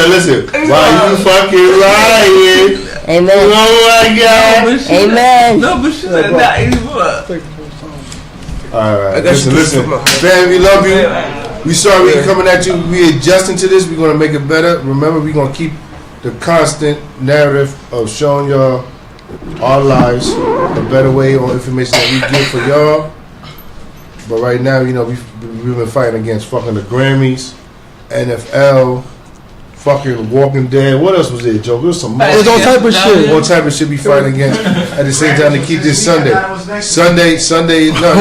Listen. Why you fucking lying? Amen. Oh my God. Amen. No, but she said not anymore. Alright. Listen. Fam, we love you. We sorry we coming at you. We adjusting to this. We're gonna make it better. Remember, we're gonna keep the constant narrative of showing y'all our lives, a better way or information that we give for y'all. But right now, you know, we've been fighting against fucking the Grammys, NFL, fucking Walking Dead. What else was there, Joe? There was some more. There's all type of shit. All type of shit we fighting against at the same time to keep this Sunday. No,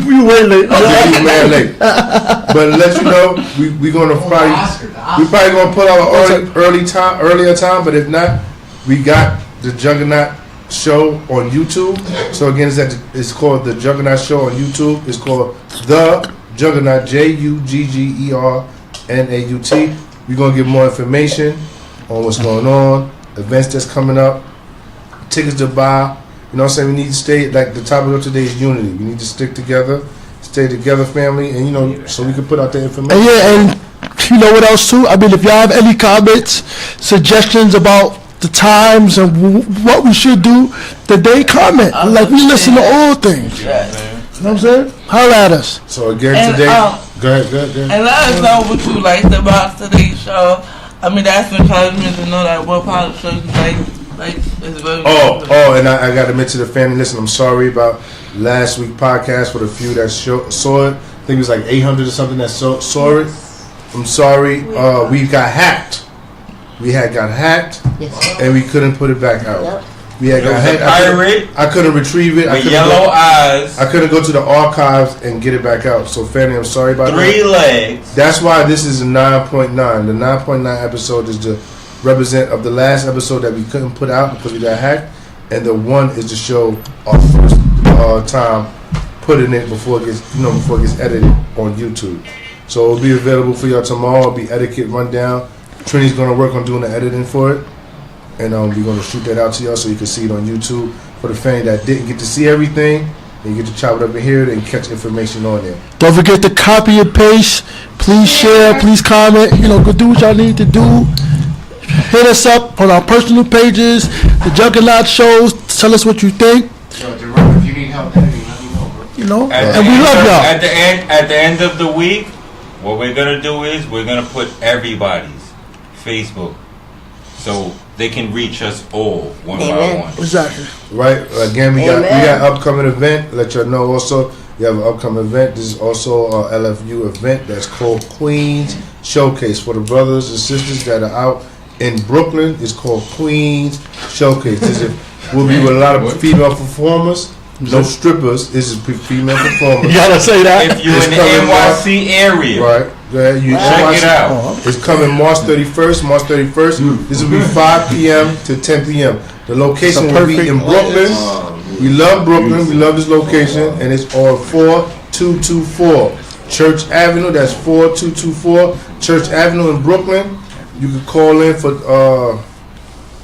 you way late. You man late. But to let you know, we gonna probably gonna put out an earlier time. But if not, we got the Juggernaut Show on YouTube. So again, it's called the Juggernaut Show on YouTube. It's called the Juggernaut, Juggernaut. We're gonna get more information on what's going on, events that's coming up, tickets to buy. You know what I'm saying? We need to stay, like the topic of today is unity. We need to stick together, stay together, family, and you know, so we can put out the information. And you know what else too? I mean, if y'all have any comments, suggestions about the times and what we should do, the day comment. Like we listen to all things. You know what I'm saying? Holla at us. So again And, today, go ahead. And let us know what you liked about today's show. I mean, that's encouragement to know that what part of the show you like is very Oh, and I got to admit to the family, listen, I'm sorry about last week's podcast for the few that saw it. I think it was like 800 or something that saw it. I'm sorry. We got hacked. We got hacked, and we couldn't put it back out. Yep. We had got hacked. I couldn't retrieve it. With yellow eyes. I couldn't go to the archives and get it back out. So, family, I'm sorry about that. 3 legs. That's why this is a 9.9. The 9.9 episode is to represent of the last episode that we couldn't put out because we got hacked, and the 1 is to show our first time putting it before it gets edited on YouTube. So it'll be available for y'all tomorrow. It'll be etiquette rundown. Trini's gonna work on doing the editing for it, and we're gonna shoot that out to y'all so you can see it on YouTube. For the family that didn't get to see everything, they get to chop it up and hear it and catch information on there. Don't forget to copy and paste. Please share. Please comment. Go do what y'all need to do. Hit us up on our personal pages, the Juggernaut Shows. Tell us what you think. So, Jerome, if you need help editing, let me know, bro. And we love y'all. At the end of the week, what we're gonna do is we're gonna put everybody's Facebook, so they can reach us all one by one. Exactly. Right. Again, we got upcoming event. Let y'all know also we have an upcoming event. This is also our LFU event that's called Queens Showcase for the brothers and sisters that are out in Brooklyn. It's called Queens Showcase. We'll be with a lot of female performers. No strippers. This is female performers. You gotta say that. If you're in the NYC area, right? Go ahead. Check it out. It's coming March 31st. This will be 5 p.m. to 10 p.m. The location will be in Brooklyn. We love Brooklyn. We love this location, and it's on 4224 Church Avenue. That's 4224 Church Avenue in Brooklyn. You can call in for.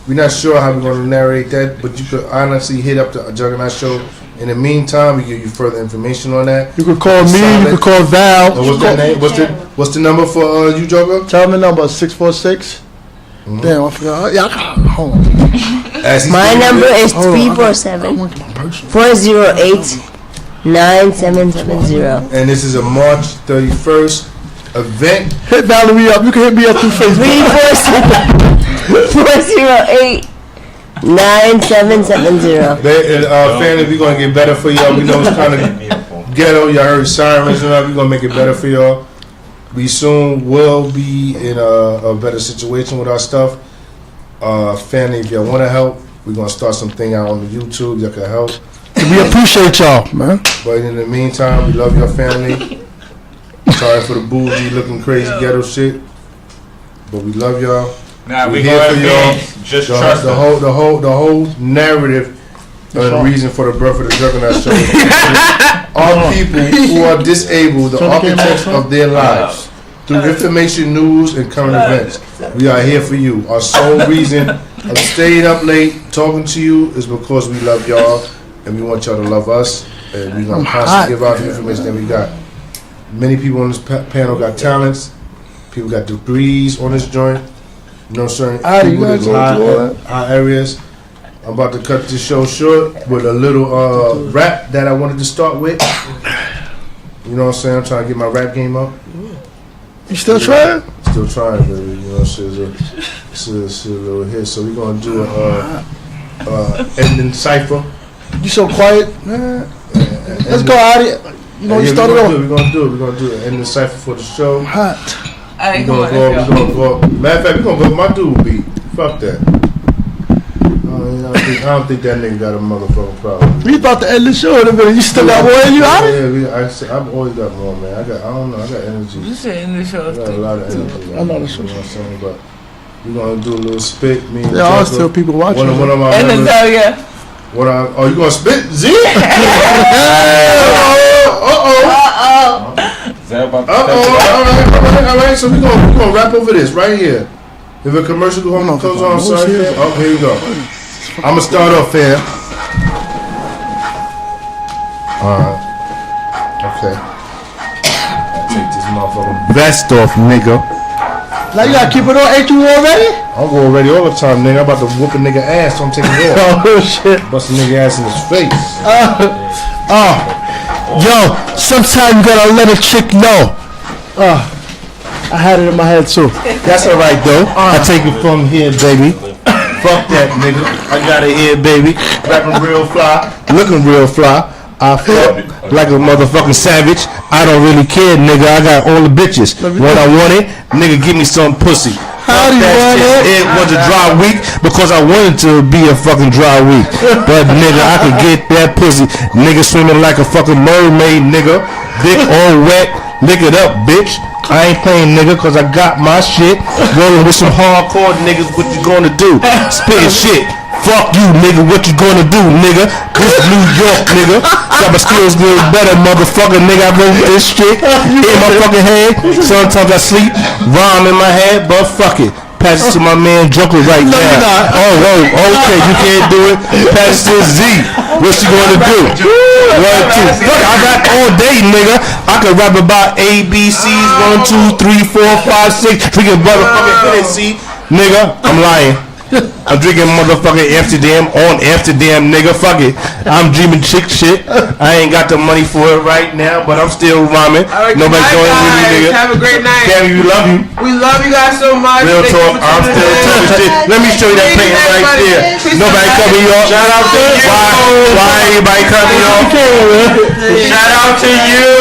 We're not sure how we're going to narrate that, but you could honestly hit up the Juggernaut Show. In the meantime, we give you further information on that. You can call me. You can call Val. What's that name? What's the number for you, Jugger? Tell me the number. 646. Damn, I forgot. Yeah, hold on. My number is 347-408-9770. And this is a March 31st event. Hit Valerie up. You can hit me up through Facebook. 408-9770. Family, we're going to get better for y'all. We know it's kind of ghetto. Y'all heard sirens and all. We're going to make it better for y'all. We soon will be in a better situation with our stuff. Family, if y'all want to help, we're going to start something out on the YouTube. Y'all can help. We appreciate y'all, man. But in the meantime, we love your family. Sorry for the bougie looking crazy ghetto shit. But we love y'all. Nah, we here for y'all. Just trust the whole narrative and the reason for the birth of the Juggernaut Show. Our people who are disabled, the architects of their lives, through information, news, and current events. We are here for you. Our sole reason of staying up late talking to you is because we love y'all and we want y'all to love us. And we're going to constantly give out the information that we got. Many people on this panel got talents. People got degrees on this joint. You know, certain people that go through high areas. I'm about to cut this show short with a little rap that I wanted to start with. You know what I'm saying? I'm trying to get my rap game up. You still trying? Still trying, baby. You know what I'm saying? It's a little hit. So we're going to do a ending cipher. You so quiet, man. Let's go out here. You know, you started off. We're going to do an ending cipher for the show. Hot. We're going to go. Matter of fact, we're going to go with my dude beat. Fuck that. I don't think that nigga got a motherfucking problem. We about to end the show in a minute. You still got more in you, out? Yeah, I've always got more, man. I got energy. You said end the show. I got a lot of energy. I know the show. You know what I'm saying? But we're going to do a little spit. Me and I always tell people watching. One of my members. You going to spit? Z? All right. So we're gonna wrap over this right here. If a commercial comes on, sorry. Oh, here we go. I'm gonna start off here. Alright. Okay. I'll take this motherfucking vest off, nigga. Now you gotta keep it on. Ain't you already? I'm already all the time, nigga. I'm about to whoop a nigga ass, so I'm taking it off. Oh shit. Bust a nigga ass in his face. Yo, sometimes you gotta let a chick know. I had it in my head too. That's alright though. I take it from here, baby. Fuck that, nigga. I got it here, baby. Rapping real fly, looking real fly. I fuck like a motherfucking savage. I don't really care, nigga. I got all the bitches. When I want it, nigga, give me some pussy. How do you want it? It was a dry week because I wanted to be a fucking dry week. But nigga, I could get that pussy. Nigga swimming like a fucking mermaid, nigga. Dick all wet. Lick it up, bitch. I ain't playing, nigga, cause I got my shit. Rolling with some hardcore niggas, what you gonna do? Spitting shit. Fuck you, nigga, what you gonna do, nigga? This New York, nigga. Got my skills getting better, motherfucker, nigga. I wrote this shit in my fucking head. Sometimes I sleep, rhyme in my head, but fuck it. Pass it to my man Joker right now. Oh, okay, you can't do it. Pass it to Z. What you gonna do? 1, 2. Fuck, I got all day, nigga. I could rap about ABCs. 1, 2, 3, 4, 5, 6. Drinking motherfucking Hennessy, nigga. I'm lying. I'm drinking motherfucking Amsterdam on Amsterdam, nigga. Fuck it. I'm dreaming chick shit. I ain't got the money for it right now, but I'm still rhyming. Nobody's going with me, nigga. Have a great night. Cammy, we love you. We love you guys so much. Real talk. I'm still talking shit. Let me show you that painting right there. Nobody cut me off. Shout out to you. Why everybody cut me off? Shout out to you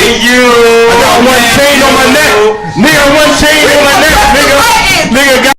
and you. I got one chain on my neck. Nigga, one chain on my neck, nigga. Nigga got